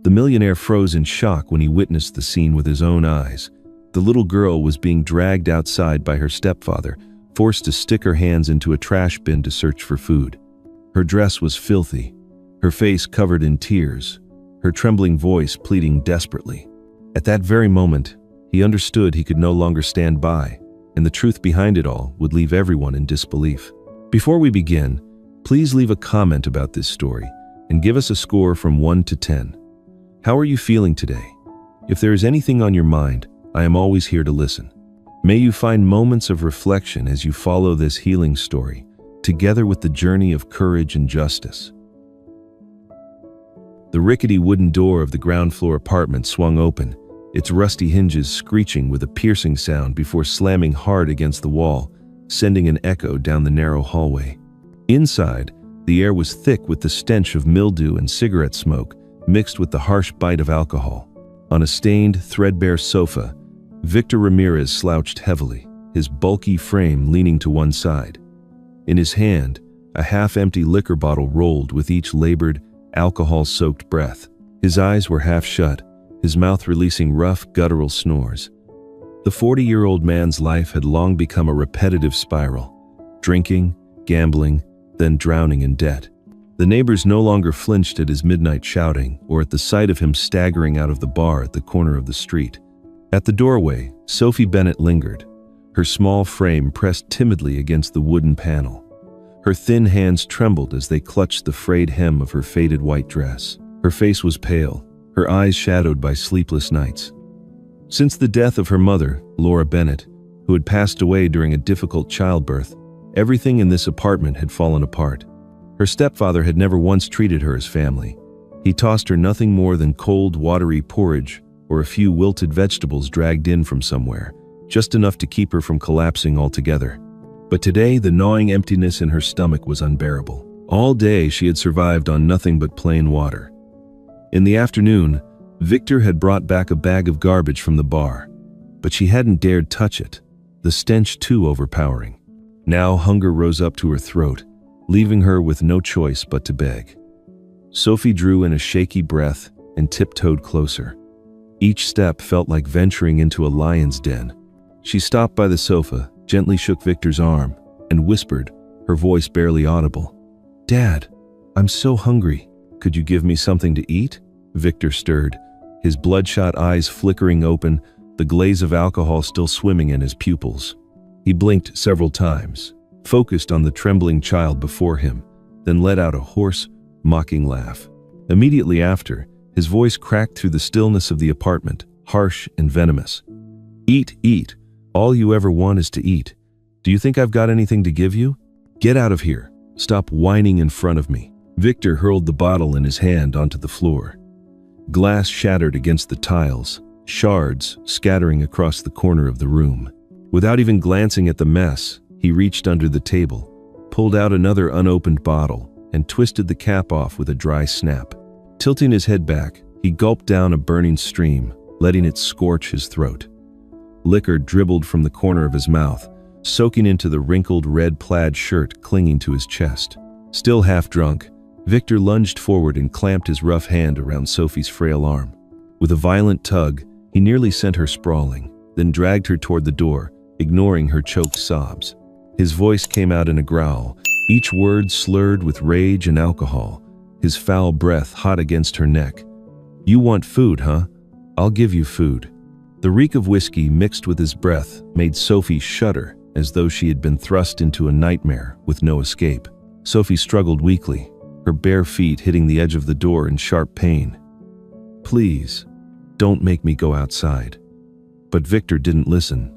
The millionaire froze in shock when he witnessed the scene with his own eyes. The little girl was being dragged outside by her stepfather, forced to stick her hands into a trash bin to search for food. Her dress was filthy, her face covered in tears, her trembling voice pleading desperately. At that very moment, he understood he could no longer stand by, and the truth behind it all would leave everyone in disbelief. Before we begin, please leave a comment about this story and give us a score from 1 to 10. How are you feeling today? If there is anything on your mind, I am always here to listen. May you find moments of reflection as you follow this healing story, together with the journey of courage and justice. The rickety wooden door of the ground floor apartment swung open, its rusty hinges screeching with a piercing sound before slamming hard against the wall, sending an echo down the narrow hallway. Inside, the air was thick with the stench of mildew and cigarette smoke, mixed with the harsh bite of alcohol. On a stained, threadbare sofa, Victor Ramirez slouched heavily, his bulky frame leaning to one side. In his hand, a half-empty liquor bottle rolled with each labored, alcohol-soaked breath. His eyes were half shut, his mouth releasing rough, guttural snores. The 40-year-old man's life had long become a repetitive spiral, drinking, gambling, then drowning in debt. The neighbors no longer flinched at his midnight shouting or at the sight of him staggering out of the bar at the corner of the street. At the doorway, Sophie Bennett lingered, her small frame pressed timidly against the wooden panel. Her thin hands trembled as they clutched the frayed hem of her faded white dress. Her face was pale, her eyes shadowed by sleepless nights. Since the death of her mother, Laura Bennett, who had passed away during a difficult childbirth, everything in this apartment had fallen apart. Her stepfather had never once treated her as family. He tossed her nothing more than cold, watery porridge or a few wilted vegetables dragged in from somewhere, just enough to keep her from collapsing altogether. But today, the gnawing emptiness in her stomach was unbearable. All day, she had survived on nothing but plain water. In the afternoon, Victor had brought back a bag of garbage from the bar, but she hadn't dared touch it, the stench too overpowering. Now hunger rose up to her throat, leaving her with no choice but to beg. Sophie drew in a shaky breath and tiptoed closer. Each step felt like venturing into a lion's den. She stopped by the sofa, gently shook Victor's arm, and whispered, her voice barely audible, "Dad, I'm so hungry. Could you give me something to eat?" Victor stirred, his bloodshot eyes flickering open, the glaze of alcohol still swimming in his pupils. He blinked several times, focused on the trembling child before him, then let out a hoarse, mocking laugh. Immediately after, his voice cracked through the stillness of the apartment, harsh and venomous. "Eat, eat. All you ever want is to eat. Do you think I've got anything to give you? Get out of here. Stop whining in front of me." Victor hurled the bottle in his hand onto the floor. Glass shattered against the tiles, shards scattering across the corner of the room. Without even glancing at the mess, he reached under the table, pulled out another unopened bottle, and twisted the cap off with a dry snap. Tilting his head back, he gulped down a burning stream, letting it scorch his throat. Liquor dribbled from the corner of his mouth, soaking into the wrinkled red plaid shirt clinging to his chest. Still half drunk, Victor lunged forward and clamped his rough hand around Sophie's frail arm. With a violent tug, he nearly sent her sprawling, then dragged her toward the door, ignoring her choked sobs. His voice came out in a growl, each word slurred with rage and alcohol, his foul breath hot against her neck. "You want food, huh? I'll give you food." The reek of whiskey mixed with his breath made Sophie shudder as though she had been thrust into a nightmare with no escape. Sophie struggled weakly, her bare feet hitting the edge of the door in sharp pain. "Please, don't make me go outside." But Victor didn't listen,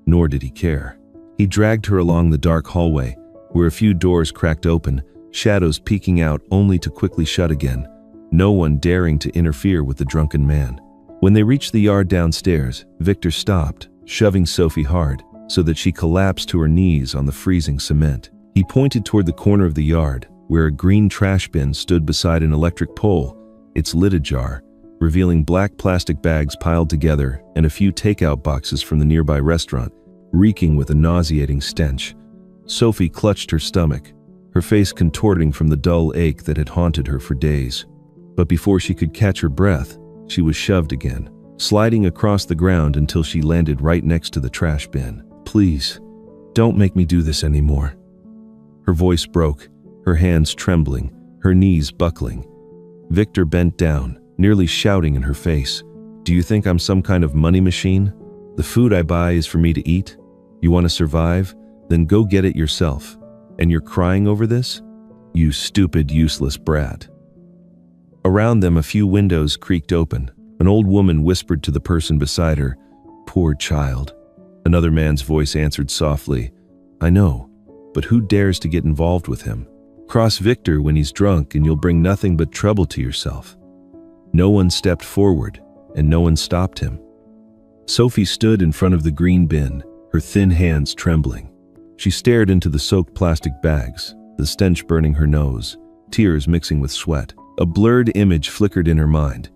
nor did he care. He dragged her along the dark hallway, where a few doors cracked open, shadows peeking out only to quickly shut again, no one daring to interfere with the drunken man. When they reached the yard downstairs, Victor stopped, shoving Sophie hard, so that she collapsed to her knees on the freezing cement. He pointed toward the corner of the yard, where a green trash bin stood beside an electric pole, its lid ajar, revealing black plastic bags piled together and a few takeout boxes from the nearby restaurant, reeking with a nauseating stench. Sophie clutched her stomach, her face contorting from the dull ache that had haunted her for days. But before she could catch her breath, she was shoved again, sliding across the ground until she landed right next to the trash bin. "Please, don't make me do this anymore." Her voice broke, her hands trembling, her knees buckling. Victor bent down, nearly shouting in her face, "Do you think I'm some kind of money machine? The food I buy is for me to eat? You want to survive? Then go get it yourself. And you're crying over this? You stupid, useless brat." Around them, a few windows creaked open. An old woman whispered to the person beside her, "Poor child." Another man's voice answered softly, "I know, but who dares to get involved with him? Cross Victor when he's drunk and you'll bring nothing but trouble to yourself." No one stepped forward, and no one stopped him. Sophie stood in front of the green bin, her thin hands trembling. She stared into the soaked plastic bags, the stench burning her nose, tears mixing with sweat. A blurred image flickered in her mind.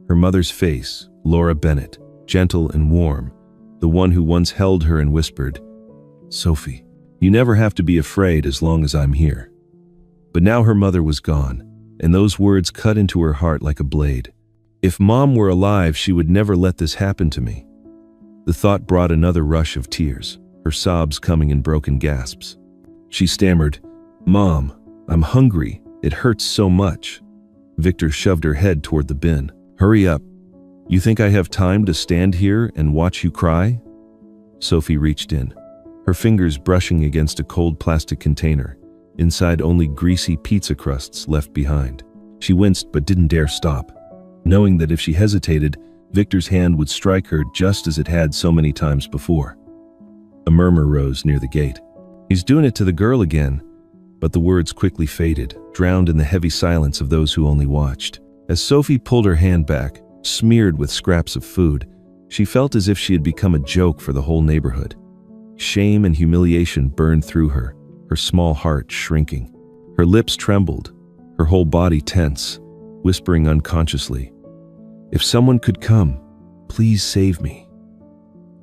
Her mother's face, Laura Bennett, gentle and warm, the one who once held her and whispered, "Sophie, you never have to be afraid as long as I'm here." But now her mother was gone, and those words cut into her heart like a blade. If Mom were alive, she would never let this happen to me. The thought brought another rush of tears, her sobs coming in broken gasps. She stammered, "Mom, I'm hungry. It hurts so much." Victor shoved her head toward the bin. "Hurry up. You think I have time to stand here and watch you cry?" Sophie reached in, her fingers brushing against a cold plastic container, inside only greasy pizza crusts left behind. She winced but didn't dare stop, knowing that if she hesitated, Victor's hand would strike her just as it had so many times before. A murmur rose near the gate. "He's doing it to the girl again." But the words quickly faded, drowned in the heavy silence of those who only watched. As Sophie pulled her hand back, smeared with scraps of food, she felt as if she had become a joke for the whole neighborhood. Shame and humiliation burned through her, her small heart shrinking. Her lips trembled, her whole body tense, whispering unconsciously, "If someone could come, please save me."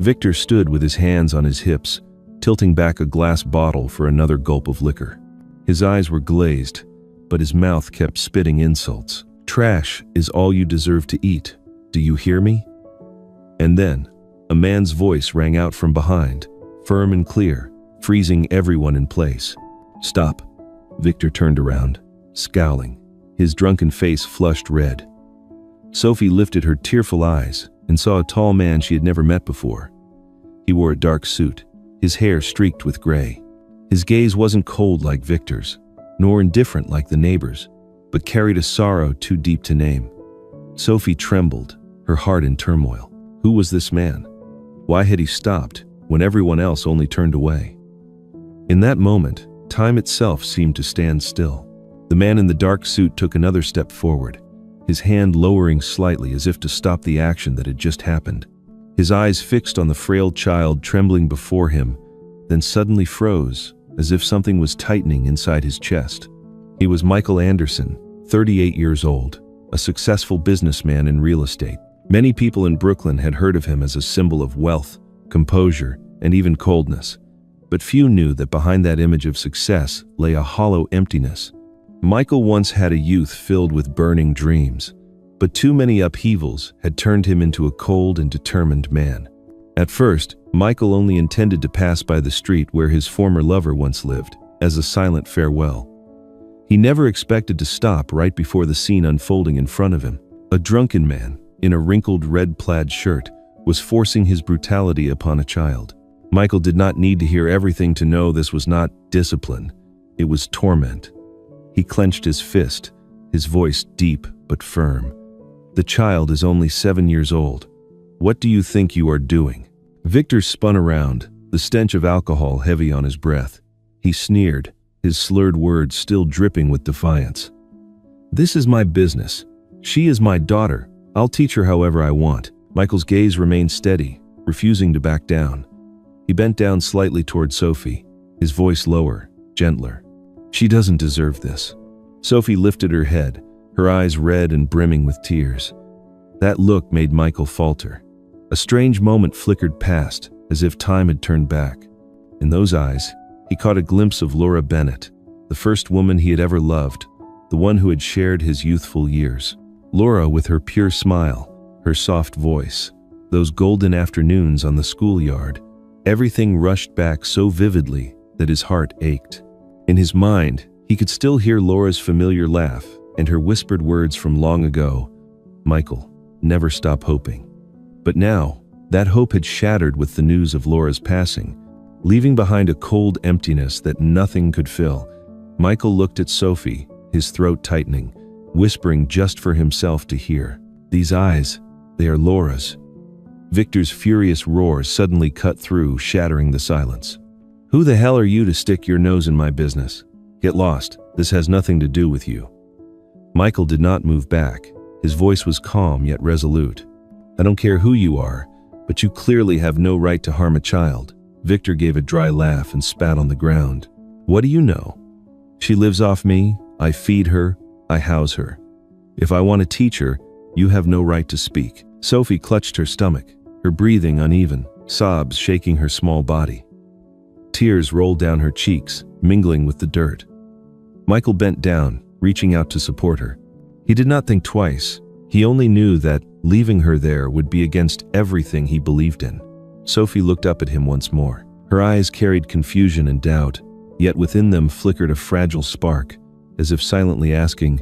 Victor stood with his hands on his hips, tilting back a glass bottle for another gulp of liquor. His eyes were glazed, but his mouth kept spitting insults. "Trash is all you deserve to eat. Do you hear me?" And then, a man's voice rang out from behind, firm and clear, freezing everyone in place. "Stop." Victor turned around, scowling, his drunken face flushed red. Sophie lifted her tearful eyes and saw a tall man she had never met before. He wore a dark suit, his hair streaked with gray. His gaze wasn't cold like Victor's, nor indifferent like the neighbors, but carried a sorrow too deep to name. Sophie trembled, her heart in turmoil. Who was this man? Why had he stopped when everyone else only turned away? In that moment, time itself seemed to stand still. The man in the dark suit took another step forward, his hand lowering slightly as if to stop the action that had just happened. His eyes fixed on the frail child trembling before him, then suddenly froze, as if something was tightening inside his chest. He was Michael Anderson, 38 years old, a successful businessman in real estate. Many people in Brooklyn had heard of him as a symbol of wealth, composure, and even coldness, but few knew that behind that image of success lay a hollow emptiness. Michael once had a youth filled with burning dreams, but too many upheavals had turned him into a cold and determined man. At first, Michael only intended to pass by the street where his former lover once lived, as a silent farewell. He never expected to stop right before the scene unfolding in front of him. A drunken man, in a wrinkled red plaid shirt, was forcing his brutality upon a child. Michael did not need to hear everything to know this was not discipline, it was torment. He clenched his fist, his voice deep but firm. "The child is only 7 years old. What do you think you are doing?" Victor spun around, the stench of alcohol heavy on his breath. He sneered, his slurred words still dripping with defiance. "This is my business. She is my daughter. I'll teach her however I want." Michael's gaze remained steady, refusing to back down. He bent down slightly toward Sophie, his voice lower, gentler. "She doesn't deserve this." Sophie lifted her head, her eyes red and brimming with tears. That look made Michael falter. A strange moment flickered past, as if time had turned back. In those eyes, he caught a glimpse of Laura Bennett, the first woman he had ever loved, the one who had shared his youthful years. Laura, with her pure smile, her soft voice, those golden afternoons on the schoolyard, everything rushed back so vividly that his heart ached. In his mind, he could still hear Laura's familiar laugh and her whispered words from long ago, "Michael, never stop hoping." But now, that hope had shattered with the news of Laura's passing, leaving behind a cold emptiness that nothing could fill. Michael looked at Sophie, his throat tightening, whispering just for himself to hear, "These eyes, they are Laura's." Victor's furious roar suddenly cut through, shattering the silence. "Who the hell are you to stick your nose in my business? Get lost. This has nothing to do with you." Michael did not move back. His voice was calm yet resolute. "I don't care who you are, but you clearly have no right to harm a child." Victor gave a dry laugh and spat on the ground. "What do you know? She lives off me, I feed her, I house her. If I want to teach her, you have no right to speak." Sophie clutched her stomach, her breathing uneven, sobs shaking her small body. Tears rolled down her cheeks, mingling with the dirt. Michael bent down, reaching out to support her. He did not think twice. He only knew that leaving her there would be against everything he believed in. Sophie looked up at him once more. Her eyes carried confusion and doubt, yet within them flickered a fragile spark, as if silently asking,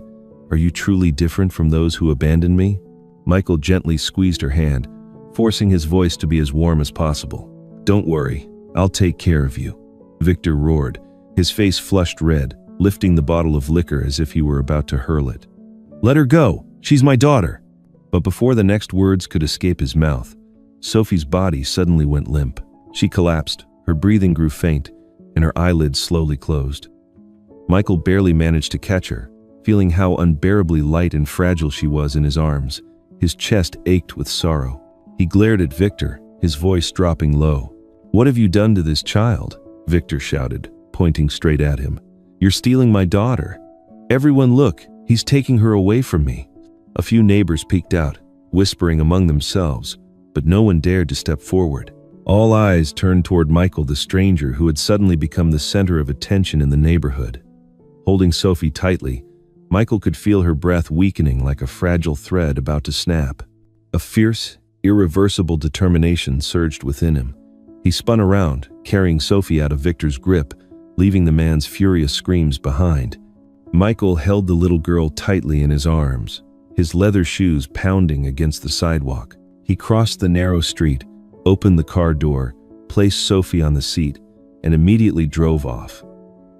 "Are you truly different from those who abandoned me?" Michael gently squeezed her hand, forcing his voice to be as warm as possible. "Don't worry, I'll take care of you," Victor roared, his face flushed red, lifting the bottle of liquor as if he were about to hurl it. "Let her go! She's my daughter!" But before the next words could escape his mouth, Sophie's body suddenly went limp. She collapsed, her breathing grew faint, and her eyelids slowly closed. Michael barely managed to catch her, feeling how unbearably light and fragile she was in his arms. His chest ached with sorrow. He glared at Victor, his voice dropping low. "What have you done to this child?" Victor shouted, pointing straight at him. "You're stealing my daughter. Everyone look, he's taking her away from me." A few neighbors peeked out, whispering among themselves, but no one dared to step forward. All eyes turned toward Michael, the stranger who had suddenly become the center of attention in the neighborhood. Holding Sophie tightly, Michael could feel her breath weakening like a fragile thread about to snap. A fierce, irreversible determination surged within him. He spun around, carrying Sophie out of Victor's grip, leaving the man's furious screams behind. Michael held the little girl tightly in his arms, his leather shoes pounding against the sidewalk. He crossed the narrow street, opened the car door, placed Sophie on the seat, and immediately drove off.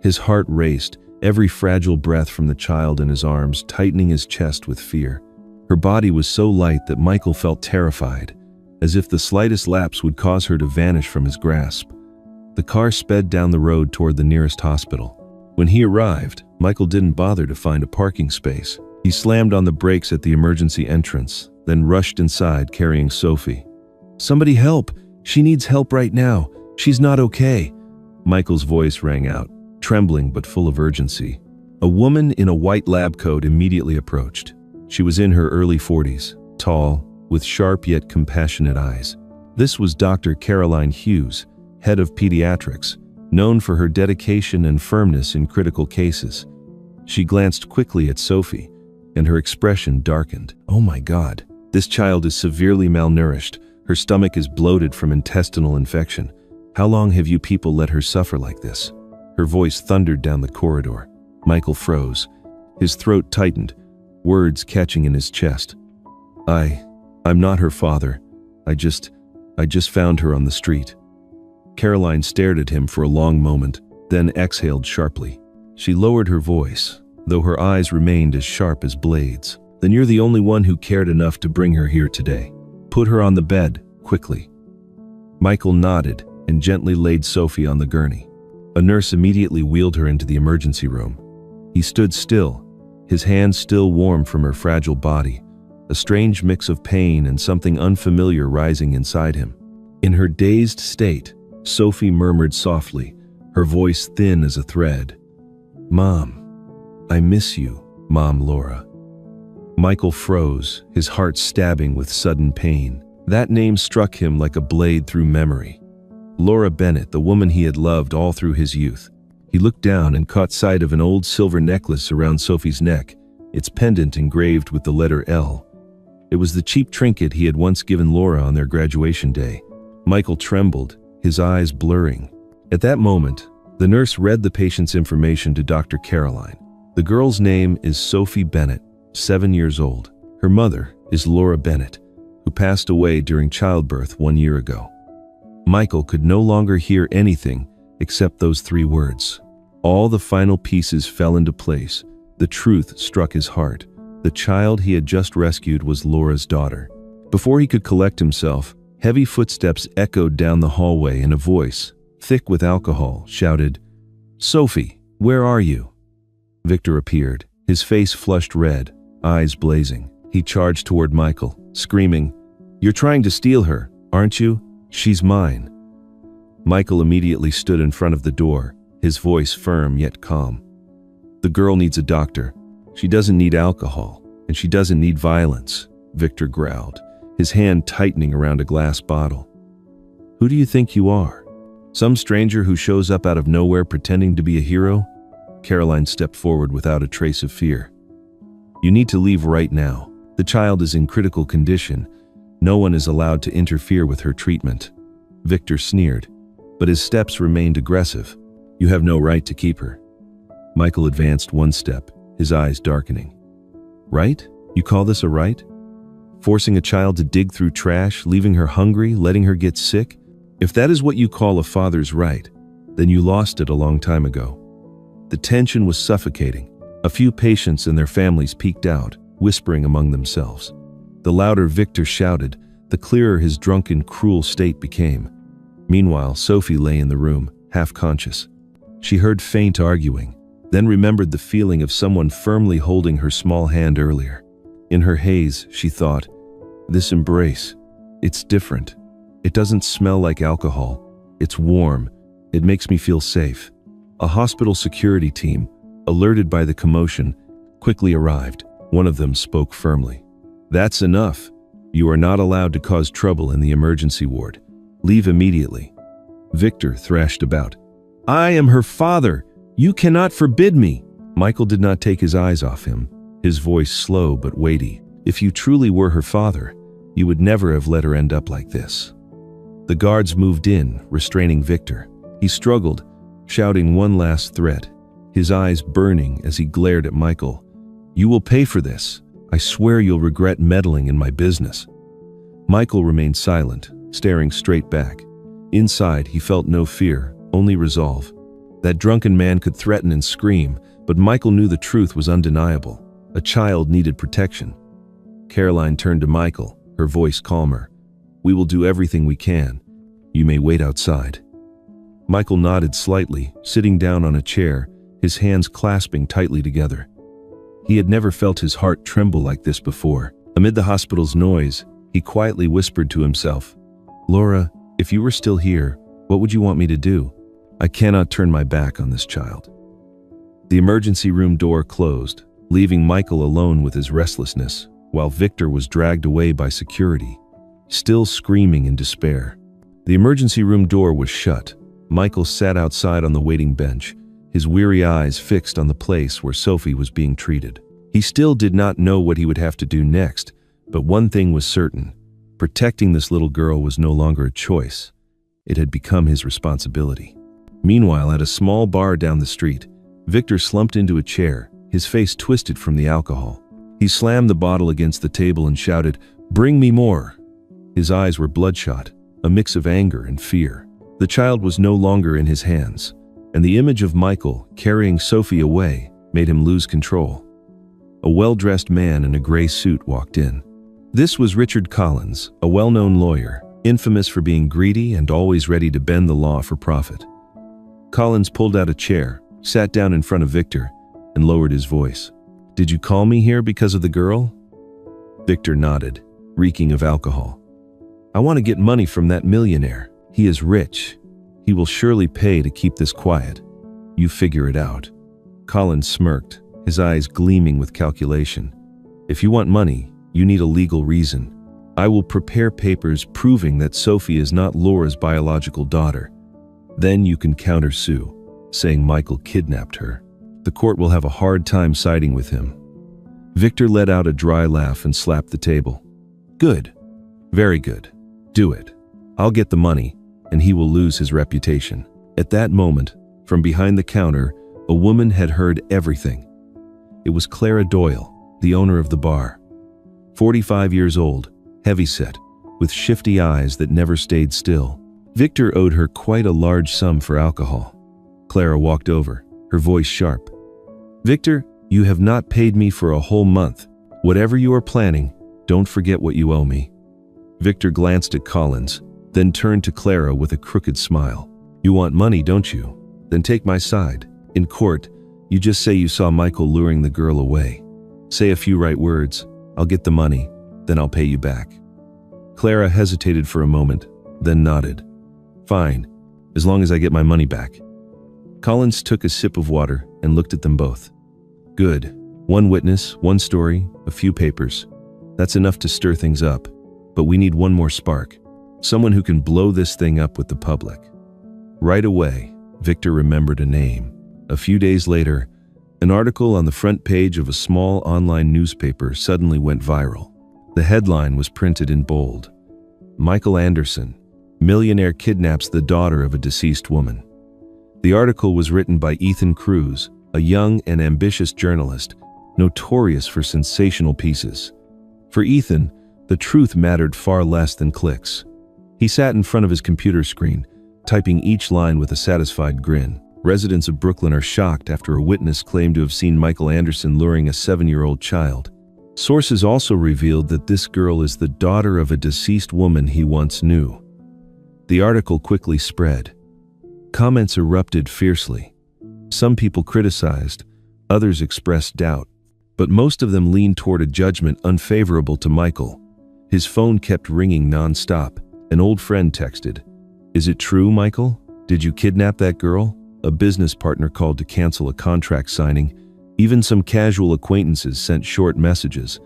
His heart raced, every fragile breath from the child in his arms tightening his chest with fear. Her body was so light that Michael felt terrified, as if the slightest lapse would cause her to vanish from his grasp. The car sped down the road toward the nearest hospital. When he arrived, Michael didn't bother to find a parking space. He slammed on the brakes at the emergency entrance, then rushed inside carrying Sophie. "Somebody help! She needs help right now. She's not okay." Michael's voice rang out, trembling but full of urgency. A woman in a white lab coat immediately approached. She was in her early 40s, tall, with sharp yet compassionate eyes. This was Dr. Caroline Hughes, head of pediatrics, known for her dedication and firmness in critical cases. She glanced quickly at Sophie, and her expression darkened. "Oh my God, this child is severely malnourished. Her stomach is bloated from intestinal infection. How long have you people let her suffer like this?" Her voice thundered down the corridor. Michael froze. His throat tightened, words catching in his chest. I'm not her father. I just found her on the street." Caroline stared at him for a long moment, then exhaled sharply. She lowered her voice, though her eyes remained as sharp as blades. "Then you're the only one who cared enough to bring her here today. Put her on the bed, quickly." Michael nodded and gently laid Sophie on the gurney. A nurse immediately wheeled her into the emergency room. He stood still, his hands still warm from her fragile body, a strange mix of pain and something unfamiliar rising inside him. In her dazed state, Sophie murmured softly, her voice thin as a thread, "Mom, I miss you, Mom Laura." Michael froze, his heart stabbing with sudden pain. That name struck him like a blade through memory. Laura Bennett, the woman he had loved all through his youth. He looked down and caught sight of an old silver necklace around Sophie's neck, its pendant engraved with the letter L. It was the cheap trinket he had once given Laura on their graduation day. Michael trembled, his eyes blurring. At that moment, the nurse read the patient's information to Dr. Caroline. The girl's name is Sophie Bennett, 7 years old. Her mother is Laura Bennett, who passed away during childbirth 1 year ago. Michael could no longer hear anything except those 3 words. All the final pieces fell into place. The truth struck his heart. The child he had just rescued was Laura's daughter. Before he could collect himself, heavy footsteps echoed down the hallway and a voice, thick with alcohol, shouted, "Sophie, where are you?" Victor appeared, his face flushed red, eyes blazing. He charged toward Michael, screaming, "You're trying to steal her, aren't you? She's mine." Michael immediately stood in front of the door, his voice firm yet calm. "The girl needs a doctor. She doesn't need alcohol, and she doesn't need violence," Victor growled, his hand tightening around a glass bottle. "Who do you think you are? Some stranger who shows up out of nowhere pretending to be a hero?" Caroline stepped forward without a trace of fear. "You need to leave right now. The child is in critical condition. No one is allowed to interfere with her treatment." Victor sneered, but his steps remained aggressive. "You have no right to keep her." Michael advanced 1 step, his eyes darkening. "Right? You call this a right? Forcing a child to dig through trash, leaving her hungry, letting her get sick? If that is what you call a father's right, then you lost it a long time ago." The tension was suffocating. A few patients and their families peeked out, whispering among themselves. The louder Victor shouted, the clearer his drunken, cruel state became. Meanwhile, Sophie lay in the room, half-conscious. She heard faint arguing, then remembered the feeling of someone firmly holding her small hand earlier. In her haze, she thought, "This embrace, it's different. It doesn't smell like alcohol. It's warm. It makes me feel safe." A hospital security team, alerted by the commotion, quickly arrived. One of them spoke firmly. "That's enough. You are not allowed to cause trouble in the emergency ward. Leave immediately." Victor thrashed about. "I am her father. You cannot forbid me." Michael did not take his eyes off him, his voice slow but weighty. "If you truly were her father, you would never have let her end up like this." The guards moved in, restraining Victor. He struggled, shouting one last threat, his eyes burning as he glared at Michael. "You will pay for this. I swear you'll regret meddling in my business." Michael remained silent, staring straight back. Inside, he felt no fear, only resolve. That drunken man could threaten and scream, but Michael knew the truth was undeniable. A child needed protection. Caroline turned to Michael, her voice calmer. "We will do everything we can. You may wait outside." Michael nodded slightly, sitting down on a chair, his hands clasping tightly together. He had never felt his heart tremble like this before. Amid the hospital's noise, he quietly whispered to himself, "Laura, if you were still here, what would you want me to do? I cannot turn my back on this child." The emergency room door closed, leaving Michael alone with his restlessness, while Victor was dragged away by security, still screaming in despair. The emergency room door was shut. Michael sat outside on the waiting bench, his weary eyes fixed on the place where Sophie was being treated. He still did not know what he would have to do next, but one thing was certain. Protecting this little girl was no longer a choice. It had become his responsibility. Meanwhile, at a small bar down the street, Victor slumped into a chair, his face twisted from the alcohol. He slammed the bottle against the table and shouted, "Bring me more!" His eyes were bloodshot, a mix of anger and fear. The child was no longer in his hands, and the image of Michael carrying Sophie away made him lose control. A well-dressed man in a gray suit walked in. This was Richard Collins, a well-known lawyer, infamous for being greedy and always ready to bend the law for profit. Collins pulled out a chair, sat down in front of Victor, and lowered his voice. "Did you call me here because of the girl?" Victor nodded, reeking of alcohol. "I want to get money from that millionaire. He is rich. He will surely pay to keep this quiet. You figure it out." Collins smirked, his eyes gleaming with calculation. "If you want money, you need a legal reason. I will prepare papers proving that Sophie is not Laura's biological daughter. Then you can countersue, saying Michael kidnapped her. The court will have a hard time siding with him." Victor let out a dry laugh and slapped the table. Good. Very good. Do it. I'll get the money, and he will lose his reputation. At that moment, from behind the counter, a woman had heard everything. It was Clara Doyle, the owner of the bar. 45 years old, heavyset, with shifty eyes that never stayed still. Victor owed her quite a large sum for alcohol. Clara walked over, her voice sharp. Victor, you have not paid me for a whole month. Whatever you are planning, don't forget what you owe me. Victor glanced at Collins, then turned to Clara with a crooked smile. You want money, don't you? Then take my side. In court, you just say you saw Michael luring the girl away. Say a few right words, I'll get the money, then I'll pay you back. Clara hesitated for a moment, then nodded. Fine, as long as I get my money back. Collins took a sip of water and looked at them both. Good. One witness, one story, a few papers. That's enough to stir things up, but we need one more spark. Someone who can blow this thing up with the public. Right away, Victor remembered a name. A few days later, an article on the front page of a small online newspaper suddenly went viral. The headline was printed in bold. Michael Anderson, millionaire kidnaps the daughter of a deceased woman. The article was written by Ethan Cruz, a young and ambitious journalist, notorious for sensational pieces. For Ethan, the truth mattered far less than clicks. He sat in front of his computer screen, typing each line with a satisfied grin. Residents of Brooklyn are shocked after a witness claimed to have seen Michael Anderson luring a 7-year-old child. Sources also revealed that this girl is the daughter of a deceased woman he once knew. The article quickly spread. Comments erupted fiercely. Some people criticized, others expressed doubt, but most of them leaned toward a judgment unfavorable to Michael. His phone kept ringing non-stop. An old friend texted, "Is it true, Michael? Did you kidnap that girl?" A business partner called to cancel a contract signing. Even some casual acquaintances sent short messages,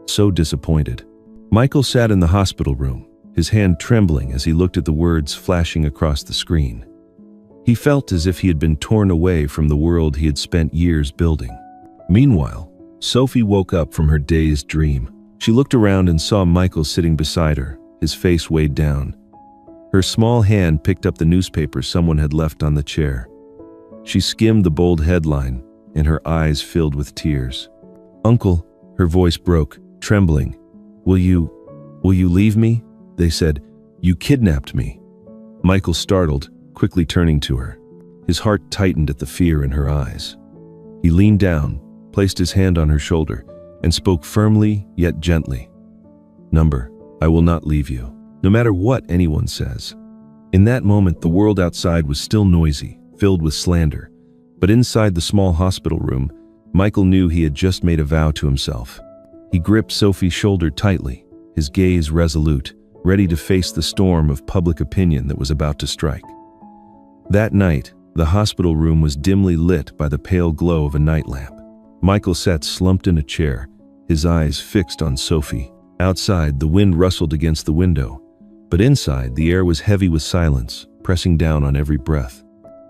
so disappointed. Michael sat in the hospital room, his hand trembling as he looked at the words flashing across the screen. He felt as if he had been torn away from the world he had spent years building. Meanwhile, Sophie woke up from her dazed dream. She looked around and saw Michael sitting beside her, his face weighed down. Her small hand picked up the newspaper someone had left on the chair. She skimmed the bold headline, and her eyes filled with tears. "Uncle," her voice broke, trembling. Will you leave me?" They said. "You kidnapped me." Michael startled, quickly turning to her. His heart tightened at the fear in her eyes. He leaned down, placed his hand on her shoulder, and spoke firmly yet gently. "I will not leave you, no matter what anyone says." In that moment, the world outside was still noisy, filled with slander. But inside the small hospital room, Michael knew he had just made a vow to himself. He gripped Sophie's shoulder tightly, his gaze resolute, ready to face the storm of public opinion that was about to strike. That night, the hospital room was dimly lit by the pale glow of a night lamp. Michael sat slumped in a chair, his eyes fixed on Sophie. Outside, the wind rustled against the window, but inside, the air was heavy with silence, pressing down on every breath.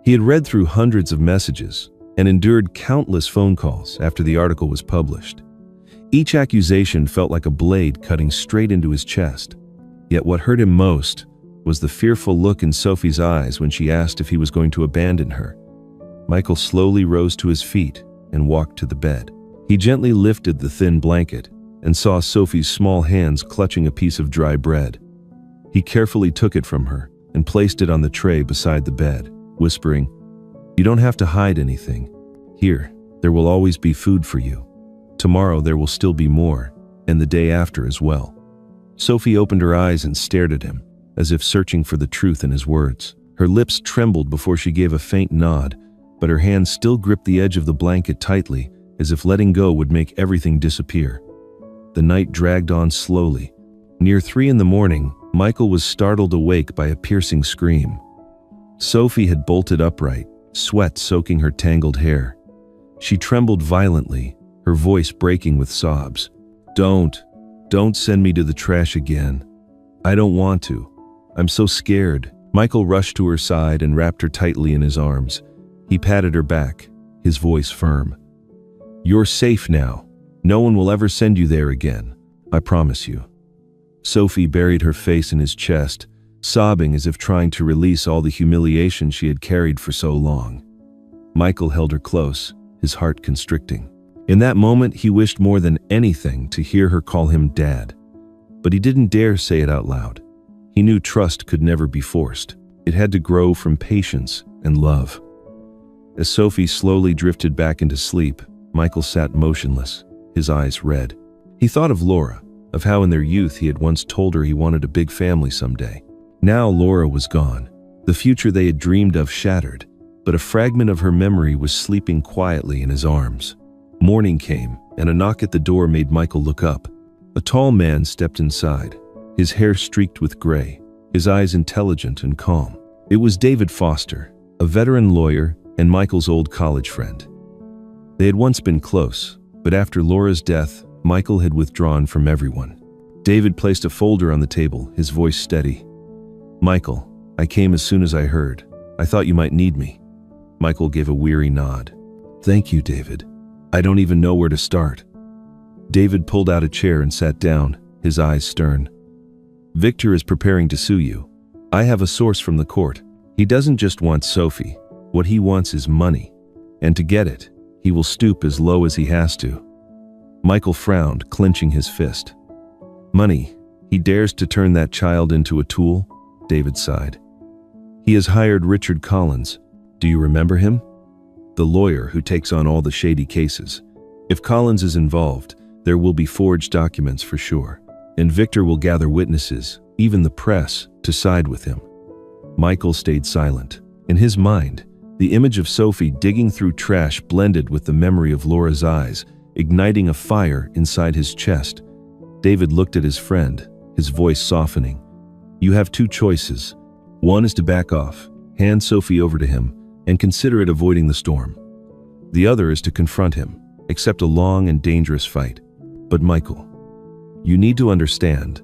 He had read through hundreds of messages and endured countless phone calls after the article was published. Each accusation felt like a blade cutting straight into his chest. Yet what hurt him most was the fearful look in Sophie's eyes when she asked if he was going to abandon her. Michael slowly rose to his feet and walked to the bed. He gently lifted the thin blanket and saw Sophie's small hands clutching a piece of dry bread. He carefully took it from her and placed it on the tray beside the bed, whispering, "You don't have to hide anything. Here, there will always be food for you. Tomorrow there will still be more, and the day after as well." Sophie opened her eyes and stared at him, as if searching for the truth in his words. Her lips trembled before she gave a faint nod, but her hand still gripped the edge of the blanket tightly, as if letting go would make everything disappear. The night dragged on slowly. Near 3 a.m, Michael was startled awake by a piercing scream. Sophie had bolted upright, sweat soaking her tangled hair. She trembled violently, her voice breaking with sobs. Don't send me to the trash again. I don't want to. I'm so scared." Michael rushed to her side and wrapped her tightly in his arms. He patted her back, his voice firm. "You're safe now. No one will ever send you there again. I promise you." Sophie buried her face in his chest, sobbing as if trying to release all the humiliation she had carried for so long. Michael held her close, his heart constricting. In that moment, he wished more than anything to hear her call him Dad. But he didn't dare say it out loud. He knew trust could never be forced. It had to grow from patience and love. As Sophie slowly drifted back into sleep, Michael sat motionless, his eyes red. He thought of Laura, of how in their youth he had once told her he wanted a big family someday. Now Laura was gone. The future they had dreamed of shattered, but a fragment of her memory was sleeping quietly in his arms. Morning came, and a knock at the door made Michael look up. A tall man stepped inside, his hair streaked with gray, his eyes intelligent and calm. It was David Foster, a veteran lawyer and Michael's old college friend. They had once been close, but after Laura's death, Michael had withdrawn from everyone. David placed a folder on the table, his voice steady. "Michael, I came as soon as I heard. I thought you might need me." Michael gave a weary nod. "Thank you, David. I don't even know where to start." David pulled out a chair and sat down, his eyes stern. "Victor is preparing to sue you. I have a source from the court. He doesn't just want Sophie. What he wants is money. And to get it, he will stoop as low as he has to." Michael frowned, clenching his fist. "Money? He dares to turn that child into a tool?" David sighed. "He has hired Richard Collins. Do you remember him? The lawyer who takes on all the shady cases. If Collins is involved, there will be forged documents for sure. And Victor will gather witnesses, even the press, to side with him." Michael stayed silent. In his mind, the image of Sophie digging through trash blended with the memory of Laura's eyes, igniting a fire inside his chest. David looked at his friend, his voice softening. "You have two choices. One is to back off, hand Sophie over to him, and consider it avoiding the storm. The other is to confront him, accept a long and dangerous fight. But Michael, you need to understand,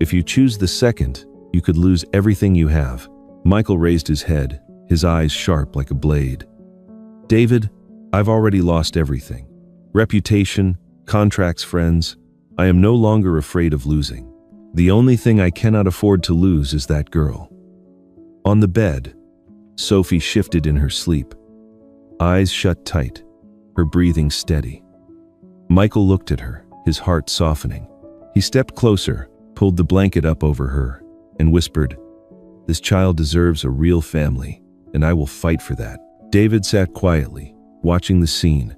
if you choose the second, you could lose everything you have." Michael raised his head, his eyes sharp like a blade. "David, I've already lost everything. Reputation, contracts, friends. I am no longer afraid of losing. The only thing I cannot afford to lose is that girl." On the bed, Sophie shifted in her sleep, eyes shut tight, her breathing steady. Michael looked at her, his heart softening. He stepped closer, pulled the blanket up over her, and whispered, "This child deserves a real family, and I will fight for that." David sat quietly, watching the scene,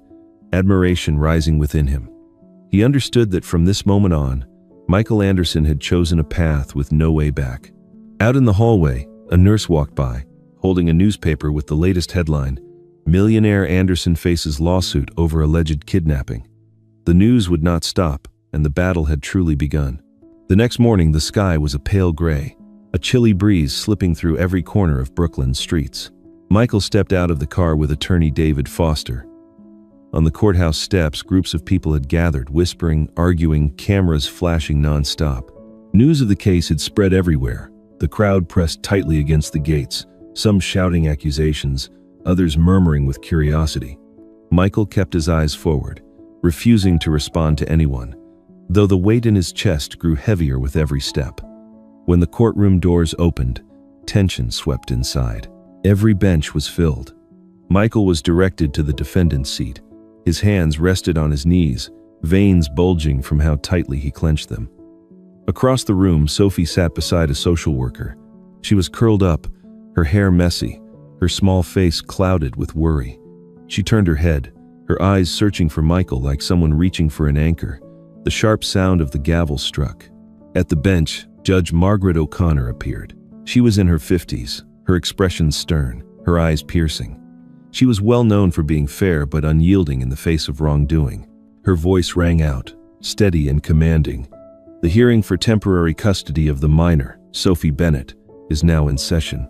admiration rising within him. He understood that from this moment on, Michael Anderson had chosen a path with no way back. Out in the hallway, a nurse walked by, holding a newspaper with the latest headline, "Millionaire Anderson faces lawsuit over alleged kidnapping." The news would not stop, and the battle had truly begun. The next morning, the sky was a pale gray, a chilly breeze slipping through every corner of Brooklyn's streets. Michael stepped out of the car with attorney David Foster. On the courthouse steps, groups of people had gathered, whispering, arguing, cameras flashing nonstop. News of the case had spread everywhere. The crowd pressed tightly against the gates, some shouting accusations, others murmuring with curiosity. Michael kept his eyes forward, refusing to respond to anyone, though the weight in his chest grew heavier with every step. When the courtroom doors opened, tension swept inside. Every bench was filled. Michael was directed to the defendant's seat. His hands rested on his knees, veins bulging from how tightly he clenched them. Across the room, Sophie sat beside a social worker. She was curled up, her hair messy, her small face clouded with worry. She turned her head, her eyes searching for Michael like someone reaching for an anchor. The sharp sound of the gavel struck. At the bench, Judge Margaret O'Connor appeared. She was in her 50s, her expression stern, her eyes piercing. She was well known for being fair but unyielding in the face of wrongdoing. Her voice rang out, steady and commanding. "The hearing for temporary custody of the minor, Sophie Bennett, is now in session."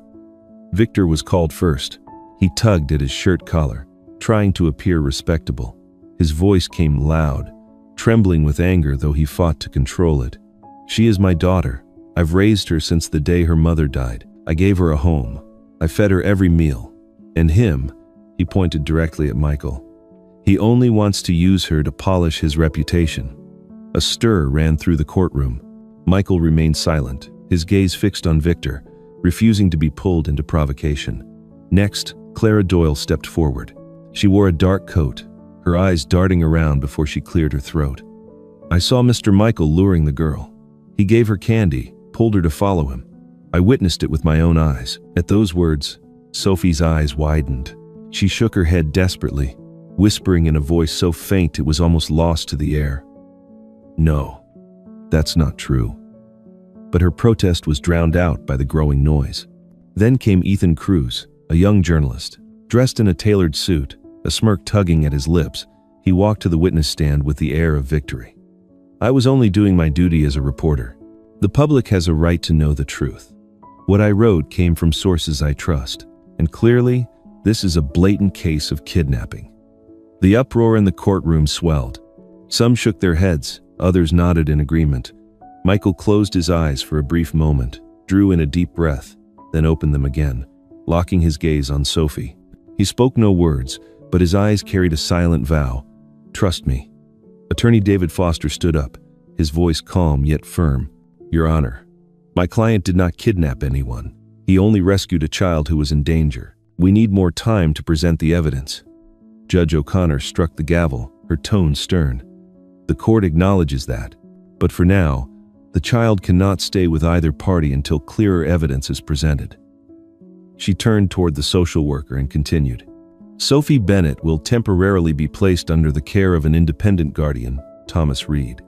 Victor was called first. He tugged at his shirt collar, trying to appear respectable. His voice came loud, trembling with anger though he fought to control it. "She is my daughter. I've raised her since the day her mother died. I gave her a home. I fed her every meal. And him," he pointed directly at Michael, He only wants to use her to polish his reputation. A stir ran through the courtroom. Michael remained silent, his gaze fixed on Victor, refusing to be pulled into provocation. Next, Clara Doyle stepped forward. She wore a dark coat, her eyes darting around before she cleared her throat. "I saw Mr. Michael luring the girl. He gave her candy, pulled her to follow him. I witnessed it with my own eyes." At those words, Sophie's eyes widened. She shook her head desperately, whispering in a voice so faint it was almost lost to the air. "No, that's not true." But her protest was drowned out by the growing noise. Then came Ethan Cruz, a young journalist. Dressed in a tailored suit, a smirk tugging at his lips, he walked to the witness stand with the air of victory. "I was only doing my duty as a reporter. The public has a right to know the truth. What I wrote came from sources I trust, and clearly, this is a blatant case of kidnapping." The uproar in the courtroom swelled. Some shook their heads, others nodded in agreement. Michael closed his eyes for a brief moment, drew in a deep breath, then opened them again, locking his gaze on Sophie. He spoke no words, but his eyes carried a silent vow. "Trust me." Attorney David Foster stood up, his voice calm yet firm. "Your Honor, my client did not kidnap anyone. He only rescued a child who was in danger. We need more time to present the evidence." Judge O'Connor struck the gavel, her tone stern. "The court acknowledges that, but for now, the child cannot stay with either party until clearer evidence is presented." She turned toward the social worker and continued. "Sophie Bennett will temporarily be placed under the care of an independent guardian, Thomas Reed.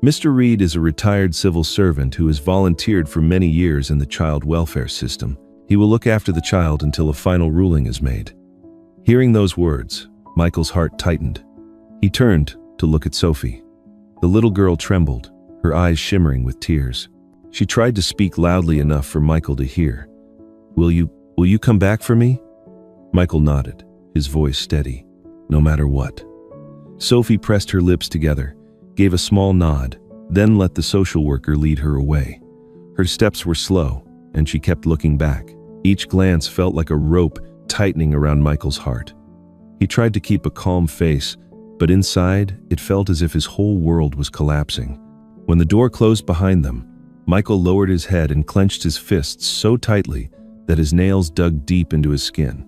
Mr. Reed is a retired civil servant who has volunteered for many years in the child welfare system. He will look after the child until a final ruling is made." Hearing those words, Michael's heart tightened. He turned to look at Sophie. The little girl trembled, her eyes shimmering with tears. She tried to speak loudly enough for Michael to hear. Will you come back for me?" Michael nodded, his voice steady. "No matter what." Sophie pressed her lips together, gave a small nod, then let the social worker lead her away. Her steps were slow, and she kept looking back. Each glance felt like a rope tightening around Michael's heart. He tried to keep a calm face, but inside, it felt as if his whole world was collapsing. When the door closed behind them, Michael lowered his head and clenched his fists so tightly that his nails dug deep into his skin.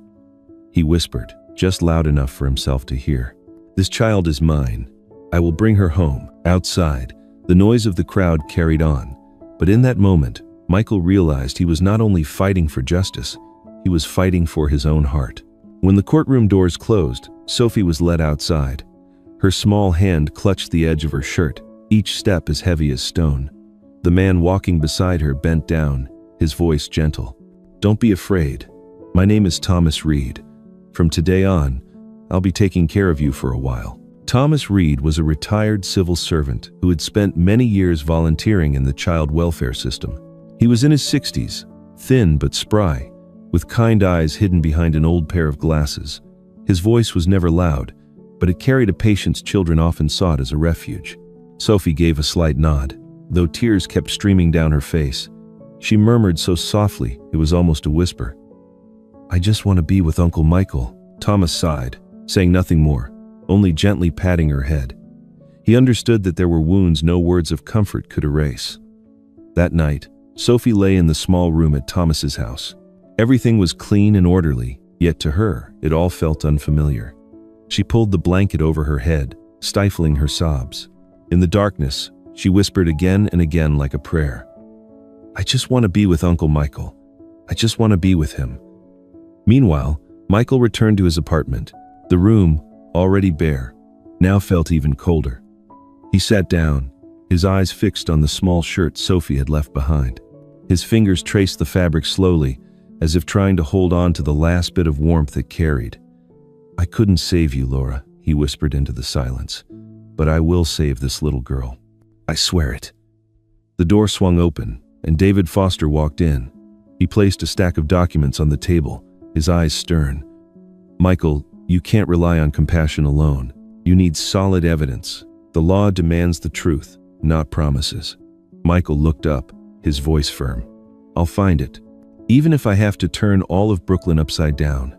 He whispered, just loud enough for himself to hear, "This child is mine. I will bring her home." Outside, the noise of the crowd carried on, but in that moment, Michael realized he was not only fighting for justice, he was fighting for his own heart. When the courtroom doors closed, Sophie was led outside. Her small hand clutched the edge of her shirt, each step as heavy as stone. The man walking beside her bent down, his voice gentle. "Don't be afraid. My name is Thomas Reed. From today on, I'll be taking care of you for a while." Thomas Reed was a retired civil servant who had spent many years volunteering in the child welfare system. He was in his 60s, thin but spry, with kind eyes hidden behind an old pair of glasses. His voice was never loud, but it carried a patience children often sought as a refuge. Sophie gave a slight nod, though tears kept streaming down her face. She murmured so softly it was almost a whisper. "I just want to be with Uncle Michael." Thomas sighed, saying nothing more, only gently patting her head. He understood that there were wounds no words of comfort could erase. That night, Sophie lay in the small room at Thomas's house. Everything was clean and orderly, yet to her, it all felt unfamiliar. She pulled the blanket over her head, stifling her sobs. In the darkness, she whispered again and again like a prayer. "I just want to be with Uncle Michael. I just want to be with him." Meanwhile, Michael returned to his apartment. The room, already bare, now felt even colder. He sat down, his eyes fixed on the small shirt Sophie had left behind. His fingers traced the fabric slowly, as if trying to hold on to the last bit of warmth it carried. "I couldn't save you, Laura," he whispered into the silence, "but I will save this little girl. I swear it." The door swung open, and David Foster walked in. He placed a stack of documents on the table, his eyes stern. "Michael, you can't rely on compassion alone. You need solid evidence. The law demands the truth, not promises." Michael looked up, his voice firm. "I'll find it, even if I have to turn all of Brooklyn upside down."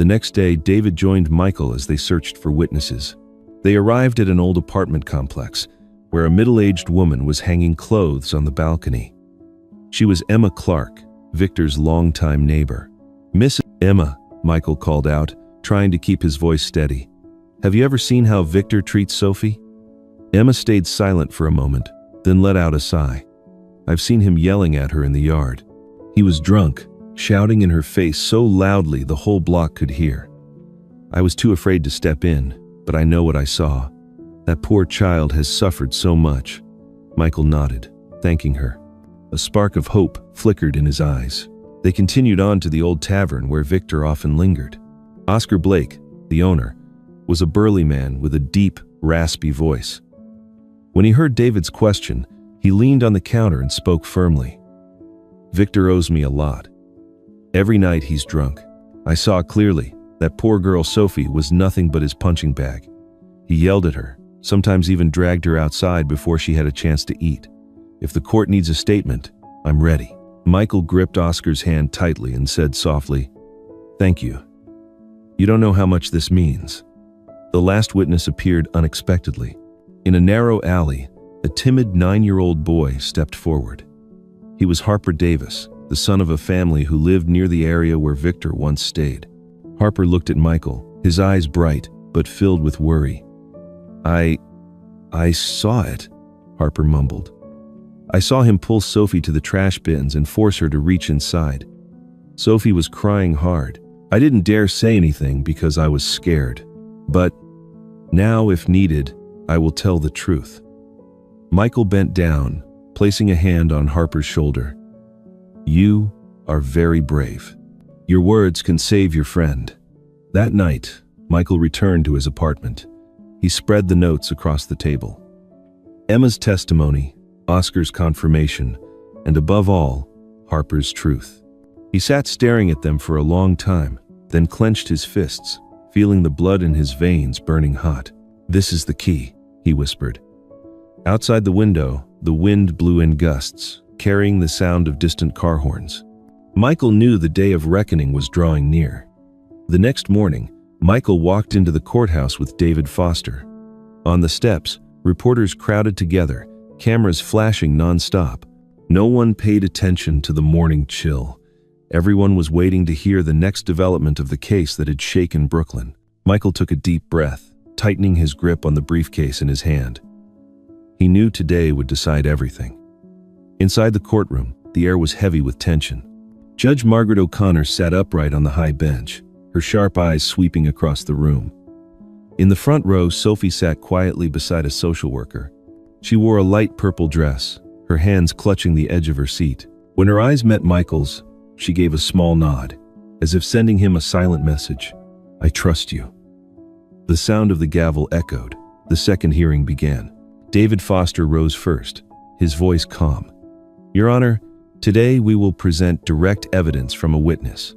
The next day, David joined Michael as they searched for witnesses. They arrived at an old apartment complex, where a middle-aged woman was hanging clothes on the balcony. She was Emma Clark, Victor's longtime neighbor. "Miss Emma," Michael called out, trying to keep his voice steady. "Have you ever seen how Victor treats Sophie?" Emma stayed silent for a moment, then let out a sigh. "I've seen him yelling at her in the yard. He was drunk, shouting in her face so loudly the whole block could hear. I was too afraid to step in, but I know what I saw. That poor child has suffered so much." Michael nodded, thanking her. A spark of hope flickered in his eyes. They continued on to the old tavern where Victor often lingered. Oscar Blake, the owner, was a burly man with a deep, raspy voice. When he heard David's question, he leaned on the counter and spoke firmly. "Victor owes me a lot. Every night he's drunk. I saw clearly that poor girl Sophie was nothing but his punching bag. He yelled at her, sometimes even dragged her outside before she had a chance to eat. If the court needs a statement, I'm ready." Michael gripped Oscar's hand tightly and said softly, "Thank you. You don't know how much this means." The last witness appeared unexpectedly. In a narrow alley, a timid 9-year-old boy stepped forward. He was Harper Davis, the son of a family who lived near the area where Victor once stayed. Harper looked at Michael, his eyes bright but filled with worry. I saw it," Harper mumbled. "I saw him pull Sophie to the trash bins and force her to reach inside. Sophie was crying hard. I didn't dare say anything because I was scared. But now, if needed, I will tell the truth." Michael bent down, placing a hand on Harper's shoulder. "You are very brave. Your words can save your friend." That night, Michael returned to his apartment. He spread the notes across the table. Emma's testimony, Oscar's confirmation, and above all, Harper's truth. He sat staring at them for a long time, then clenched his fists, feeling the blood in his veins burning hot. "This is the key," he whispered. Outside the window, the wind blew in gusts, carrying the sound of distant car horns. Michael knew the day of reckoning was drawing near. The next morning, Michael walked into the courthouse with David Foster. On the steps, reporters crowded together, cameras flashing non-stop. No one paid attention to the morning chill. Everyone was waiting to hear the next development of the case that had shaken Brooklyn. Michael took a deep breath, tightening his grip on the briefcase in his hand. He knew today would decide everything. Inside the courtroom, the air was heavy with tension. Judge Margaret O'Connor sat upright on the high bench, her sharp eyes sweeping across the room. In the front row, Sophie sat quietly beside a social worker. She wore a light purple dress, her hands clutching the edge of her seat. When her eyes met Michael's, she gave a small nod, as if sending him a silent message. "I trust you." The sound of the gavel echoed. The second hearing began. David Foster rose first, his voice calm. "Your Honor, today we will present direct evidence from a witness."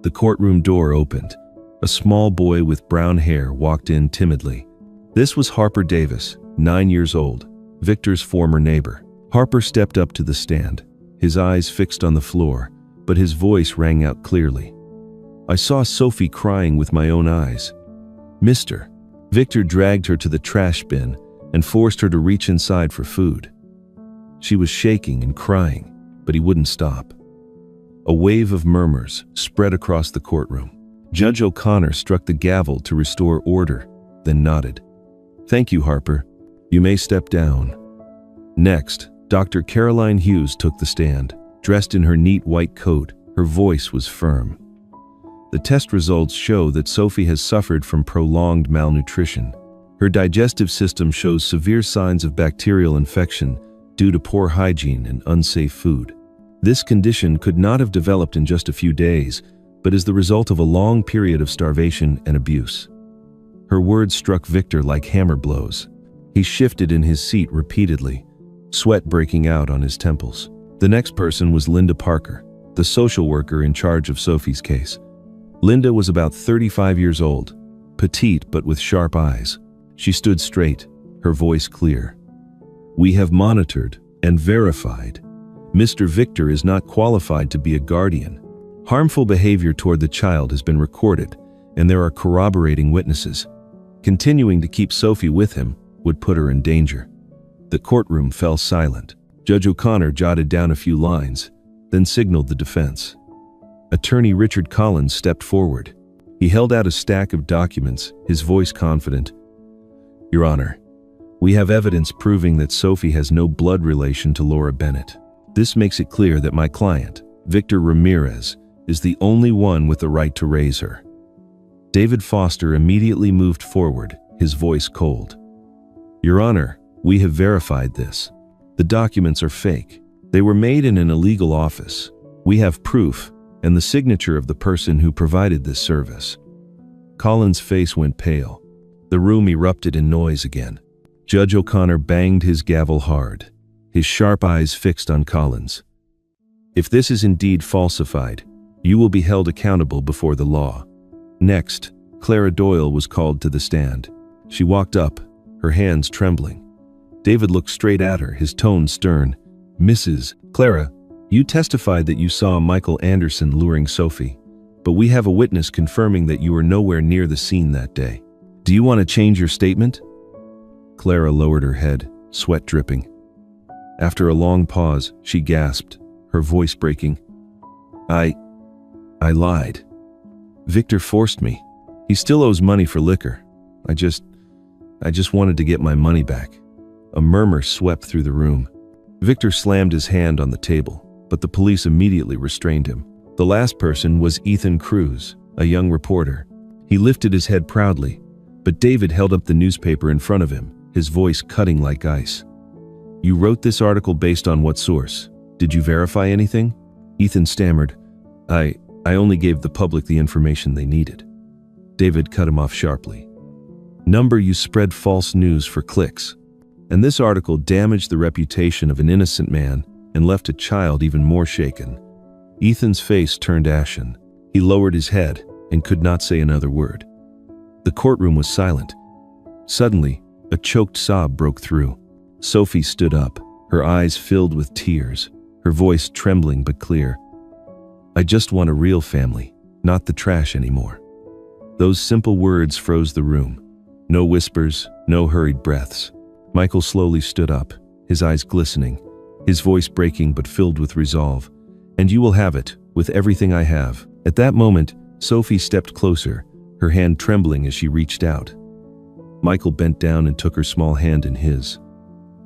The courtroom door opened. A small boy with brown hair walked in timidly. This was Harper Davis, 9 years old, Victor's former neighbor. Harper stepped up to the stand, his eyes fixed on the floor, but his voice rang out clearly. "I saw Sophie crying with my own eyes. Mister." Victor dragged her to the trash bin and forced her to reach inside for food. She was shaking and crying, but he wouldn't stop. A wave of murmurs spread across the courtroom. Judge O'Connor struck the gavel to restore order, then nodded. "Thank you, Harper. You may step down." Next, Dr. Caroline Hughes took the stand. Dressed in her neat white coat, her voice was firm. The test results show that Sophie has suffered from prolonged malnutrition. Her digestive system shows severe signs of bacterial infection due to poor hygiene and unsafe food. This condition could not have developed in just a few days, but is the result of a long period of starvation and abuse. Her words struck Victor like hammer blows. He shifted in his seat repeatedly, sweat breaking out on his temples. The next person was Linda Parker, the social worker in charge of Sophie's case. Linda was about 35 years old, petite but with sharp eyes. She stood straight, her voice clear. "We have monitored and verified. Mr. Victor is not qualified to be a guardian." Harmful behavior toward the child has been recorded, and there are corroborating witnesses. Continuing to keep Sophie with him would put her in danger. The courtroom fell silent. Judge O'Connor jotted down a few lines, then signaled the defense. Attorney Richard Collins stepped forward. He held out a stack of documents, his voice confident. "Your Honor, we have evidence proving that Sophie has no blood relation to Laura Bennett. This makes it clear that my client, Victor Ramirez, is the only one with the right to raise her." David Foster immediately moved forward, his voice cold. "Your Honor, we have verified this. The documents are fake. They were made in an illegal office. We have proof, and the signature of the person who provided this service." Collins' face went pale. The room erupted in noise again. Judge O'Connor banged his gavel hard, his sharp eyes fixed on Collins. "If this is indeed falsified, you will be held accountable before the law." Next, Clara Doyle was called to the stand. She walked up, her hands trembling. David looked straight at her, his tone stern. "Mrs. Clara, you testified that you saw Michael Anderson luring Sophie, but we have a witness confirming that you were nowhere near the scene that day. Do you want to change your statement?" Clara lowered her head, sweat dripping. After a long pause, she gasped, her voice breaking. I lied. Victor forced me. He still owes money for liquor. I just wanted to get my money back." A murmur swept through the room. Victor slammed his hand on the table, but the police immediately restrained him. The last person was Ethan Cruz, a young reporter. He lifted his head proudly, but David held up the newspaper in front of him, his voice cutting like ice. "You wrote this article based on what source? Did you verify anything?" Ethan stammered. I only gave the public the information they needed." David cut him off sharply. "You spread false news for clicks. And this article damaged the reputation of an innocent man and left a child even more shaken." Ethan's face turned ashen. He lowered his head and could not say another word. The courtroom was silent. Suddenly, a choked sob broke through. Sophie stood up, her eyes filled with tears, her voice trembling but clear. "I just want a real family, not the trash anymore." Those simple words froze the room. No whispers, no hurried breaths. Michael slowly stood up, his eyes glistening, his voice breaking but filled with resolve. "And you will have it, with everything I have." At that moment, Sophie stepped closer, her hand trembling as she reached out. Michael bent down and took her small hand in his.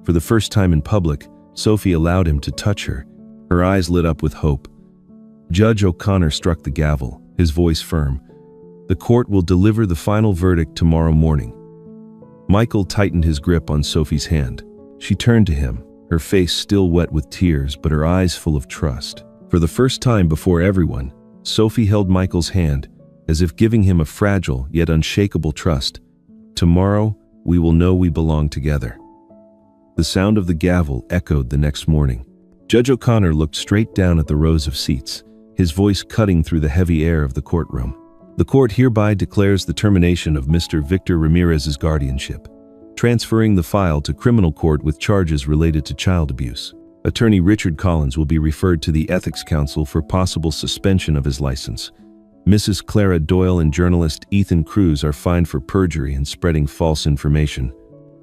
For the first time in public, Sophie allowed him to touch her. Her eyes lit up with hope. Judge O'Connor struck the gavel, his voice firm. "The court will deliver the final verdict tomorrow morning." Michael tightened his grip on Sophie's hand. She turned to him, her face still wet with tears but her eyes full of trust. For the first time before everyone, Sophie held Michael's hand, as if giving him a fragile yet unshakable trust. "Tomorrow, we will know we belong together." The sound of the gavel echoed the next morning. Judge O'Connor looked straight down at the rows of seats, his voice cutting through the heavy air of the courtroom. "The court hereby declares the termination of Mr. Victor Ramirez's guardianship, transferring the file to criminal court with charges related to child abuse. Attorney Richard Collins will be referred to the Ethics Council for possible suspension of his license. Mrs. Clara Doyle and journalist Ethan Cruz are fined for perjury and spreading false information.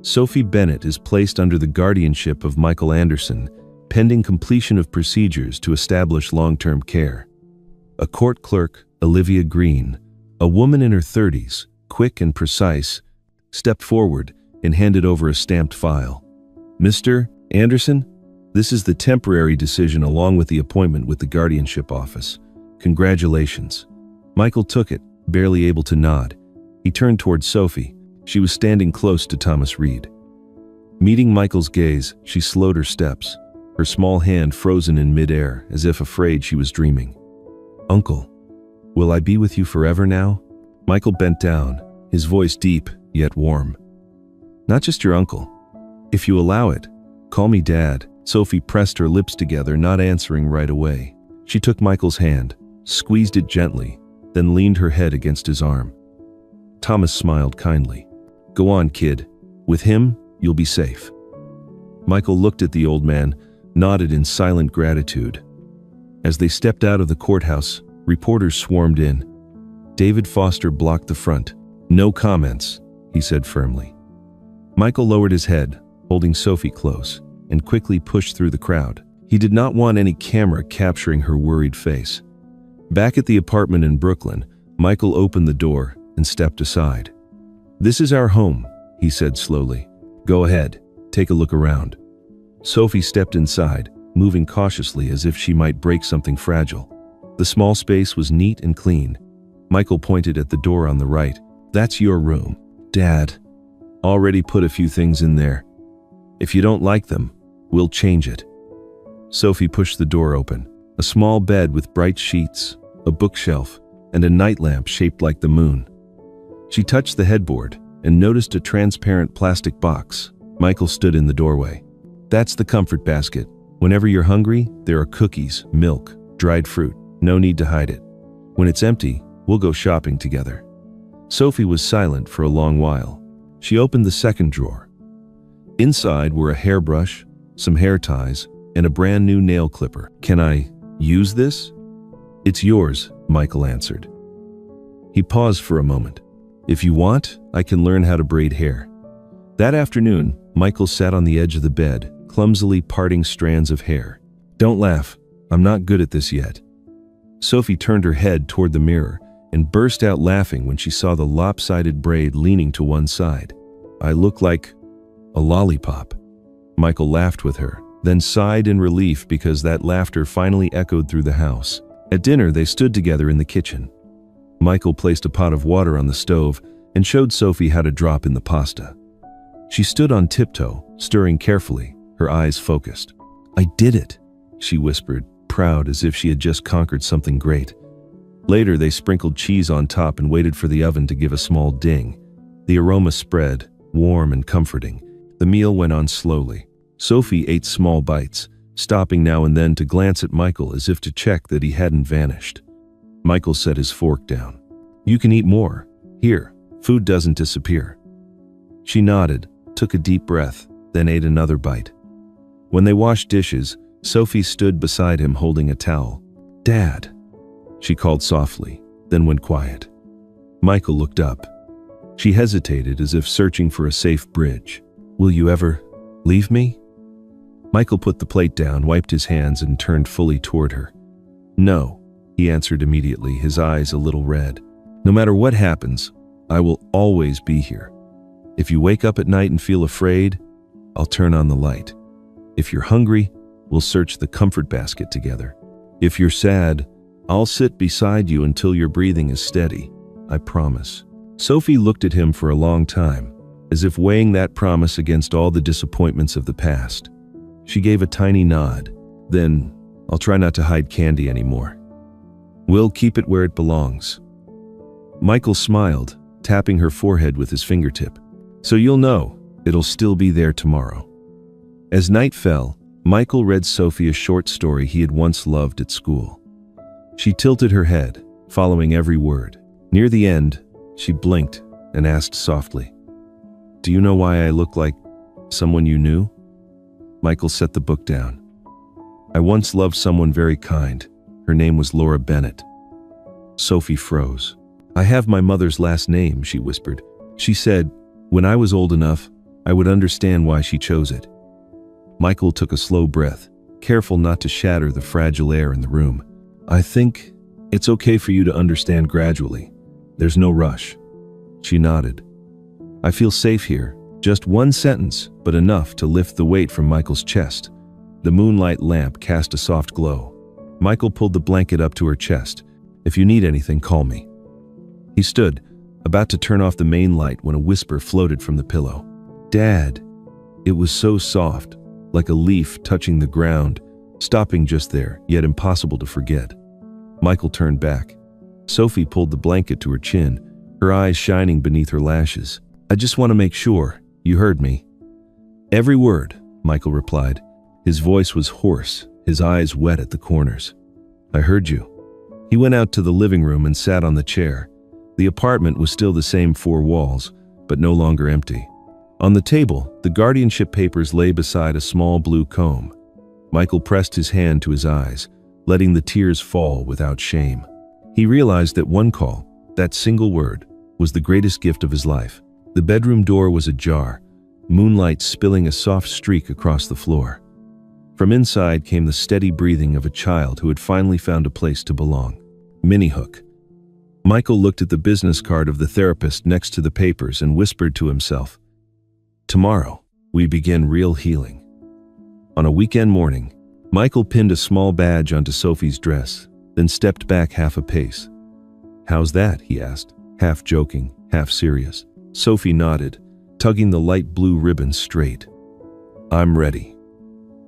Sophie Bennett is placed under the guardianship of Michael Anderson, pending completion of procedures to establish long-term care." A court clerk, Olivia Green, a woman in her 30s, quick and precise, stepped forward and handed over a stamped file. "Mr. Anderson, this is the temporary decision along with the appointment with the guardianship office. Congratulations." Michael took it, barely able to nod. He turned toward Sophie. She was standing close to Thomas Reed. Meeting Michael's gaze, she slowed her steps, her small hand frozen in midair as if afraid she was dreaming. "Uncle, will I be with you forever now?" Michael bent down, his voice deep yet warm. "Not just your uncle. If you allow it, call me Dad." Sophie pressed her lips together, not answering right away. She took Michael's hand, squeezed it gently, then leaned her head against his arm. Thomas smiled kindly. "Go on, kid. With him, you'll be safe." Michael looked at the old man, nodded in silent gratitude. As they stepped out of the courthouse, Reporters swarmed in. David Foster blocked the front. "No comments," he said firmly. Michael lowered his head, holding Sophie close, and quickly pushed through the crowd. He did not want any camera capturing her worried face. Back at the apartment in Brooklyn, Michael opened the door and stepped aside. "This is our home," he said slowly. "Go ahead, take a look around." Sophie stepped inside, moving cautiously as if she might break something fragile. The small space was neat and clean. Michael pointed at the door on the right. "That's your room, Dad. Already put a few things in there. If you don't like them, we'll change it." Sophie pushed the door open. A small bed with bright sheets, a bookshelf, and a nightlamp shaped like the moon. She touched the headboard and noticed a transparent plastic box. Michael stood in the doorway. "That's the comfort basket. Whenever you're hungry, there are cookies, milk, dried fruit. No need to hide it. When it's empty, we'll go shopping together." Sophie was silent for a long while. She opened the second drawer. Inside were a hairbrush, some hair ties, and a brand new nail clipper. "Can I use this?" "It's yours," Michael answered. He paused for a moment. "If you want, I can learn how to braid hair." That afternoon, Michael sat on the edge of the bed, clumsily parting strands of hair. "Don't laugh. I'm not good at this yet." Sophie turned her head toward the mirror and burst out laughing when she saw the lopsided braid leaning to one side. "I look like a lollipop." Michael laughed with her, then sighed in relief because that laughter finally echoed through the house. At dinner, they stood together in the kitchen. Michael placed a pot of water on the stove and showed Sophie how to drop in the pasta. She stood on tiptoe, stirring carefully, her eyes focused. "I did it," she whispered, proud as if she had just conquered something great. Later, they sprinkled cheese on top and waited for the oven to give a small ding. The aroma spread, warm and comforting. The meal went on slowly. Sophie ate small bites, stopping now and then to glance at Michael as if to check that he hadn't vanished. Michael set his fork down. "You can eat more. Here, food doesn't disappear." She nodded, took a deep breath, then ate another bite. When they washed dishes, Sophie stood beside him holding a towel. "Dad," she called softly, then went quiet. Michael looked up. She hesitated as if searching for a safe bridge. "Will you ever leave me?" Michael put the plate down, wiped his hands, and turned fully toward her. "No," he answered immediately, his eyes a little red. "No matter what happens, I will always be here. If you wake up at night and feel afraid, I'll turn on the light. If you're hungry, we'll search the comfort basket together. If you're sad, I'll sit beside you until your breathing is steady. I promise." Sophie looked at him for a long time, as if weighing that promise against all the disappointments of the past. She gave a tiny nod. "Then, I'll try not to hide candy anymore. We'll keep it where it belongs." Michael smiled, tapping her forehead with his fingertip. "So you'll know, it'll still be there tomorrow." As night fell, Michael read Sophie a short story he had once loved at school. She tilted her head, following every word. Near the end, she blinked and asked softly, "Do you know why I look like someone you knew?" Michael set the book down. "I once loved someone very kind. Her name was Laura Bennett." Sophie froze. "I have my mother's last name," she whispered. "She said, when I was old enough, I would understand why she chose it." Michael took a slow breath, careful not to shatter the fragile air in the room. "I think it's okay for you to understand gradually. There's no rush." She nodded. "I feel safe here. Just one sentence, but enough to lift the weight from Michael's chest." The moonlight lamp cast a soft glow. Michael pulled the blanket up to her chest. "If you need anything, call me." He stood, about to turn off the main light when a whisper floated from the pillow. "Dad." It was so soft, like a leaf touching the ground, stopping just there, yet impossible to forget. Michael turned back. Sophie pulled the blanket to her chin, her eyes shining beneath her lashes. "I just want to make sure you heard me." "Every word," Michael replied. His voice was hoarse, his eyes wet at the corners. "I heard you." He went out to the living room and sat on the chair. The apartment was still the same four walls, but no longer empty. On the table, the guardianship papers lay beside a small blue comb. Michael pressed his hand to his eyes, letting the tears fall without shame. He realized that one call, that single word, was the greatest gift of his life. The bedroom door was ajar, moonlight spilling a soft streak across the floor. From inside came the steady breathing of a child who had finally found a place to belong. Mini-hook. Michael looked at the business card of the therapist next to the papers and whispered to himself, "Tomorrow, we begin real healing." On a weekend morning, Michael pinned a small badge onto Sophie's dress, then stepped back half a pace. "How's that?" he asked, half joking, half serious. Sophie nodded, tugging the light blue ribbon straight. "I'm ready."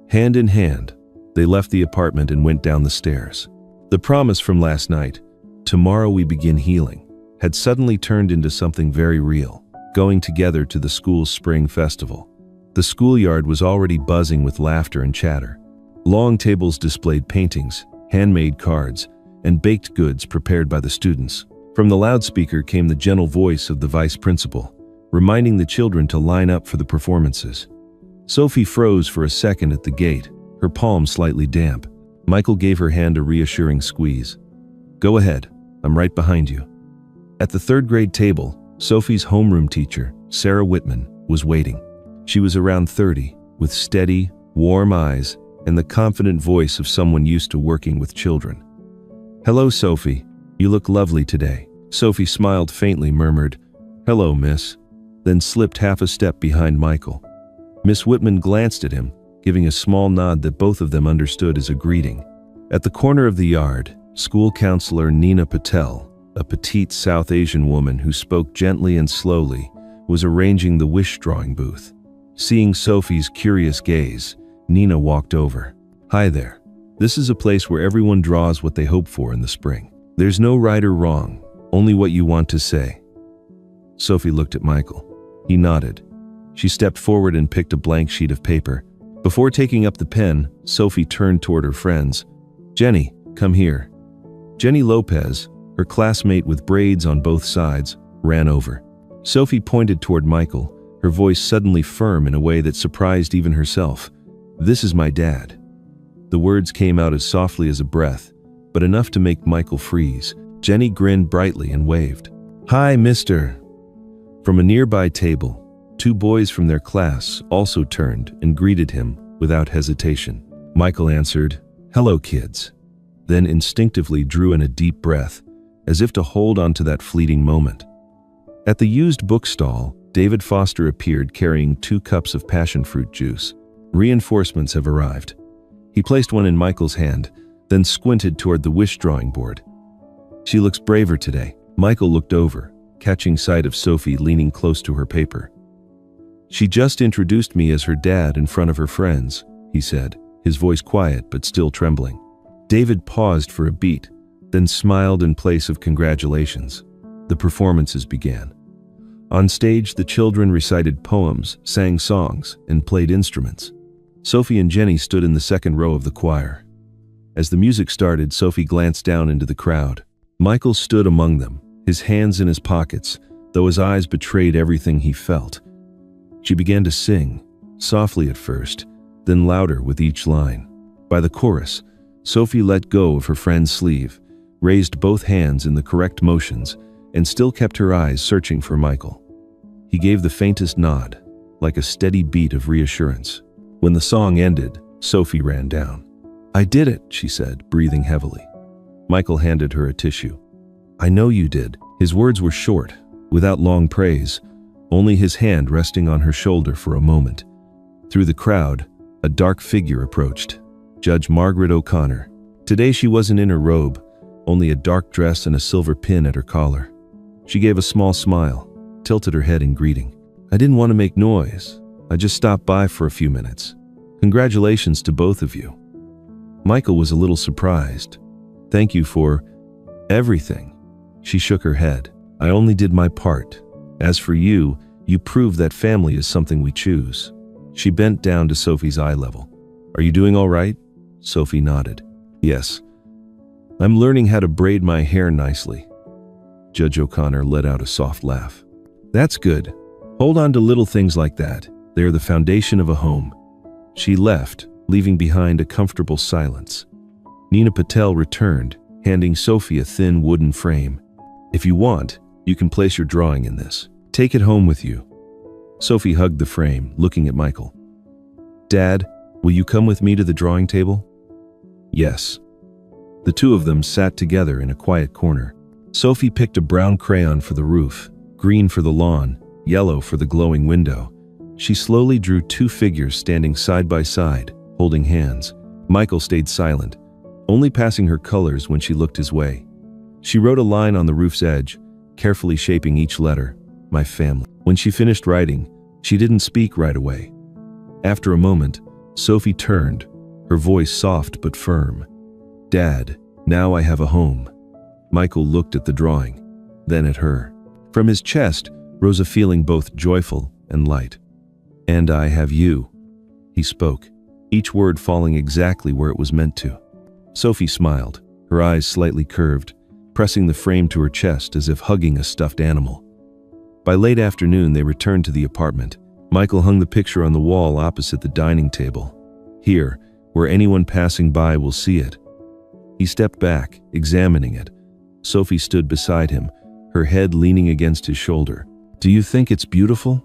Hand in hand, they left the apartment and went down the stairs. The promise from last night, "Tomorrow we begin healing," had suddenly turned into something very real, going together to the school's spring festival. The schoolyard was already buzzing with laughter and chatter. Long tables displayed paintings, handmade cards, and baked goods prepared by the students. From the loudspeaker came the gentle voice of the vice principal, reminding the children to line up for the performances. Sophie froze for a second at the gate, her palm slightly damp. Michael gave her hand a reassuring squeeze. "Go ahead, I'm right behind you." At the third grade table, Sophie's homeroom teacher, Sarah Whitman, was waiting. She was around 30, with steady, warm eyes and the confident voice of someone used to working with children. "Hello, Sophie. You look lovely today." Sophie smiled faintly, murmured, "Hello, miss," then slipped half a step behind Michael. Miss Whitman glanced at him, giving a small nod that both of them understood as a greeting. At the corner of the yard, school counselor Nina Patel, a petite South Asian woman who spoke gently and slowly, was arranging the wish-drawing booth. Seeing Sophie's curious gaze, Nina walked over. "Hi there. This is a place where everyone draws what they hope for in the spring. There's no right or wrong, only what you want to say." Sophie looked at Michael. He nodded. She stepped forward and picked a blank sheet of paper. Before taking up the pen, Sophie turned toward her friends. "Jenny, come here." Jenny Lopez, her classmate with braids on both sides, ran over. Sophie pointed toward Michael, her voice suddenly firm in a way that surprised even herself. "This is my dad." The words came out as softly as a breath, but enough to make Michael freeze. Jenny grinned brightly and waved. "Hi, mister." From a nearby table, two boys from their class also turned and greeted him without hesitation. Michael answered, "Hello, kids," then instinctively drew in a deep breath, as if to hold on to that fleeting moment. At the used bookstall, David Foster appeared carrying 2 cups of passion fruit juice. "Reinforcements have arrived." He placed one in Michael's hand, then squinted toward the wish-drawing board. "She looks braver today." Michael looked over, catching sight of Sophie leaning close to her paper. "She just introduced me as her dad in front of her friends," he said, his voice quiet but still trembling. David paused for a beat, then smiled in place of congratulations. The performances began. On stage, the children recited poems, sang songs, and played instruments. Sophie and Jenny stood in the second row of the choir. As the music started, Sophie glanced down into the crowd. Michael stood among them, his hands in his pockets, though his eyes betrayed everything he felt. She began to sing, softly at first, then louder with each line. By the chorus, Sophie let go of her friend's sleeve, raised both hands in the correct motions, and still kept her eyes searching for Michael. He gave the faintest nod, like a steady beat of reassurance. When the song ended, Sophie ran down. "I did it," she said, breathing heavily. Michael handed her a tissue. "I know you did." His words were short, without long praise, only his hand resting on her shoulder for a moment. Through the crowd, a dark figure approached, Judge Margaret O'Connor. Today she wasn't in her robe, only a dark dress and a silver pin at her collar. She gave a small smile, tilted her head in greeting. "I didn't want to make noise. I just stopped by for a few minutes. Congratulations to both of you." Michael was a little surprised. "Thank you for everything." She shook her head. "I only did my part. As for you, you proved that family is something we choose." She bent down to Sophie's eye level. "Are you doing all right?" Sophie nodded. "Yes. I'm learning how to braid my hair nicely." Judge O'Connor let out a soft laugh. "That's good. Hold on to little things like that. They are the foundation of a home." She left, leaving behind a comfortable silence. Nina Patel returned, handing Sophie a thin wooden frame. "If you want, you can place your drawing in this. Take it home with you." Sophie hugged the frame, looking at Michael. "Dad, will you come with me to the drawing table?" "Yes." The two of them sat together in a quiet corner. Sophie picked a brown crayon for the roof, green for the lawn, yellow for the glowing window. She slowly drew two figures standing side by side, holding hands. Michael stayed silent, only passing her colors when she looked his way. She wrote a line on the roof's edge, carefully shaping each letter, "My family." When she finished writing, she didn't speak right away. After a moment, Sophie turned, her voice soft but firm. "Dad, now I have a home." Michael looked at the drawing, then at her. From his chest rose a feeling both joyful and light. "And I have you," he spoke, each word falling exactly where it was meant to. Sophie smiled, her eyes slightly curved, pressing the frame to her chest as if hugging a stuffed animal. By late afternoon, they returned to the apartment. Michael hung the picture on the wall opposite the dining table. "Here, where anyone passing by will see it." He stepped back, examining it. Sophie stood beside him, her head leaning against his shoulder. "Do you think it's beautiful?"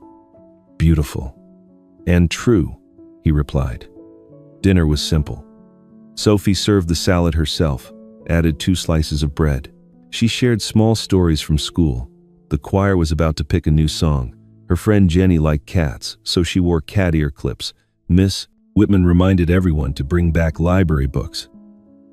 "Beautiful. And true," he replied. Dinner was simple. Sophie served the salad herself, added 2 slices of bread. She shared small stories from school. The choir was about to pick a new song. Her friend Jenny liked cats, so she wore cat ear clips. Miss Whitman reminded everyone to bring back library books.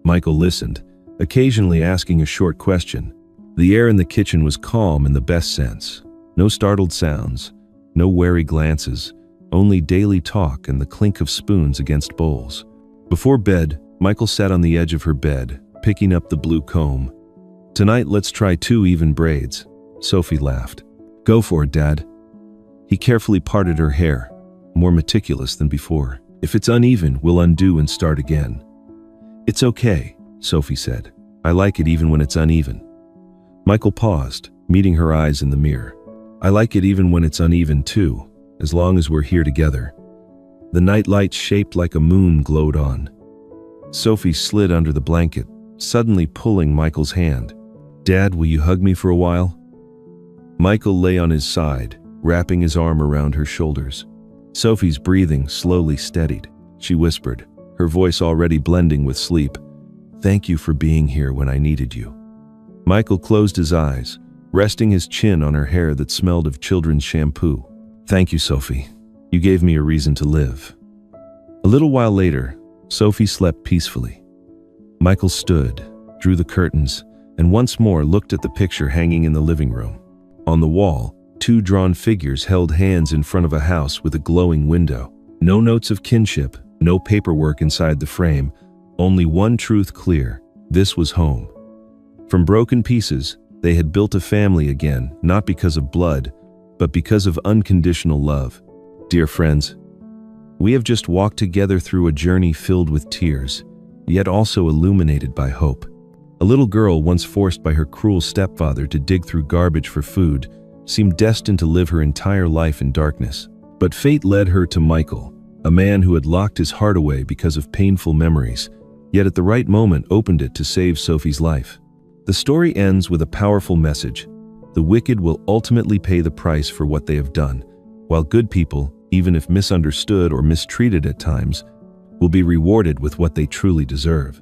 Michael listened, occasionally asking a short question. The air in the kitchen was calm in the best sense. No startled sounds, no wary glances, only daily talk and the clink of spoons against bowls. Before bed, Michael sat on the edge of her bed, picking up the blue comb. "Tonight, let's try 2 even braids." Sophie laughed. "Go for it, Dad." He carefully parted her hair, more meticulous than before. "If it's uneven, we'll undo and start again." "It's okay," Sophie said. "I like it even when it's uneven." Michael paused, meeting her eyes in the mirror. "I like it even when it's uneven too, as long as we're here together." The night lights shaped like a moon glowed on. Sophie slid under the blanket, suddenly pulling Michael's hand. "Dad, will you hug me for a while?" Michael lay on his side, wrapping his arm around her shoulders. Sophie's breathing slowly steadied. She whispered, her voice already blending with sleep, "Thank you for being here when I needed you." Michael closed his eyes, resting his chin on her hair that smelled of children's shampoo. "Thank you, Sophie. You gave me a reason to live." A little while later, Sophie slept peacefully. Michael stood, drew the curtains, and once more looked at the picture hanging in the living room. On the wall, 2 drawn figures held hands in front of a house with a glowing window. No notes of kinship, no paperwork inside the frame, only one truth clear: this was home. From broken pieces, they had built a family again, not because of blood, but because of unconditional love. Dear friends, we have just walked together through a journey filled with tears, yet also illuminated by hope. A little girl once forced by her cruel stepfather to dig through garbage for food seemed destined to live her entire life in darkness. But fate led her to Michael, a man who had locked his heart away because of painful memories, yet at the right moment opened it to save Sophie's life. The story ends with a powerful message. The wicked will ultimately pay the price for what they have done, while good people, even if misunderstood or mistreated at times, will be rewarded with what they truly deserve.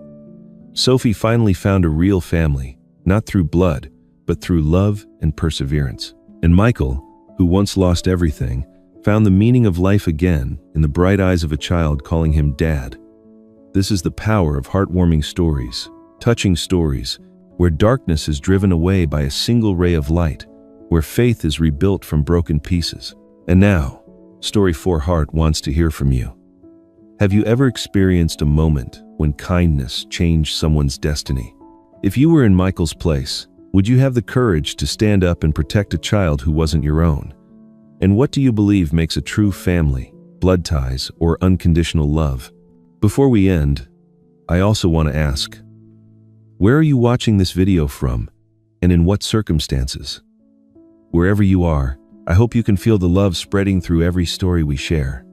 Sophie finally found a real family, not through blood, but through love and perseverance. And Michael, who once lost everything, found the meaning of life again in the bright eyes of a child calling him Dad. This is the power of heartwarming stories, touching stories, where darkness is driven away by a single ray of light, where faith is rebuilt from broken pieces. And now, Story 4 Heart wants to hear from you. Have you ever experienced a moment when kindness changed someone's destiny? If you were in Michael's place, would you have the courage to stand up and protect a child who wasn't your own? And what do you believe makes a true family, blood ties, or unconditional love? Before we end, I also want to ask, where are you watching this video from, and in what circumstances? Wherever you are, I hope you can feel the love spreading through every story we share.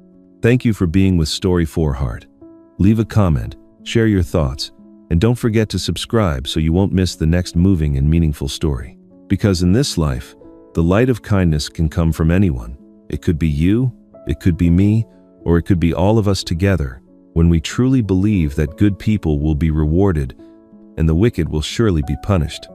Thank you for being with Story 4 Heart. Leave a comment, share your thoughts, And don't forget to subscribe so you won't miss the next moving and meaningful story. Because in this life, the light of kindness can come from anyone. It could be you, it could be me, or it could be all of us together, when we truly believe that good people will be rewarded and the wicked will surely be punished.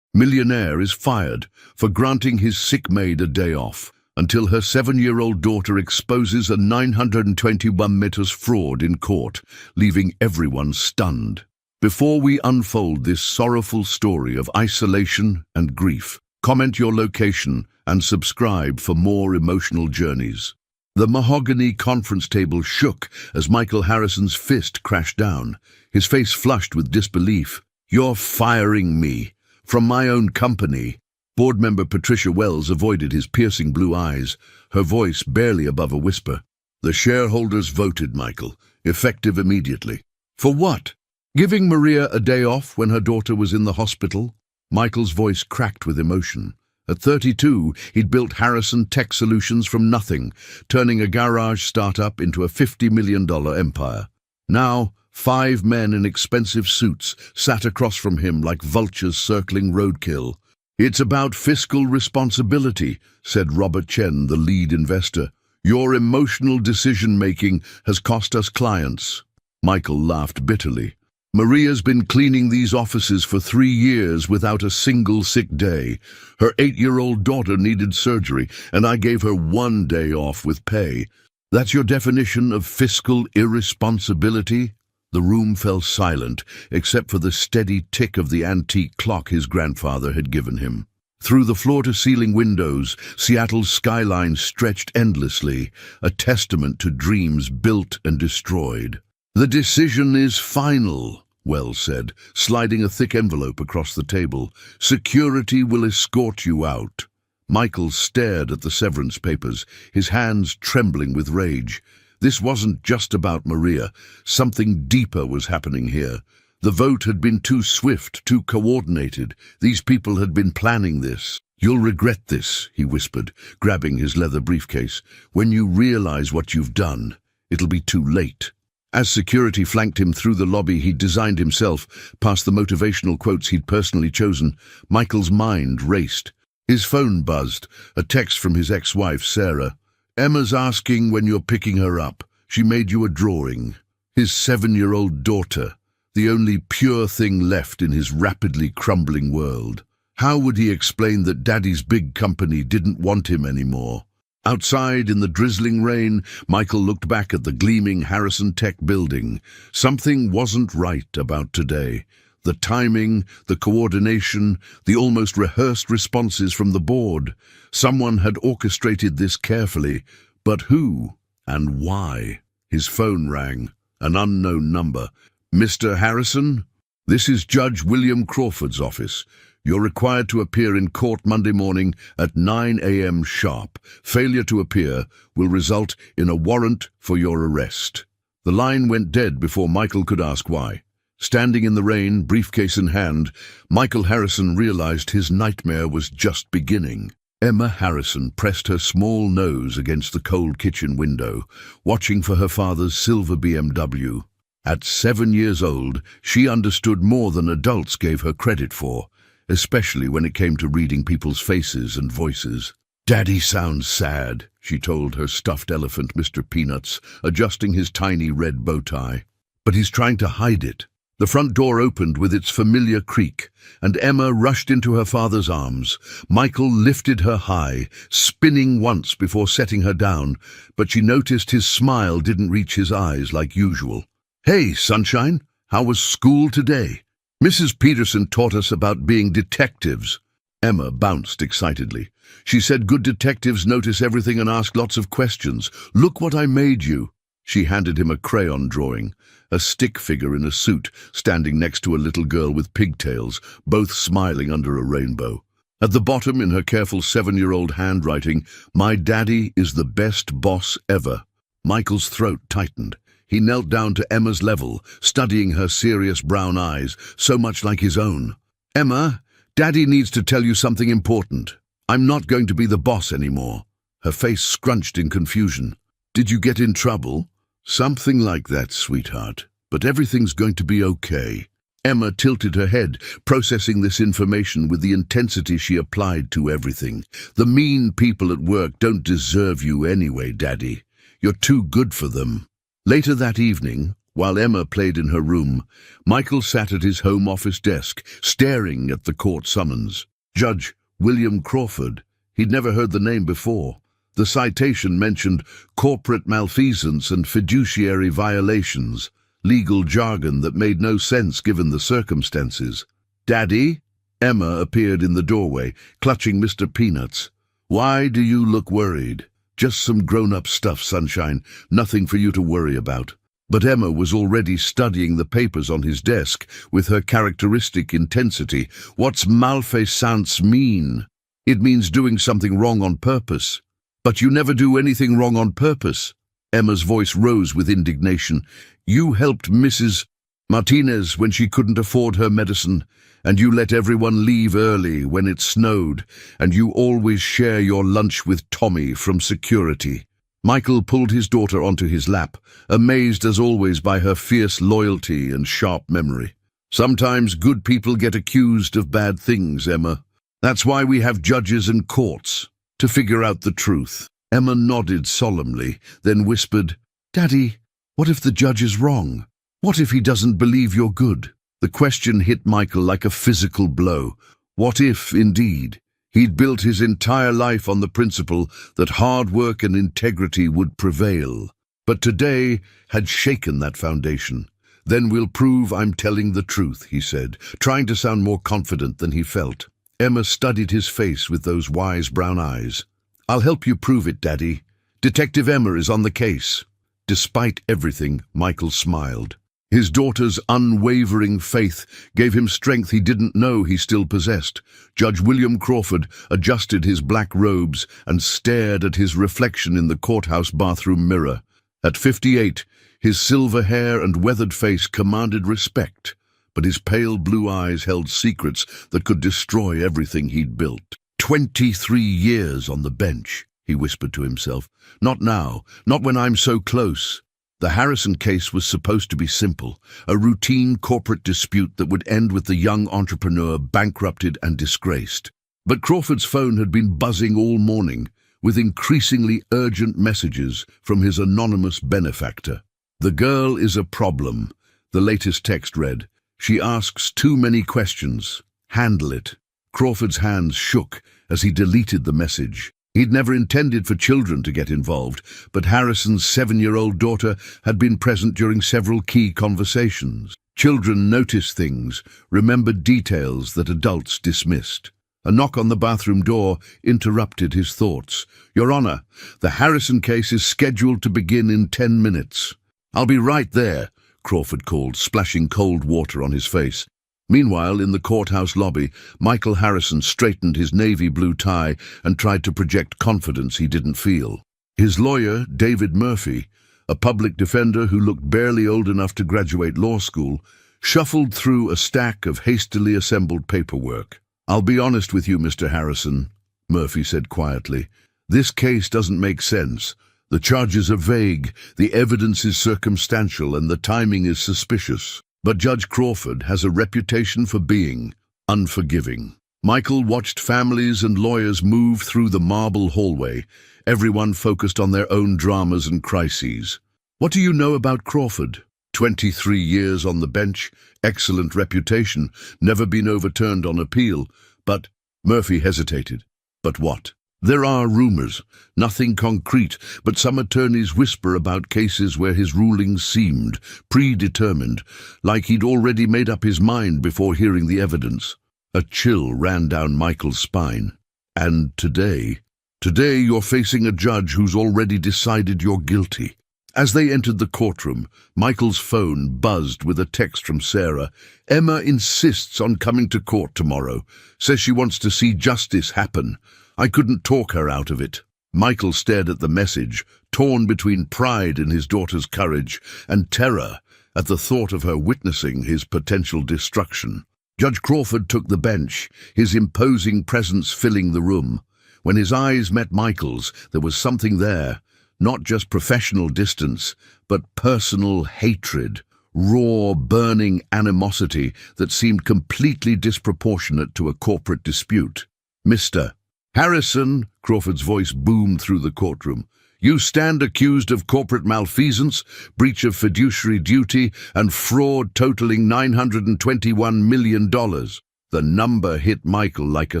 Millionaire is fired for granting his sick maid a day off until her 7-year-old daughter exposes a 921 meters fraud in court, leaving everyone stunned. Before we unfold this sorrowful story of isolation and grief, comment your location and subscribe for more emotional journeys. The mahogany conference table shook as Michael Harrison's fist crashed down, his face flushed with disbelief. "You're firing me from my own company." Board member Patricia Wells avoided his piercing blue eyes, her voice barely above a whisper. "The shareholders voted, Michael, effective immediately." "For what? Giving Maria a day off when her daughter was in the hospital?" Michael's voice cracked with emotion. At 32, he'd built Harrison Tech Solutions from nothing, turning a garage startup into a $50 million empire. Now, 5 men in expensive suits sat across from him like vultures circling roadkill. "It's about fiscal responsibility," said Robert Chen, the lead investor. "Your emotional decision-making has cost us clients." Michael laughed bitterly. "Maria's been cleaning these offices for 3 years without a single sick day. Her 8-year-old daughter needed surgery, and I gave her 1 day off with pay. That's your definition of fiscal irresponsibility?" The room fell silent, except for the steady tick of the antique clock his grandfather had given him. Through the floor-to-ceiling windows, Seattle's skyline stretched endlessly, a testament to dreams built and destroyed. "The decision is final," Wells said, sliding a thick envelope across the table. "Security will escort you out." Michael stared at the severance papers, his hands trembling with rage. This wasn't just about Maria. Something deeper was happening here. The vote had been too swift, too coordinated. These people had been planning this. "You'll regret this," he whispered, grabbing his leather briefcase. "When you realize what you've done, it'll be too late." As security flanked him through the lobby he'd designed himself, past the motivational quotes he'd personally chosen, Michael's mind raced. His phone buzzed, a text from his ex-wife, Sarah. "Emma's asking when you're picking her up. She made you a drawing." His 7-year-old daughter, the only pure thing left in his rapidly crumbling world. How would he explain that Daddy's big company didn't want him anymore? Outside in the drizzling rain, Michael looked back at the gleaming Harrison Tech building. Something wasn't right about today. The timing, the coordination, the almost rehearsed responses from the board. Someone had orchestrated this carefully, but who and why? His phone rang, an unknown number. "Mr. Harrison? This is Judge William Crawford's office. You're required to appear in court Monday morning at 9 a.m. sharp. Failure to appear will result in a warrant for your arrest." The line went dead before Michael could ask why. Standing in the rain, briefcase in hand, Michael Harrison realized his nightmare was just beginning. Emma Harrison pressed her small nose against the cold kitchen window, watching for her father's silver BMW. At 7 years old, she understood more than adults gave her credit for, especially when it came to reading people's faces and voices. "Daddy sounds sad," she told her stuffed elephant, Mr. Peanuts, adjusting his tiny red bow tie. "But he's trying to hide it." The front door opened with its familiar creak, and Emma rushed into her father's arms. Michael lifted her high, spinning once before setting her down, but she noticed his smile didn't reach his eyes like usual. "Hey, sunshine, how was school today? Mrs. Peterson taught us about being detectives." Emma bounced excitedly. "She said good detectives notice everything and ask lots of questions. Look what I made you." She handed him a crayon drawing, a stick figure in a suit standing next to a little girl with pigtails, both smiling under a rainbow. At the bottom, in her careful 7-year-old handwriting, "My daddy is the best boss ever." Michael's throat tightened. He knelt down to Emma's level, studying her serious brown eyes, so much like his own. "Emma, Daddy needs to tell you something important. I'm not going to be the boss anymore." Her face scrunched in confusion. "Did you get in trouble?" "Something like that, sweetheart. But everything's going to be okay." Emma tilted her head, processing this information with the intensity she applied to everything. The mean people at work don't deserve you anyway, Daddy. You're too good for them. Later that evening, while Emma played in her room, Michael sat at his home office desk, staring at the court summons. Judge William Crawford. He'd never heard the name before. The citation mentioned corporate malfeasance and fiduciary violations, legal jargon that made no sense given the circumstances. Daddy? Emma appeared in the doorway, clutching Mr. Peanuts. Why do you look worried? Just some grown-up stuff, sunshine. Nothing for you to worry about. But Emma was already studying the papers on his desk with her characteristic intensity. What's malfeasance mean? It means doing something wrong on purpose. But you never do anything wrong on purpose. Emma's voice rose with indignation. You helped Mrs. Martinez when she couldn't afford her medicine, and you let everyone leave early when it snowed, and you always share your lunch with Tommy from security. Michael pulled his daughter onto his lap, amazed as always by her fierce loyalty and sharp memory. Sometimes good people get accused of bad things, Emma. That's why we have judges and courts, to figure out the truth. Emma nodded solemnly, then whispered, Daddy, what if the judge is wrong? What if he doesn't believe you're good? The question hit Michael like a physical blow. What if, indeed, he'd built his entire life on the principle that hard work and integrity would prevail, but today had shaken that foundation? Then we'll prove I'm telling the truth, he said, trying to sound more confident than he felt. Emma studied his face with those wise brown eyes. I'll help you prove it, Daddy. Detective Emma is on the case. Despite everything, Michael smiled. His daughter's unwavering faith gave him strength he didn't know he still possessed. Judge William Crawford adjusted his black robes and stared at his reflection in the courthouse bathroom mirror. At 58, his silver hair and weathered face commanded respect, but his pale blue eyes held secrets that could destroy everything he'd built. 23 years on the bench, he whispered to himself. Not now, not when I'm so close. The Harrison case was supposed to be simple, a routine corporate dispute that would end with the young entrepreneur bankrupted and disgraced. But Crawford's phone had been buzzing all morning, with increasingly urgent messages from his anonymous benefactor. The girl is a problem, the latest text read. She asks too many questions. Handle it. Crawford's hands shook as he deleted the message. He'd never intended for children to get involved, but Harrison's 7-year-old daughter had been present during several key conversations. Children notice things, remember details that adults dismissed. A knock on the bathroom door interrupted his thoughts. Your Honor, the Harrison case is scheduled to begin in 10 minutes. I'll be right there, Crawford called, splashing cold water on his face. Meanwhile, in the courthouse lobby, Michael Harrison straightened his navy blue tie and tried to project confidence he didn't feel. His lawyer, David Murphy, a public defender who looked barely old enough to graduate law school, shuffled through a stack of hastily assembled paperwork. I'll be honest with you, Mr. Harrison, Murphy said quietly. This case doesn't make sense. The charges are vague, the evidence is circumstantial, and the timing is suspicious. But Judge Crawford has a reputation for being unforgiving. Michael watched families and lawyers move through the marble hallway, everyone focused on their own dramas and crises. What do you know about Crawford? 23 years on the bench, excellent reputation, never been overturned on appeal. But Murphy hesitated. But what? There are rumors, nothing concrete, but some attorneys whisper about cases where his rulings seemed predetermined, like he'd already made up his mind before hearing the evidence. A chill ran down Michael's spine. And today you're facing a judge who's already decided you're guilty. As they entered the courtroom, Michael's phone buzzed with a text from Sarah. Emma insists on coming to court tomorrow, says she wants to see justice happen. I couldn't talk her out of it. Michael stared at the message, torn between pride in his daughter's courage and terror at the thought of her witnessing his potential destruction. Judge Crawford took the bench, his imposing presence filling the room. When his eyes met Michael's, there was something there, not just professional distance, but personal hatred, raw, burning animosity that seemed completely disproportionate to a corporate dispute. "Mr. Harrison," Crawford's voice boomed through the courtroom, "you stand accused of corporate malfeasance, breach of fiduciary duty, and fraud totaling $921 million. The number hit Michael like a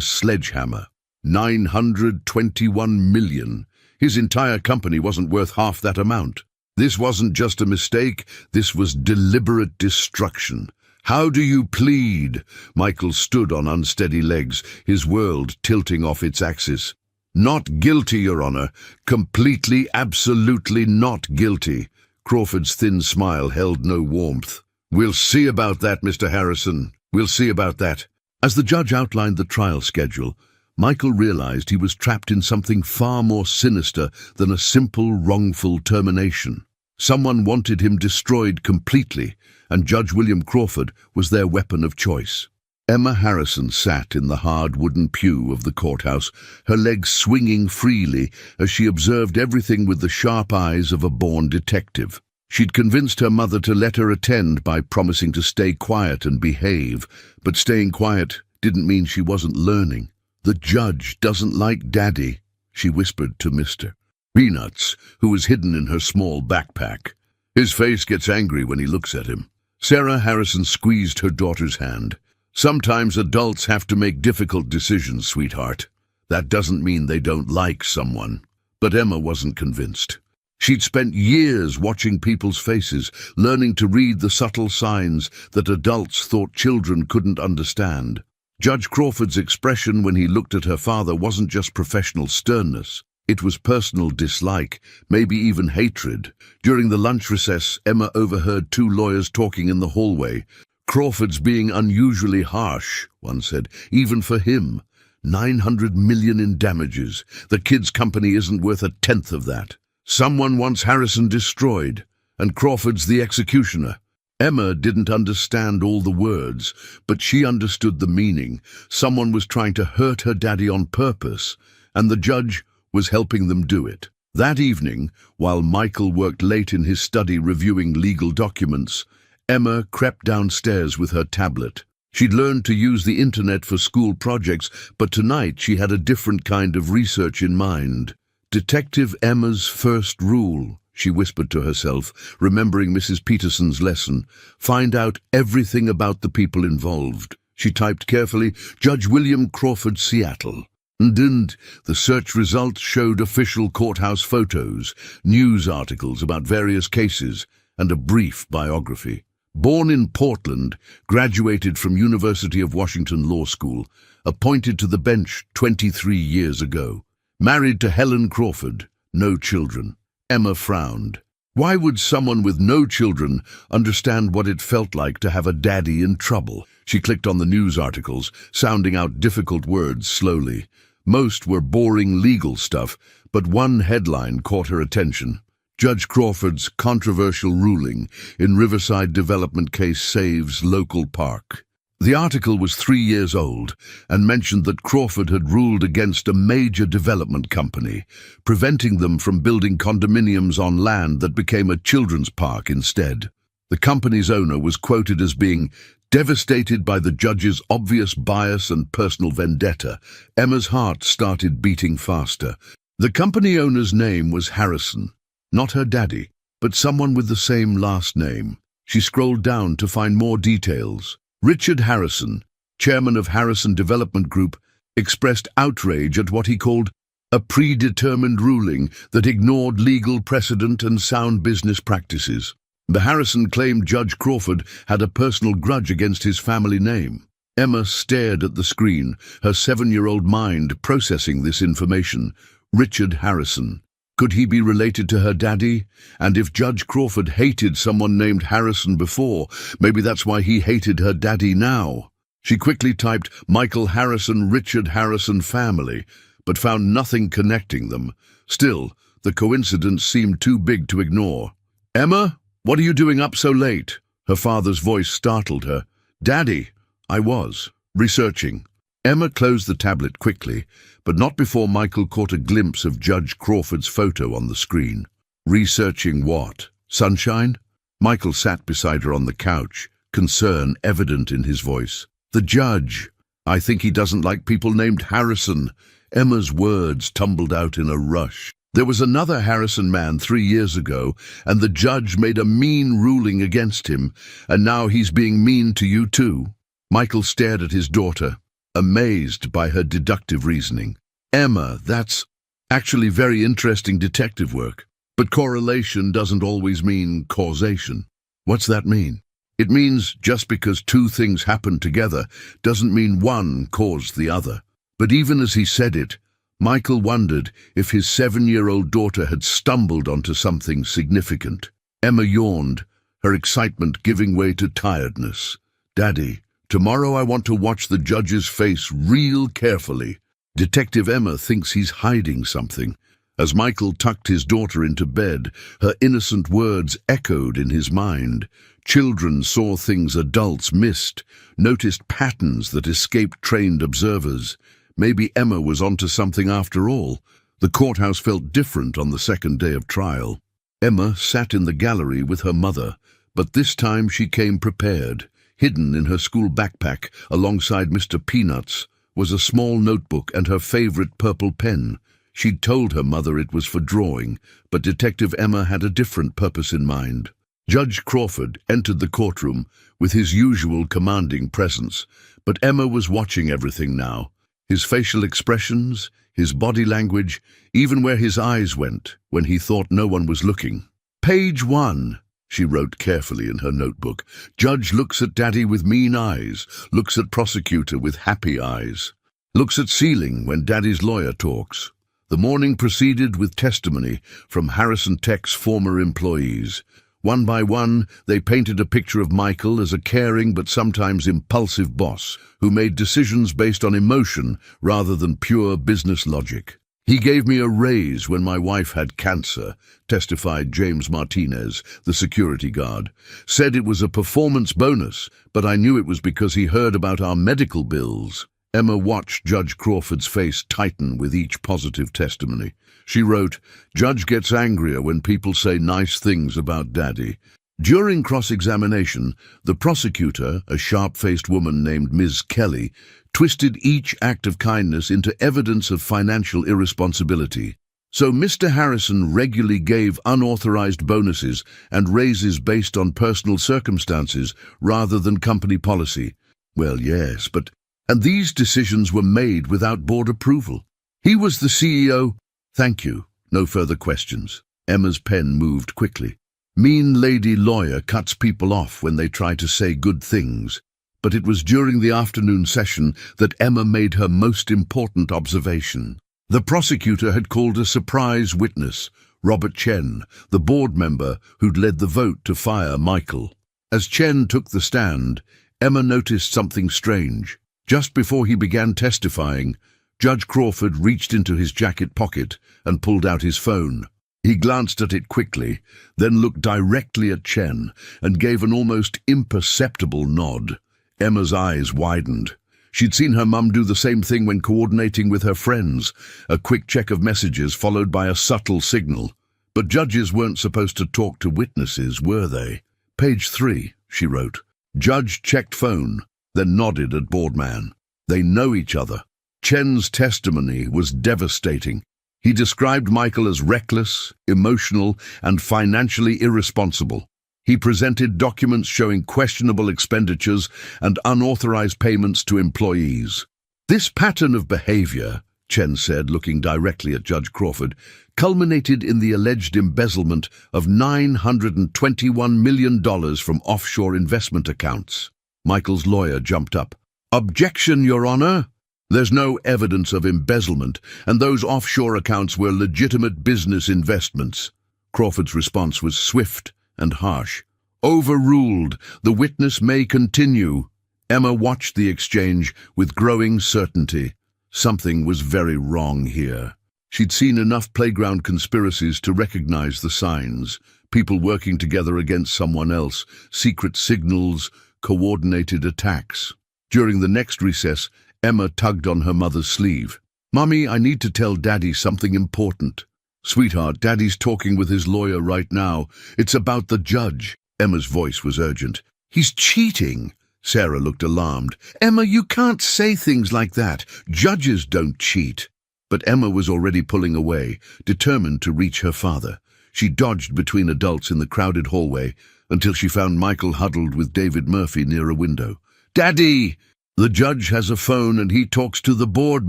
sledgehammer. $921 million. His entire company wasn't worth half that amount. This wasn't just a mistake, this was deliberate destruction. How do you plead?" Michael stood on unsteady legs, his world tilting off its axis. "Not guilty, Your Honor. Completely, absolutely not guilty." Crawford's thin smile held no warmth. "We'll see about that, Mr. Harrison. We'll see about that." As the judge outlined the trial schedule, Michael realized he was trapped in something far more sinister than a simple, wrongful termination. Someone wanted him destroyed completely, and Judge William Crawford was their weapon of choice. Emma Harrison sat in the hard wooden pew of the courthouse, her legs swinging freely as she observed everything with the sharp eyes of a born detective. She'd convinced her mother to let her attend by promising to stay quiet and behave, but staying quiet didn't mean she wasn't learning. "The judge doesn't like Daddy," she whispered to Mr. Peanuts, who was hidden in her small backpack. "His face gets angry when he looks at him." Sarah Harrison squeezed her daughter's hand. "Sometimes adults have to make difficult decisions, sweetheart. That doesn't mean they don't like someone." But Emma wasn't convinced. She'd spent years watching people's faces, learning to read the subtle signs that adults thought children couldn't understand. Judge Crawford's expression when he looked at her father wasn't just professional sternness. It was personal dislike, maybe even hatred. During the lunch recess, Emma overheard two lawyers talking in the hallway. "Crawford's being unusually harsh," one said, "even for him. $900 million in damages. The kid's company isn't worth a tenth of that. Someone wants Harrison destroyed, and Crawford's the executioner." Emma didn't understand all the words, but she understood the meaning. Someone was trying to hurt her daddy on purpose, and the judge was helping them do it. That evening, while Michael worked late in his study reviewing legal documents, Emma crept downstairs with her tablet. She'd learned to use the internet for school projects, but tonight she had a different kind of research in mind. "Detective Emma's first rule," she whispered to herself, remembering Mrs. Peterson's lesson. "Find out everything about the people involved." She typed carefully, "Judge William Crawford, Seattle." And the search results showed official courthouse photos, news articles about various cases, and a brief biography. Born in Portland, graduated from University of Washington Law School, appointed to the bench 23 years ago. Married to Helen Crawford, no children. Emma frowned. Why would someone with no children understand what it felt like to have a daddy in trouble? She clicked on the news articles, sounding out difficult words slowly. Most were boring legal stuff, but one headline caught her attention. Judge Crawford's controversial ruling in Riverside development case saves local park. The article was 3 years old and mentioned that Crawford had ruled against a major development company, preventing them from building condominiums on land that became a children's park instead. The company's owner was quoted as being devastated by the judge's obvious bias and personal vendetta. Emma's heart started beating faster. The company owner's name was Harrison, not her daddy, but someone with the same last name. She scrolled down to find more details. Richard Harrison, chairman of Harrison Development Group, expressed outrage at what he called a predetermined ruling that ignored legal precedent and sound business practices. The Harrison claimed Judge Crawford had a personal grudge against his family name. Emma stared at the screen, her 7-year-old mind processing this information. Richard Harrison. Could he be related to her daddy? And if Judge Crawford hated someone named Harrison before, maybe that's why he hated her daddy now. She quickly typed Michael Harrison, Richard Harrison family, but found nothing connecting them. Still, the coincidence seemed too big to ignore. "Emma, what are you doing up so late?" Her father's voice startled her. "Daddy, I was researching." Emma closed the tablet quickly, but not before Michael caught a glimpse of Judge Crawford's photo on the screen. Researching what? Sunshine? Michael sat beside her on the couch, concern evident in his voice. "The judge. I think he doesn't like people named Harrison." Emma's words tumbled out in a rush. "There was another Harrison man 3 years ago, and the judge made a mean ruling against him, and now he's being mean to you too." Michael stared at his daughter, amazed by her deductive reasoning. "Emma, that's actually very interesting detective work. But correlation doesn't always mean causation." "What's that mean?" "It means just because two things happen together doesn't mean one caused the other." But even as he said it, Michael wondered if his 7-year-old daughter had stumbled onto something significant. Emma yawned, her excitement giving way to tiredness. "Daddy, tomorrow I want to watch the judge's face real carefully. Detective Emma thinks he's hiding something." As Michael tucked his daughter into bed, her innocent words echoed in his mind. Children saw things adults missed, noticed patterns that escaped trained observers. Maybe Emma was onto something after all. The courthouse felt different on the second day of trial. Emma sat in the gallery with her mother, but this time she came prepared. Hidden in her school backpack, alongside Mr. Peanuts, was a small notebook and her favorite purple pen. She'd told her mother it was for drawing, but Detective Emma had a different purpose in mind. Judge Crawford entered the courtroom with his usual commanding presence, but Emma was watching everything now. His facial expressions, his body language, even where his eyes went when he thought no one was looking. "Page 1, she wrote carefully in her notebook. "Judge looks at Daddy with mean eyes, looks at prosecutor with happy eyes, looks at ceiling when Daddy's lawyer talks." The morning proceeded with testimony from Harrison Tech's former employees. One by one, they painted a picture of Michael as a caring but sometimes impulsive boss who made decisions based on emotion rather than pure business logic. "He gave me a raise when my wife had cancer," testified James Martinez, the security guard. "Said it was a performance bonus, but I knew it was because he heard about our medical bills." Emma watched Judge Crawford's face tighten with each positive testimony. She wrote, "Judge gets angrier when people say nice things about Daddy." During cross-examination, the prosecutor, a sharp-faced woman named Ms. Kelly, twisted each act of kindness into evidence of financial irresponsibility. So Mr. Harrison regularly gave unauthorized bonuses and raises based on personal circumstances rather than company policy. Well, yes, but... And these decisions were made without board approval. He was the CEO. "Thank you. No further questions." Emma's pen moved quickly. "Mean lady lawyer cuts people off when they try to say good things." But it was during the afternoon session that Emma made her most important observation. The prosecutor had called a surprise witness, Robert Chen, the board member who'd led the vote to fire Michael. As Chen took the stand, Emma noticed something strange. Just before he began testifying, Judge Crawford reached into his jacket pocket and pulled out his phone. He glanced at it quickly, then looked directly at Chen and gave an almost imperceptible nod. Emma's eyes widened. She'd seen her mum do the same thing when coordinating with her friends, a quick check of messages followed by a subtle signal. But judges weren't supposed to talk to witnesses, were they? "Page 3, she wrote. Judge checked phone, then nodded at boardman. They know each other. Chen's testimony was devastating. He described Michael as reckless, emotional, and financially irresponsible. He presented documents showing questionable expenditures and unauthorized payments to employees. "This pattern of behavior," Chen said, looking directly at Judge Crawford, "culminated in the alleged embezzlement of $921 million from offshore investment accounts." Michael's lawyer jumped up. "Objection, Your Honor. There's no evidence of embezzlement, and those offshore accounts were legitimate business investments." Crawford's response was swift and harsh. "Overruled. The witness may continue." Emma watched the exchange with growing certainty. Something was very wrong here. She'd seen enough playground conspiracies to recognize the signs. People working together against someone else, secret signals, coordinated attacks. During the next recess, Emma tugged on her mother's sleeve. "Mummy, I need to tell Daddy something important." "Sweetheart, Daddy's talking with his lawyer right now. It's about the judge." Emma's voice was urgent. "He's cheating." Sarah looked alarmed. "Emma, you can't say things like that. Judges don't cheat." But Emma was already pulling away, determined to reach her father. She dodged between adults in the crowded hallway until she found Michael huddled with David Murphy near a window. "Daddy! The judge has a phone and he talks to the board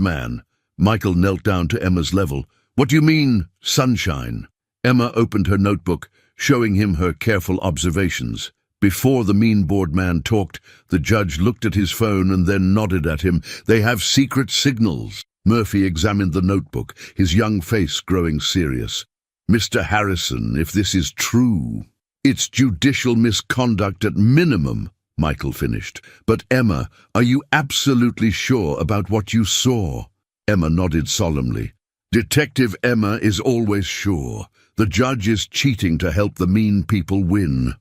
man." Michael knelt down to Emma's level. "What do you mean, sunshine?" Emma opened her notebook, showing him her careful observations. Before the mean board man talked, the judge looked at his phone and then nodded at him. "They have secret signals." Murphy examined the notebook, his young face growing serious. "Mr. Harrison, if this is true, it's judicial misconduct at minimum," Michael finished. "But Emma, are you absolutely sure about what you saw?" Emma nodded solemnly. "Detective Emma is always sure. The judge is cheating to help the mean people win."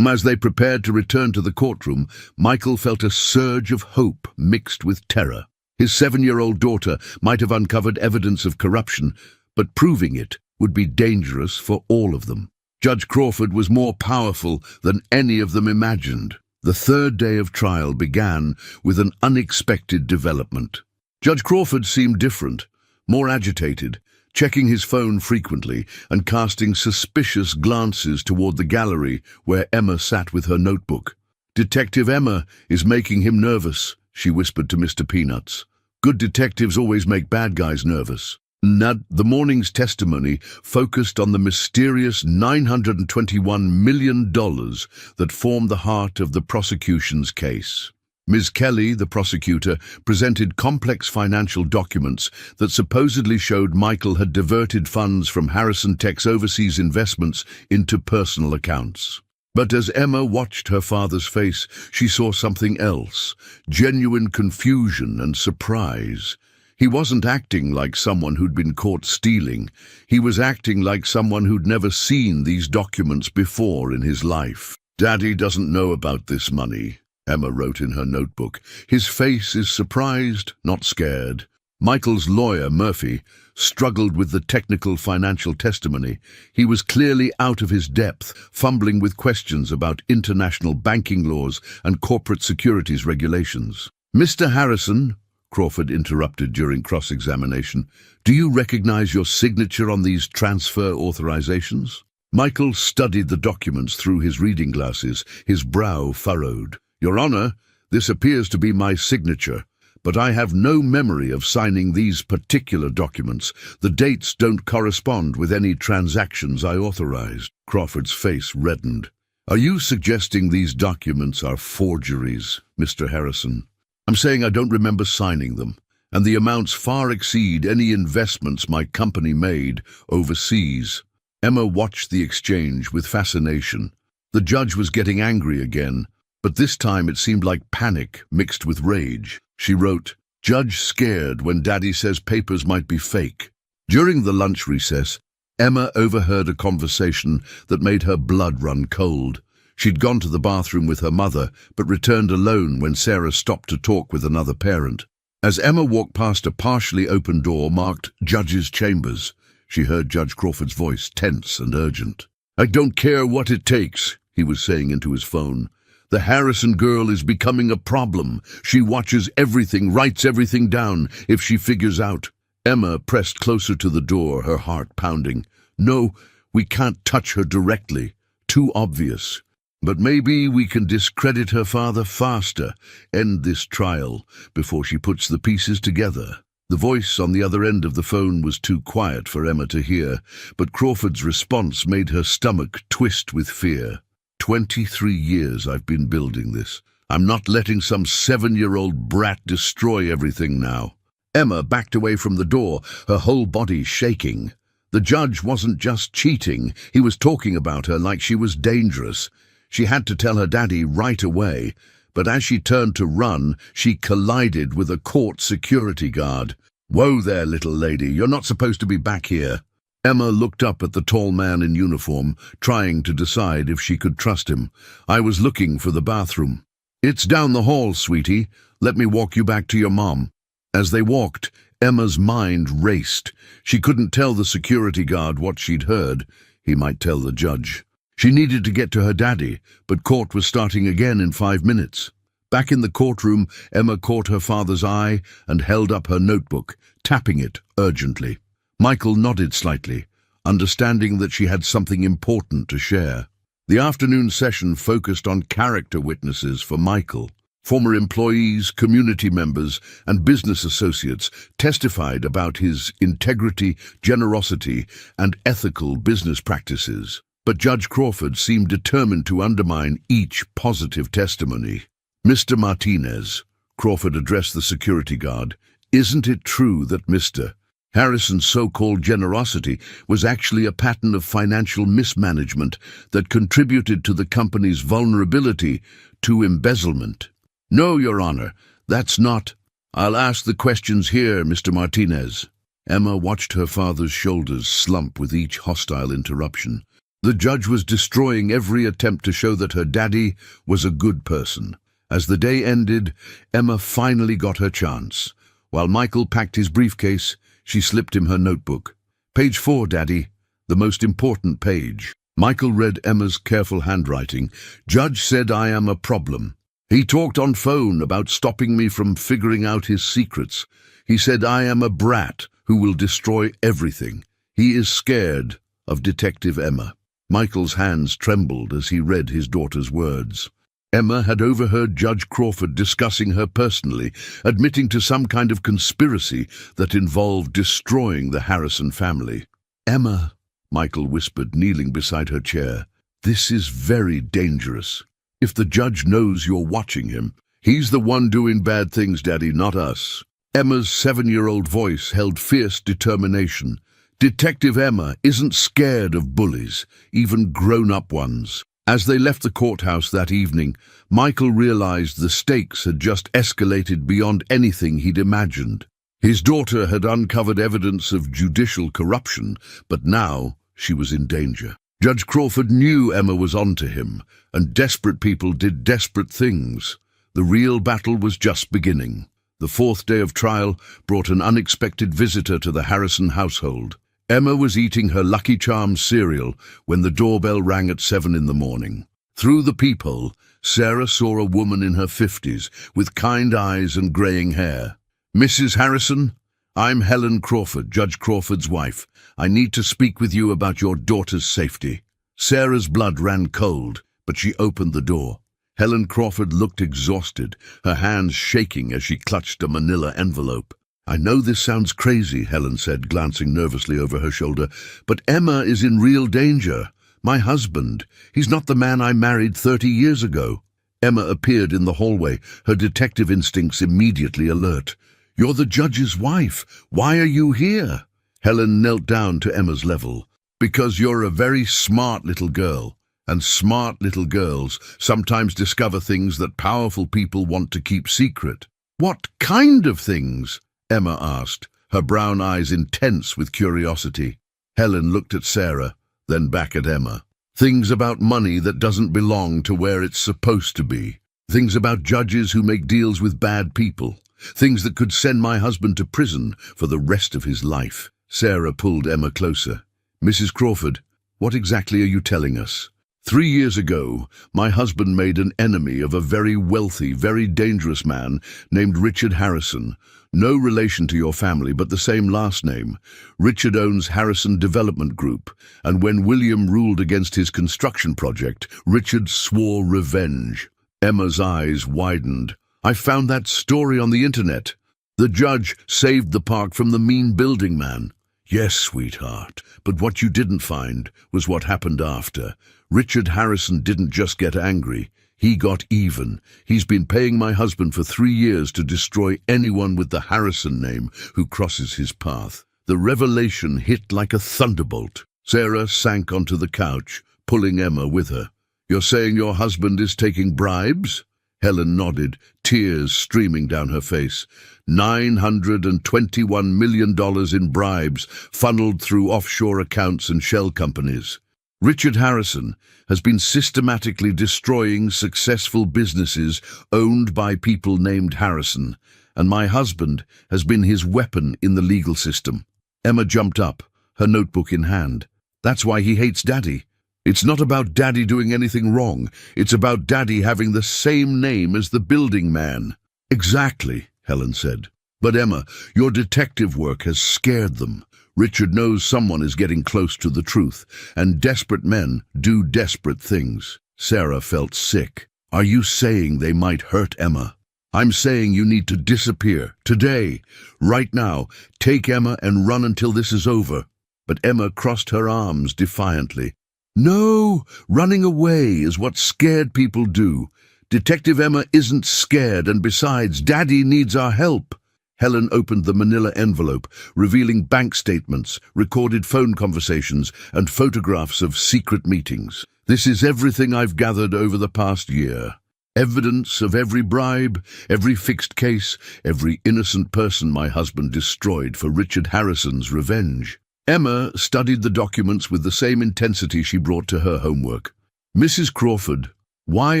As they prepared to return to the courtroom, Michael felt a surge of hope mixed with terror. His 7-year-old daughter might have uncovered evidence of corruption, but proving it would be dangerous for all of them. Judge Crawford was more powerful than any of them imagined. The third day of trial began with an unexpected development. Judge Crawford seemed different, more agitated, checking his phone frequently and casting suspicious glances toward the gallery where Emma sat with her notebook. "Detective Emma is making him nervous," she whispered to Mr. Peanuts. "Good detectives always make bad guys nervous." The morning's testimony focused on the mysterious $921 million that formed the heart of the prosecution's case. Ms. Kelly, the prosecutor, presented complex financial documents that supposedly showed Michael had diverted funds from Harrison Tech's overseas investments into personal accounts. But as Emma watched her father's face, she saw something else, genuine confusion and surprise. He wasn't acting like someone who'd been caught stealing. He was acting like someone who'd never seen these documents before in his life. "Daddy doesn't know about this money," Emma wrote in her notebook. "His face is surprised, not scared." Michael's lawyer, Murphy, struggled with the technical financial testimony. He was clearly out of his depth, fumbling with questions about international banking laws and corporate securities regulations. "Mr. Harrison," Crawford interrupted during cross-examination, "do you recognize your signature on these transfer authorizations?" Michael studied the documents through his reading glasses, his brow furrowed. "Your Honor, this appears to be my signature, but I have no memory of signing these particular documents. The dates don't correspond with any transactions I authorized." Crawford's face reddened. "Are you suggesting these documents are forgeries, Mr. Harrison?" "I'm saying I don't remember signing them, and the amounts far exceed any investments my company made overseas." Emma watched the exchange with fascination. The judge was getting angry again, but this time it seemed like panic mixed with rage. She wrote, "Judge scared when Daddy says papers might be fake." During the lunch recess, Emma overheard a conversation that made her blood run cold. She'd gone to the bathroom with her mother, but returned alone when Sarah stopped to talk with another parent. As Emma walked past a partially open door marked Judge's Chambers, she heard Judge Crawford's voice, tense and urgent. "I don't care what it takes," he was saying into his phone. "The Harrison girl is becoming a problem. She watches everything, writes everything down if she figures out." Emma pressed closer to the door, her heart pounding. "No, we can't touch her directly. Too obvious. But maybe we can discredit her father faster, end this trial, before she puts the pieces together." The voice on the other end of the phone was too quiet for Emma to hear, but Crawford's response made her stomach twist with fear. 23 years I've been building this. I'm not letting some 7-year-old brat destroy everything now." Emma backed away from the door, her whole body shaking. The judge wasn't just cheating, he was talking about her like she was dangerous. She had to tell her daddy right away, but as she turned to run, she collided with a court security guard. "Whoa there, little lady, you're not supposed to be back here." Emma looked up at the tall man in uniform, trying to decide if she could trust him. "I was looking for the bathroom." "It's down the hall, sweetie. Let me walk you back to your mom." As they walked, Emma's mind raced. She couldn't tell the security guard what she'd heard. He might tell the judge. She needed to get to her daddy, but court was starting again in 5 minutes. Back in the courtroom, Emma caught her father's eye and held up her notebook, tapping it urgently. Michael nodded slightly, understanding that she had something important to share. The afternoon session focused on character witnesses for Michael. Former employees, community members, and business associates testified about his integrity, generosity, and ethical business practices. But Judge Crawford seemed determined to undermine each positive testimony. "Mr. Martinez," Crawford addressed the security guard, "isn't it true that Mr. Harrison's so-called generosity was actually a pattern of financial mismanagement that contributed to the company's vulnerability to embezzlement?" "No, Your Honor, that's not—" "I'll ask the questions here, Mr. Martinez." Emma watched her father's shoulders slump with each hostile interruption. The judge was destroying every attempt to show that her daddy was a good person. As the day ended, Emma finally got her chance. While Michael packed his briefcase, she slipped him her notebook. "Page 4, Daddy, the most important page." Michael read Emma's careful handwriting. "Judge said I am a problem. He talked on phone about stopping me from figuring out his secrets. He said I am a brat who will destroy everything. He is scared of Detective Emma." Michael's hands trembled as he read his daughter's words. Emma had overheard Judge Crawford discussing her personally, admitting to some kind of conspiracy that involved destroying the Harrison family. "Emma," Michael whispered, kneeling beside her chair, "this is very dangerous. If the judge knows you're watching him, he's the one doing bad things, Daddy, not us." Emma's 7-year-old voice held fierce determination. Detective Emma isn't scared of bullies, even grown-up ones. As they left the courthouse that evening, Michael realized the stakes had just escalated beyond anything he'd imagined. His daughter had uncovered evidence of judicial corruption, but now she was in danger. Judge Crawford knew Emma was onto him, and desperate people did desperate things. The real battle was just beginning. The 4th day of trial brought an unexpected visitor to the Harrison household. Emma was eating her Lucky Charms cereal when the doorbell rang at 7 in the morning. Through the peephole, Sarah saw a woman in her 50s with kind eyes and graying hair. "Mrs. Harrison, I'm Helen Crawford, Judge Crawford's wife. I need to speak with you about your daughter's safety." Sarah's blood ran cold, but she opened the door. Helen Crawford looked exhausted, her hands shaking as she clutched a manila envelope. "I know this sounds crazy," Helen said, glancing nervously over her shoulder, "but Emma is in real danger. My husband, he's not the man I married 30 years ago." Emma appeared in the hallway, her detective instincts immediately alert. "You're the judge's wife. Why are you here?" Helen knelt down to Emma's level. "Because you're a very smart little girl, and smart little girls sometimes discover things that powerful people want to keep secret." "What kind of things?" Emma asked, her brown eyes intense with curiosity. Helen looked at Sarah, then back at Emma. "Things about money that doesn't belong to where it's supposed to be. Things about judges who make deals with bad people. Things that could send my husband to prison for the rest of his life." Sarah pulled Emma closer. "Mrs. Crawford, what exactly are you telling us?" 3 years ago, my husband made an enemy of a very wealthy, very dangerous man named Richard Harrison. No relation to your family, but the same last name. Richard owns Harrison Development Group, and when William ruled against his construction project, Richard swore revenge. Emma's eyes widened. "I found that story on the internet. The judge saved the park from the mean building man." "Yes, sweetheart, but what you didn't find was what happened after. Richard Harrison didn't just get angry. He got even. He's been paying my husband for 3 years to destroy anyone with the Harrison name who crosses his path." The revelation hit like a thunderbolt. Sarah sank onto the couch, pulling Emma with her. "You're saying your husband is taking bribes?" Helen nodded, tears streaming down her face. $921 million in bribes funneled through offshore accounts and shell companies. Richard Harrison has been systematically destroying successful businesses owned by people named Harrison, and my husband has been his weapon in the legal system. Emma jumped up, her notebook in hand. "That's why he hates Daddy." It's not about Daddy doing anything wrong. It's about Daddy having the same name as the building man. Exactly, Helen said. But Emma, your detective work has scared them. Richard knows someone is getting close to the truth, and desperate men do desperate things. Sarah felt sick. Are you saying they might hurt Emma? I'm saying you need to disappear, today, right now. Take Emma and run until this is over. But Emma crossed her arms defiantly. No, running away is what scared people do. Detective Emma isn't scared, and besides, Daddy needs our help. Helen opened the manila envelope, revealing bank statements, recorded phone conversations, and photographs of secret meetings. This is everything I've gathered over the past year. Evidence of every bribe, every fixed case, every innocent person my husband destroyed for Richard Harrison's revenge. Emma studied the documents with the same intensity she brought to her homework. Mrs. Crawford, why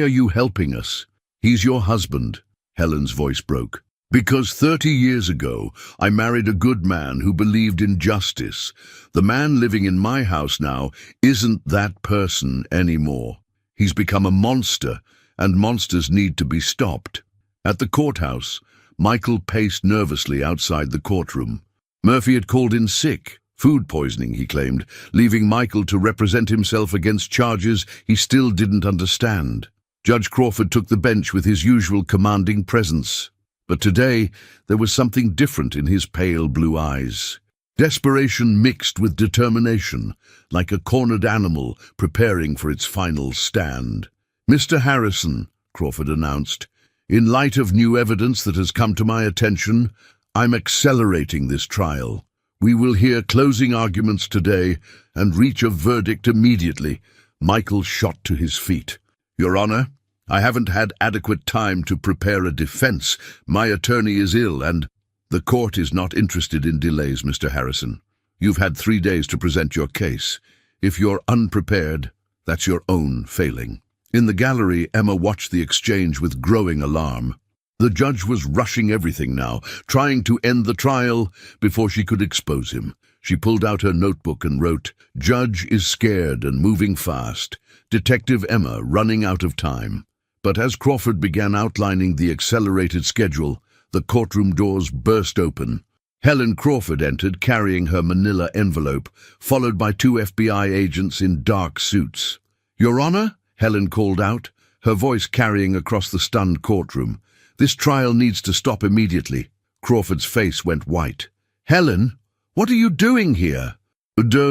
are you helping us? He's your husband. Helen's voice broke. Because 30 years ago, I married a good man who believed in justice. The man living in my house now isn't that person anymore. He's become a monster, and monsters need to be stopped. At the courthouse, Michael paced nervously outside the courtroom. Murphy had called in sick. Food poisoning, he claimed, leaving Michael to represent himself against charges he still didn't understand. Judge Crawford took the bench with his usual commanding presence. But today, there was something different in his pale blue eyes. Desperation mixed with determination, like a cornered animal preparing for its final stand. Mr. Harrison, Crawford announced, in light of new evidence that has come to my attention, I'm accelerating this trial. We will hear closing arguments today and reach a verdict immediately. Michael shot to his feet. Your Honor, I haven't had adequate time to prepare a defense. My attorney is ill, and the court is not interested in delays, Mr. Harrison. You've had 3 days to present your case. If you're unprepared, that's your own failing. In the gallery, Emma watched the exchange with growing alarm. The judge was rushing everything now, trying to end the trial before she could expose him. She pulled out her notebook and wrote, "Judge is scared and moving fast. Detective Emma running out of time." But as Crawford began outlining the accelerated schedule, the courtroom doors burst open. Helen Crawford entered carrying her manila envelope, followed by 2 FBI agents in dark suits. "Your Honor," Helen called out, her voice carrying across the stunned courtroom. "This trial needs to stop immediately." Crawford's face went white. "Helen, what are you doing here?"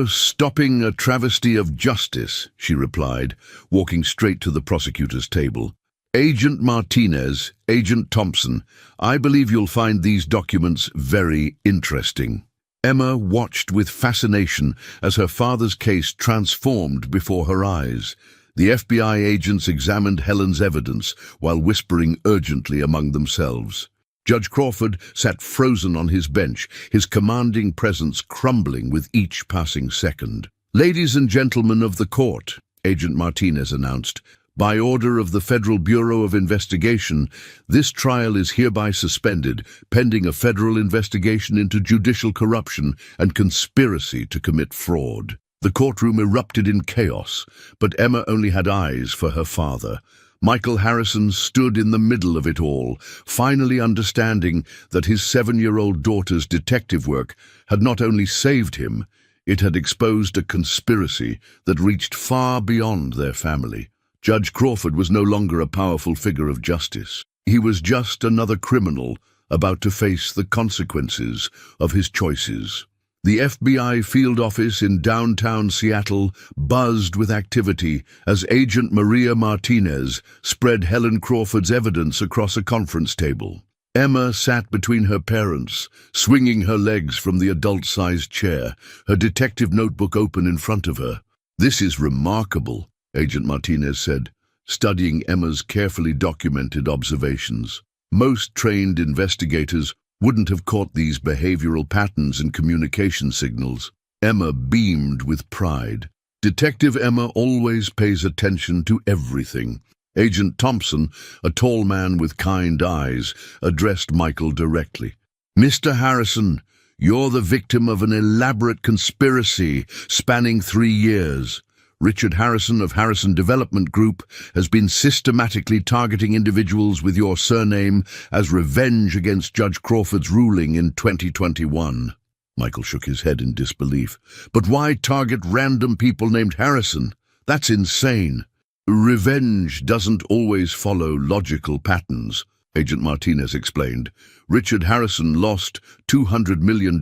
Stopping a travesty of justice," she replied, walking straight to the prosecutor's table. "Agent Martinez, Agent Thompson, I believe you'll find these documents very interesting." Emma watched with fascination as her father's case transformed before her eyes. The FBI agents examined Helen's evidence while whispering urgently among themselves. Judge Crawford sat frozen on his bench, his commanding presence crumbling with each passing second. "Ladies and gentlemen of the court," Agent Martinez announced, "by order of the Federal Bureau of Investigation, this trial is hereby suspended, pending a federal investigation into judicial corruption and conspiracy to commit fraud." The courtroom erupted in chaos, but Emma only had eyes for her father. Michael Harrison stood in the middle of it all, finally understanding that his 7-year-old daughter's detective work had not only saved him, it had exposed a conspiracy that reached far beyond their family. Judge Crawford was no longer a powerful figure of justice. He was just another criminal about to face the consequences of his choices. The FBI field office in downtown Seattle buzzed with activity as Agent Maria Martinez spread Helen Crawford's evidence across a conference table. Emma sat between her parents, swinging her legs from the adult-sized chair, her detective notebook open in front of her. "This is remarkable," Agent Martinez said, studying Emma's carefully documented observations. "Most trained investigators wouldn't have caught these behavioral patterns and communication signals." Emma beamed with pride. Detective Emma always pays attention to everything. Agent Thompson, a tall man with kind eyes, addressed Michael directly. "Mr. Harrison, you're the victim of an elaborate conspiracy spanning 3 years. Richard Harrison of Harrison Development Group has been systematically targeting individuals with your surname as revenge against Judge Crawford's ruling in 2021. Michael shook his head in disbelief. But why target random people named Harrison? That's insane. Revenge doesn't always follow logical patterns, Agent Martinez explained. Richard Harrison lost $200 million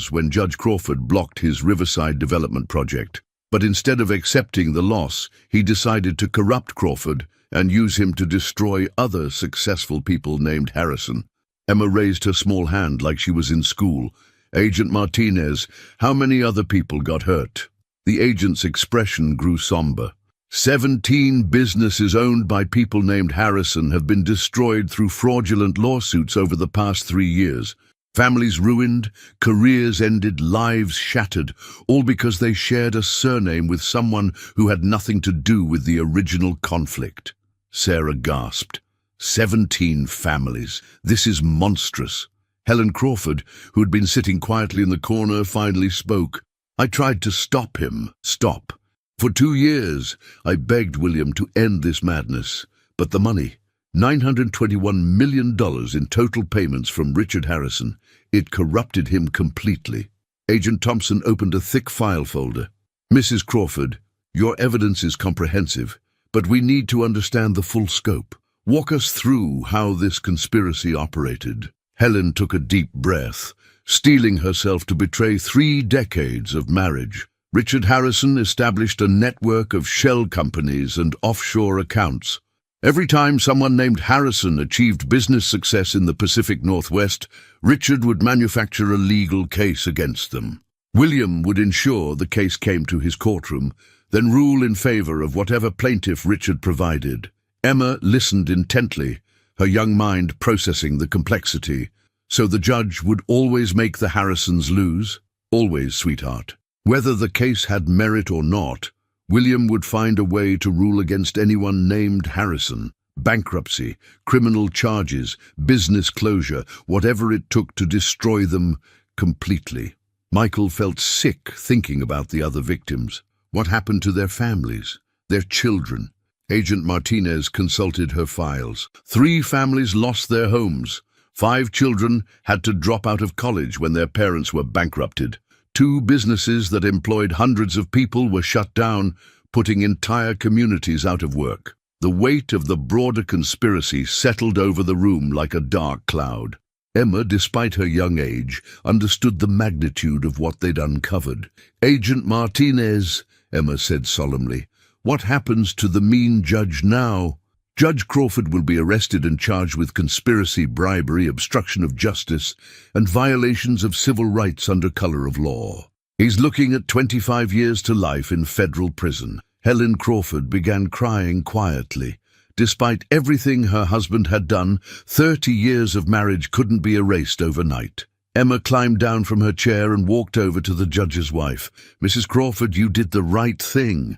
when Judge Crawford blocked his Riverside development project. But instead of accepting the loss, he decided to corrupt Crawford and use him to destroy other successful people named Harrison. Emma raised her small hand like she was in school. Agent Martinez, how many other people got hurt? The agent's expression grew somber. 17 businesses owned by people named Harrison have been destroyed through fraudulent lawsuits over the past 3 years. Families ruined, careers ended, lives shattered, all because they shared a surname with someone who had nothing to do with the original conflict. Sarah gasped. 17 families. This is monstrous. Helen Crawford, who had been sitting quietly in the corner, finally spoke. I tried to stop him. Stop. For 2 years, I begged William to end this madness. But the money, $921 million in total payments from Richard Harrison, it corrupted him completely. Agent Thompson opened a thick file folder. Mrs. Crawford, your evidence is comprehensive, but we need to understand the full scope. Walk us through how this conspiracy operated. Helen took a deep breath, steeling herself to betray 3 decades of marriage. Richard Harrison established a network of shell companies and offshore accounts. Every time someone named Harrison achieved business success in the Pacific Northwest, Richard would manufacture a legal case against them. William would ensure the case came to his courtroom, then rule in favor of whatever plaintiff Richard provided. Emma listened intently, her young mind processing the complexity. So the judge would always make the Harrisons lose? Always, sweetheart. Whether the case had merit or not, William would find a way to rule against anyone named Harrison. Bankruptcy, criminal charges, business closure, whatever it took to destroy them completely. Michael felt sick thinking about the other victims. What happened to their families, their children? Agent Martinez consulted her files. 3 families lost their homes. 5 children had to drop out of college when their parents were bankrupted. 2 businesses that employed hundreds of people were shut down, putting entire communities out of work. The weight of the broader conspiracy settled over the room like a dark cloud. Emma, despite her young age, understood the magnitude of what they'd uncovered. Agent Martinez, Emma said solemnly, what happens to the mean judge now? Judge Crawford will be arrested and charged with conspiracy, bribery, obstruction of justice, and violations of civil rights under color of law. He's looking at 25 years to life in federal prison. Helen Crawford began crying quietly. Despite everything her husband had done, 30 years of marriage couldn't be erased overnight. Emma climbed down from her chair and walked over to the judge's wife. Mrs. Crawford, you did the right thing.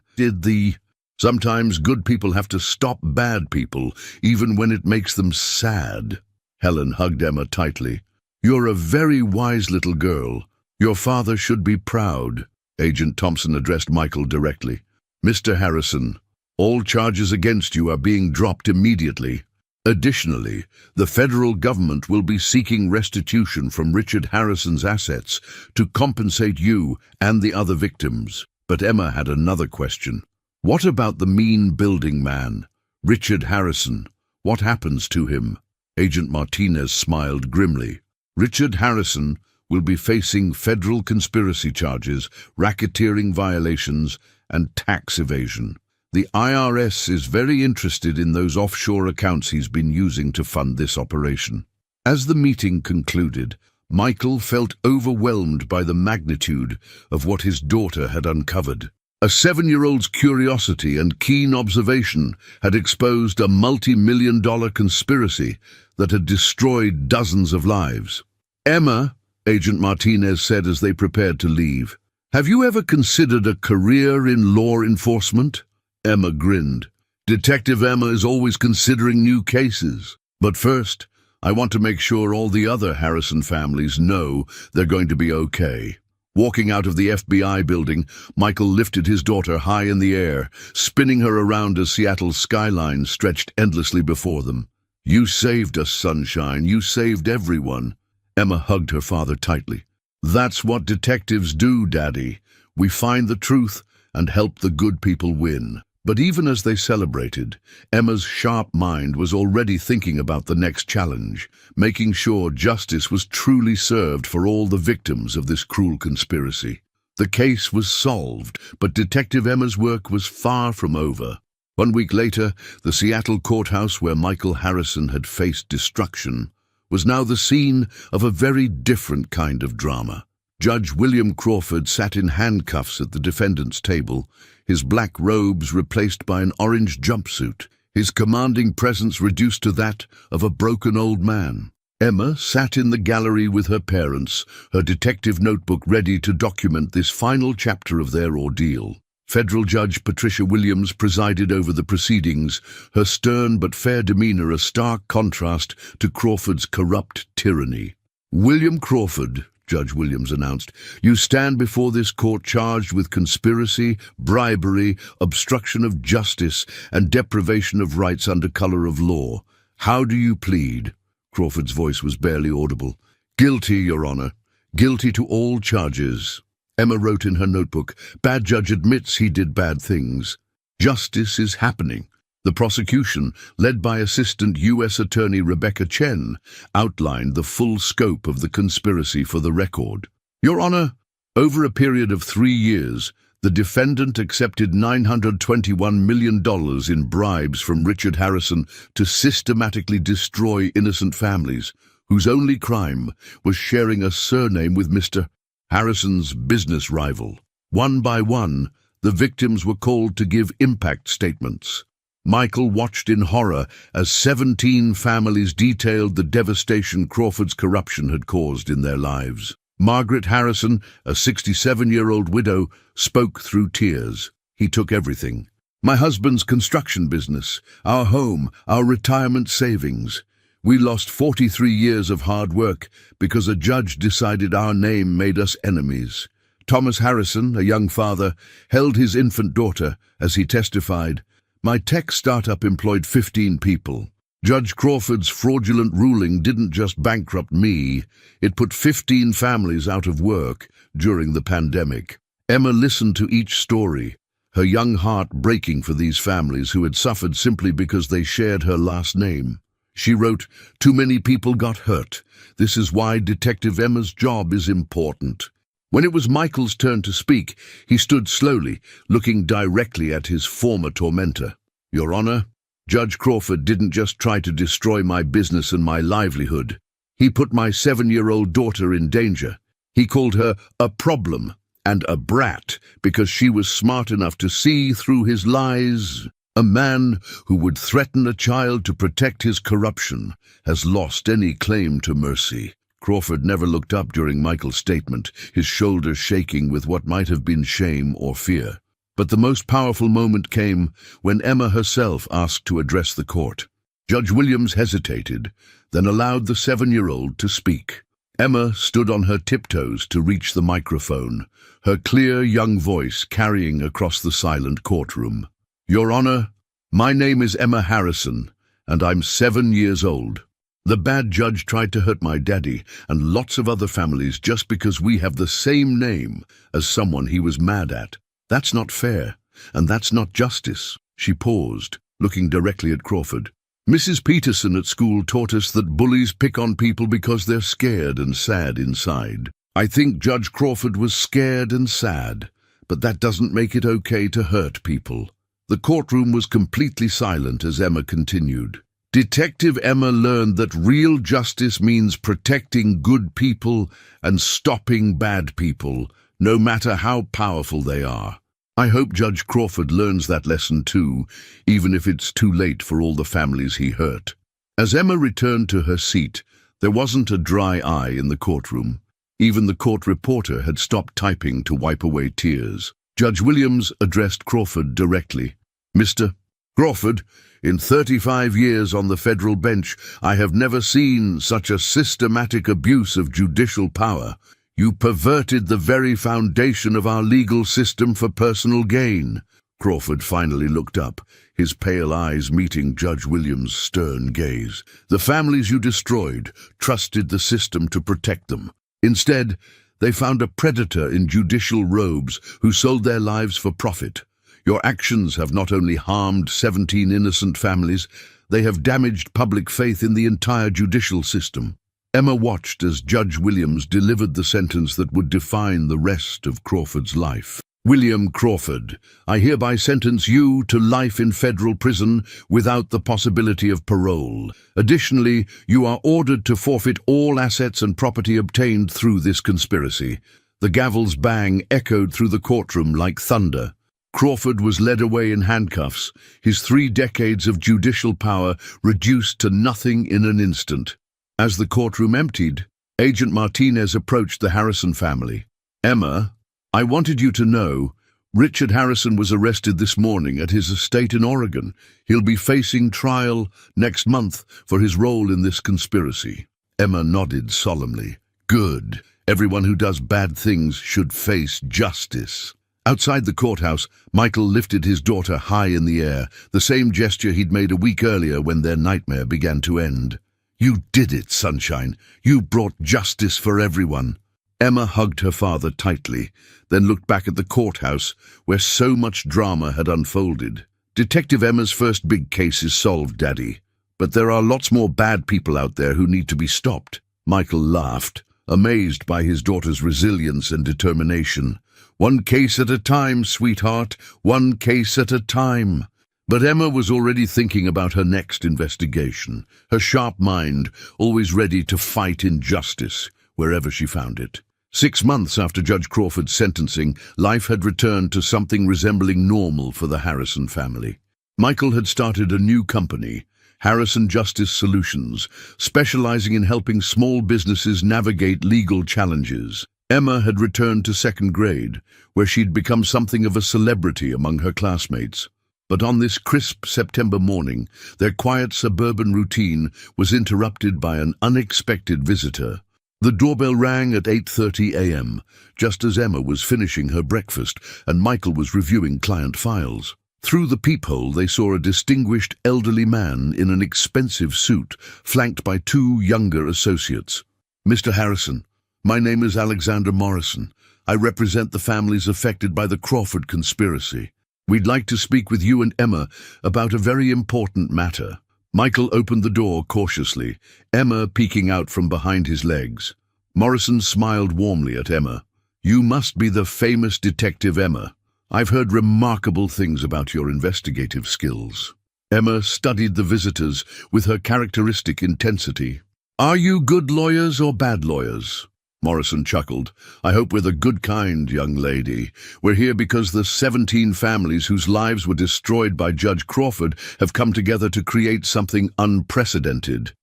Sometimes good people have to stop bad people, even when it makes them sad. Helen hugged Emma tightly. You're a very wise little girl. Your father should be proud. Agent Thompson addressed Michael directly. Mr. Harrison, all charges against you are being dropped immediately. Additionally, the federal government will be seeking restitution from Richard Harrison's assets to compensate you and the other victims. But Emma had another question. What about the mean building man, Richard Harrison? What happens to him? Agent Martinez smiled grimly. Richard Harrison will be facing federal conspiracy charges, racketeering violations, and tax evasion. The IRS is very interested in those offshore accounts he's been using to fund this operation. As the meeting concluded, Michael felt overwhelmed by the magnitude of what his daughter had uncovered. A 7-year-old's curiosity and keen observation had exposed a multi-million-dollar conspiracy that had destroyed dozens of lives. Emma, Agent Martinez said as they prepared to leave, have you ever considered a career in law enforcement? Emma grinned. Detective Emma is always considering new cases. But first, I want to make sure all the other Harrison families know they're going to be okay. Walking out of the FBI building, Michael lifted his daughter high in the air, spinning her around as Seattle's skyline stretched endlessly before them. "You saved us, sunshine. You saved everyone." Emma hugged her father tightly. "That's what detectives do, Daddy. We find the truth and help the good people win." But even as they celebrated, Emma's sharp mind was already thinking about the next challenge, making sure justice was truly served for all the victims of this cruel conspiracy. The case was solved, but Detective Emma's work was far from over. 1 week later, the Seattle courthouse where Michael Harrison had faced destruction was now the scene of a very different kind of drama. Judge William Crawford sat in handcuffs at the defendant's table, his black robes replaced by an orange jumpsuit, his commanding presence reduced to that of a broken old man. Emma sat in the gallery with her parents, her detective notebook ready to document this final chapter of their ordeal. Federal Judge Patricia Williams presided over the proceedings, her stern but fair demeanor a stark contrast to Crawford's corrupt tyranny. "William Crawford," Judge Williams announced, "you stand before this court charged with conspiracy, bribery, obstruction of justice, and deprivation of rights under color of law. How do you plead?" Crawford's voice was barely audible. "Guilty, Your Honor. Guilty to all charges." Emma wrote in her notebook, "Bad judge admits he did bad things. Justice is happening." The prosecution, led by Assistant U.S. Attorney Rebecca Chen, outlined the full scope of the conspiracy for the record. "Your Honor, over a period of 3 years, the defendant accepted $921 million in bribes from Richard Harrison to systematically destroy innocent families, whose only crime was sharing a surname with Mr. Harrison's business rival. One by one, the victims were called to give impact statements. Michael watched in horror as 17 families detailed the devastation Crawford's corruption had caused in their lives. Margaret Harrison, a 67-year-old widow, spoke through tears. "He took everything. My husband's construction business, our home, our retirement savings. We lost 43 years of hard work because a judge decided our name made us enemies." Thomas Harrison, a young father, held his infant daughter as he testified, "My tech startup employed 15 people. Judge Crawford's fraudulent ruling didn't just bankrupt me, it put 15 families out of work during the pandemic." Emma listened to each story, her young heart breaking for these families who had suffered simply because they shared her last name. She wrote, "Too many people got hurt. This is why Detective Emma's job is important." When it was Michael's turn to speak, he stood slowly, looking directly at his former tormentor. "Your Honor, Judge Crawford didn't just try to destroy my business and my livelihood. He put my 7-year-old daughter in danger. He called her a problem and a brat because she was smart enough to see through his lies. A man who would threaten a child to protect his corruption has lost any claim to mercy." Crawford never looked up during Michael's statement, his shoulders shaking with what might have been shame or fear. But the most powerful moment came when Emma herself asked to address the court. Judge Williams hesitated, then allowed the 7-year-old to speak. Emma stood on her tiptoes to reach the microphone, her clear young voice carrying across the silent courtroom. "Your Honor, my name is Emma Harrison, and I'm 7 years old. The bad judge tried to hurt my daddy and lots of other families just because we have the same name as someone he was mad at. That's not fair, and that's not justice." She paused, looking directly at Crawford. "Mrs. Peterson at school taught us that bullies pick on people because they're scared and sad inside. I think Judge Crawford was scared and sad, but that doesn't make it okay to hurt people." The courtroom was completely silent as Emma continued. "Detective Emma learned that real justice means protecting good people and stopping bad people, no matter how powerful they are. I hope Judge Crawford learns that lesson too, even if it's too late for all the families he hurt." As Emma returned to her seat, there wasn't a dry eye in the courtroom. Even the court reporter had stopped typing to wipe away tears. Judge Williams addressed Crawford directly. "Mr. Crawford, in 35 years on the federal bench, I have never seen such a systematic abuse of judicial power. You perverted the very foundation of our legal system for personal gain. Crawford finally looked up, his pale eyes meeting Judge Williams' stern gaze. The families you destroyed trusted the system to protect them. Instead, they found a predator in judicial robes who sold their lives for profit. Your actions have not only harmed 17 innocent families, they have damaged public faith in the entire judicial system. Emma watched as Judge Williams delivered the sentence that would define the rest of Crawford's life. William Crawford, I hereby sentence you to life in federal prison without the possibility of parole. Additionally, you are ordered to forfeit all assets and property obtained through this conspiracy. The gavel's bang echoed through the courtroom like thunder. Crawford was led away in handcuffs, his 3 decades of judicial power reduced to nothing in an instant. As the courtroom emptied, Agent Martinez approached the Harrison family. Emma, I wanted you to know, Richard Harrison was arrested this morning at his estate in Oregon. He'll be facing trial next month for his role in this conspiracy. Emma nodded solemnly. Good. Everyone who does bad things should face justice. Outside the courthouse, Michael lifted his daughter high in the air, the same gesture he'd made a week earlier when their nightmare began to end. You did it, Sunshine. You brought justice for everyone. Emma hugged her father tightly, then looked back at the courthouse where so much drama had unfolded. Detective Emma's first big case is solved, Daddy. But there are lots more bad people out there who need to be stopped. Michael laughed, amazed by his daughter's resilience and determination. One case at a time, sweetheart, one case at a time. But Emma was already thinking about her next investigation, her sharp mind always ready to fight injustice wherever she found it. 6 months after Judge Crawford's sentencing, life had returned to something resembling normal for the Harrison family. Michael had started a new company, Harrison Justice Solutions, specializing in helping small businesses navigate legal challenges. Emma had returned to 2nd grade, where she'd become something of a celebrity among her classmates. But on this crisp September morning, their quiet suburban routine was interrupted by an unexpected visitor. The doorbell rang at 8:30 a.m., just as Emma was finishing her breakfast and Michael was reviewing client files. Through the peephole, they saw a distinguished elderly man in an expensive suit, flanked by 2 younger associates. Mr. Harrison, my name is Alexander Morrison. I represent the families affected by the Crawford conspiracy. We'd like to speak with you and Emma about a very important matter. Michael opened the door cautiously, Emma peeking out from behind his legs. Morrison smiled warmly at Emma. You must be the famous Detective Emma. I've heard remarkable things about your investigative skills. Emma studied the visitors with her characteristic intensity. Are you good lawyers or bad lawyers? Morrison chuckled. I hope we're the good kind, young lady. We're here because the 17 families whose lives were destroyed by Judge Crawford have come together to create something unprecedented.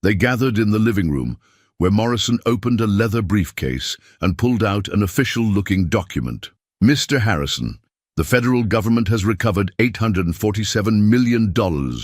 They gathered in the living room, where Morrison opened a leather briefcase and pulled out an official-looking document. Mr. Harrison, the federal government has recovered $847 million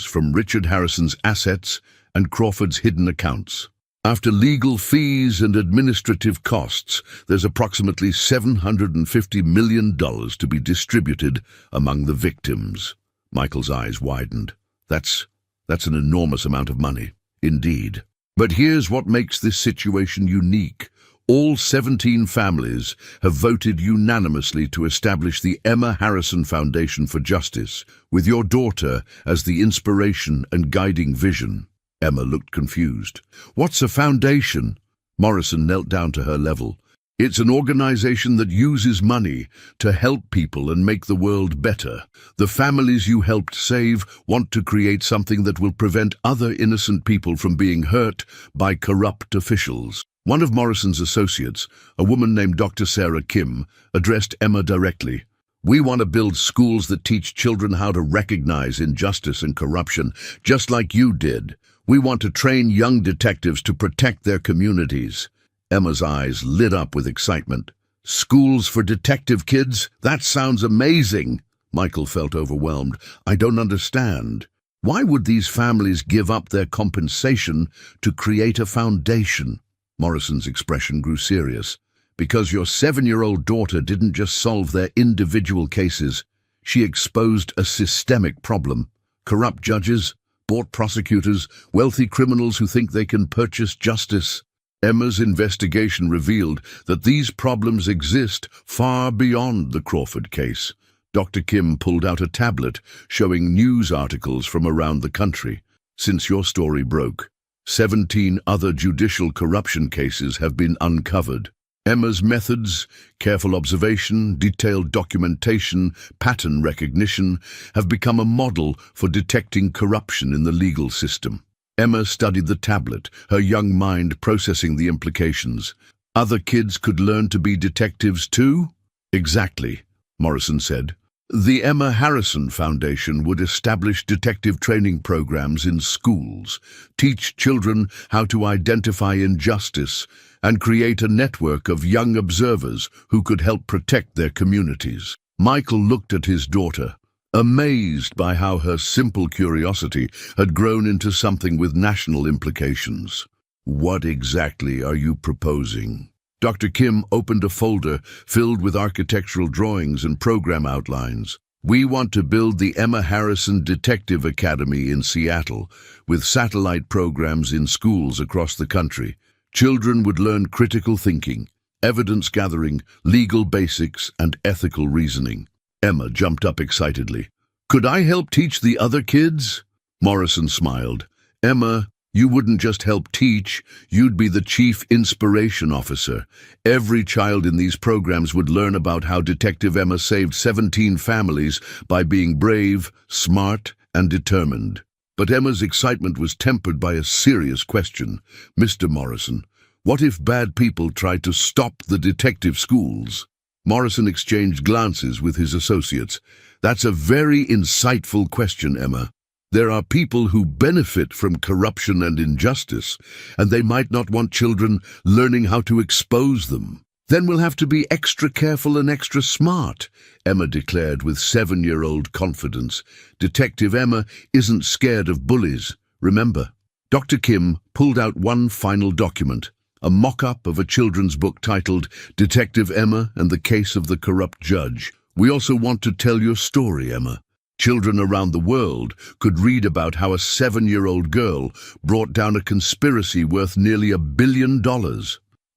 from Richard Harrison's assets and Crawford's hidden accounts. After legal fees and administrative costs, there's approximately $750 million to be distributed among the victims. Michael's eyes widened. That's an enormous amount of money, indeed. But here's what makes this situation unique. All 17 families have voted unanimously to establish the Emma Harrison Foundation for Justice, with your daughter as the inspiration and guiding vision. Emma looked confused. What's a foundation? Morrison knelt down to her level. It's an organization that uses money to help people and make the world better. The families you helped save want to create something that will prevent other innocent people from being hurt by corrupt officials. One of Morrison's associates, a woman named Dr. Sarah Kim, addressed Emma directly. We want to build schools that teach children how to recognize injustice and corruption, just like you did. We want to train young detectives to protect their communities. Emma's eyes lit up with excitement. Schools for detective kids? That sounds amazing. Michael felt overwhelmed. I don't understand. Why would these families give up their compensation to create a foundation? Morrison's expression grew serious. Because your 7-year-old daughter didn't just solve their individual cases, she exposed a systemic problem. Corrupt judges, bought prosecutors, wealthy criminals who think they can purchase justice. Emma's investigation revealed that these problems exist far beyond the Crawford case. Dr. Kim pulled out a tablet showing news articles from around the country. Since your story broke, 17 other judicial corruption cases have been uncovered. Emma's methods, careful observation, detailed documentation, pattern recognition, have become a model for detecting corruption in the legal system. Emma studied the tablet, her young mind processing the implications. Other kids could learn to be detectives too? Exactly, Morrison said. The Emma Harrison Foundation would establish detective training programs in schools, teach children how to identify injustice, and create a network of young observers who could help protect their communities. Michael looked at his daughter, amazed by how her simple curiosity had grown into something with national implications. What exactly are you proposing? Dr. Kim opened a folder filled with architectural drawings and program outlines. We want to build the Emma Harrison Detective Academy in Seattle, with satellite programs in schools across the country. Children would learn critical thinking, evidence gathering, legal basics, and ethical reasoning. Emma jumped up excitedly. Could I help teach the other kids? Morrison smiled. Emma, you wouldn't just help teach, you'd be the chief inspiration officer. Every child in these programs would learn about how Detective Emma saved 17 families by being brave, smart, and determined. But Emma's excitement was tempered by a serious question. Mr. Morrison, what if bad people tried to stop the detective schools? Morrison exchanged glances with his associates. That's a very insightful question, Emma. There are people who benefit from corruption and injustice, and they might not want children learning how to expose them. Then we'll have to be extra careful and extra smart, Emma declared with 7-year-old confidence. Detective Emma isn't scared of bullies, remember. Dr. Kim pulled out one final document, a mock-up of a children's book titled Detective Emma and the Case of the Corrupt Judge. We also want to tell your story, Emma. Children around the world could read about how a 7-year-old girl brought down a conspiracy worth nearly $1 billion.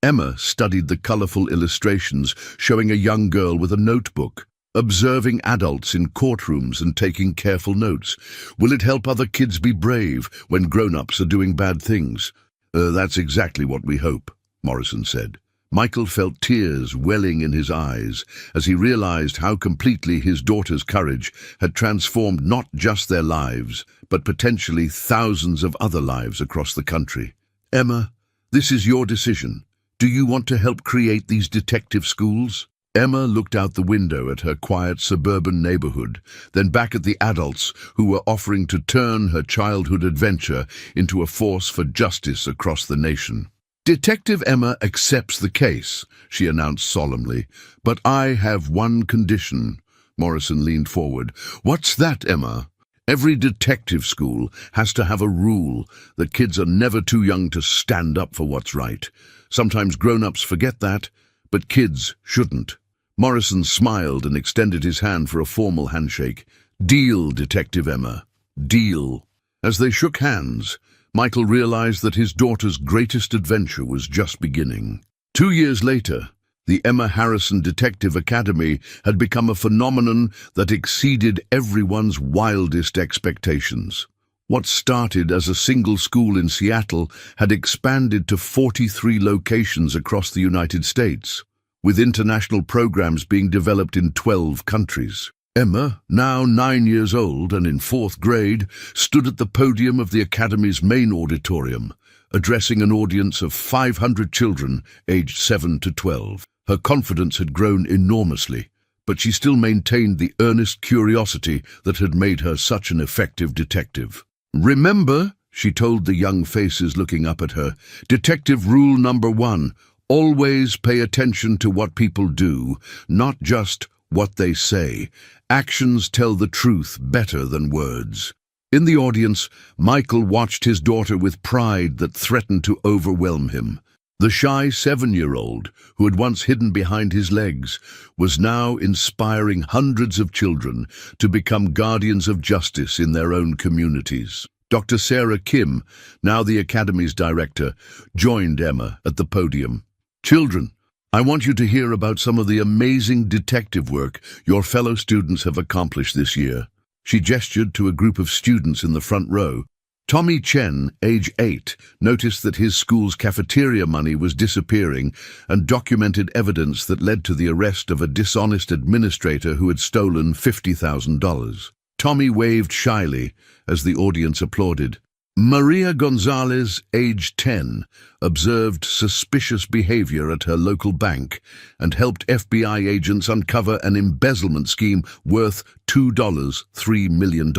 Emma studied the colorful illustrations showing a young girl with a notebook, observing adults in courtrooms and taking careful notes. Will it help other kids be brave when grown-ups are doing bad things? That's exactly what we hope, Morrison said. Michael felt tears welling in his eyes as he realized how completely his daughter's courage had transformed not just their lives, but potentially thousands of other lives across the country. Emma, this is your decision. Do you want to help create these detective schools? Emma looked out the window at her quiet suburban neighborhood, then back at the adults who were offering to turn her childhood adventure into a force for justice across the nation. Detective Emma accepts the case, she announced solemnly. But I have one condition. Morrison leaned forward. What's that, Emma? Every detective school has to have a rule that kids are never too young to stand up for what's right. Sometimes grown-ups forget that, but kids shouldn't. Morrison smiled and extended his hand for a formal handshake. Deal, Detective Emma. Deal. As they shook hands, Michael realized that his daughter's greatest adventure was just beginning. 2 years later, the Emma Harrison Detective Academy had become a phenomenon that exceeded everyone's wildest expectations. What started as a single school in Seattle had expanded to 43 locations across the United States, with international programs being developed in 12 countries. Emma, now 9 years old and in 4th grade, stood at the podium of the Academy's main auditorium, addressing an audience of 500 children aged 7 to 12. Her confidence had grown enormously, but she still maintained the earnest curiosity that had made her such an effective detective. Remember, she told the young faces looking up at her, detective rule number 1, always pay attention to what people do, not just what they say. Actions tell the truth better than words. In the audience, Michael watched his daughter with pride that threatened to overwhelm him. The shy 7-year-old, who had once hidden behind his legs, was now inspiring hundreds of children to become guardians of justice in their own communities. Dr. Sarah Kim, now the Academy's director, joined Emma at the podium. "Children, I want you to hear about some of the amazing detective work your fellow students have accomplished this year." She gestured to a group of students in the front row. Tommy Chen, age 8, noticed that his school's cafeteria money was disappearing and documented evidence that led to the arrest of a dishonest administrator who had stolen $50,000. Tommy waved shyly as the audience applauded. Maria Gonzalez, age 10, observed suspicious behavior at her local bank and helped FBI agents uncover an embezzlement scheme worth $3 million.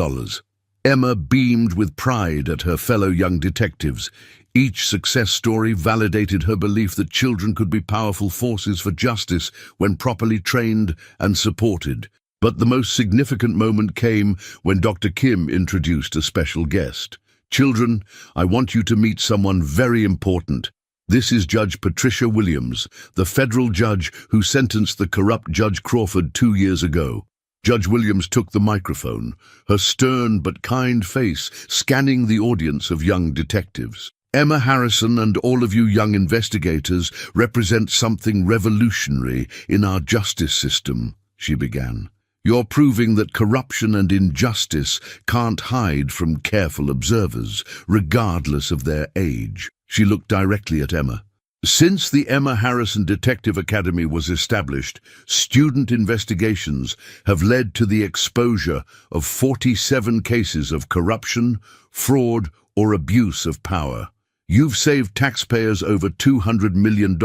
Emma beamed with pride at her fellow young detectives. Each success story validated her belief that children could be powerful forces for justice when properly trained and supported. But the most significant moment came when Dr. Kim introduced a special guest. "Children, I want you to meet someone very important. This is Judge Patricia Williams, the federal judge who sentenced the corrupt Judge Crawford 2 years ago." Judge Williams took the microphone, her stern but kind face scanning the audience of young detectives. "Emma Harrison and all of you young investigators represent something revolutionary in our justice system," she began. "You're proving that corruption and injustice can't hide from careful observers, regardless of their age." She looked directly at Emma. "Since the Emma Harrison Detective Academy was established, student investigations have led to the exposure of 47 cases of corruption, fraud, or abuse of power. You've saved taxpayers over $200 million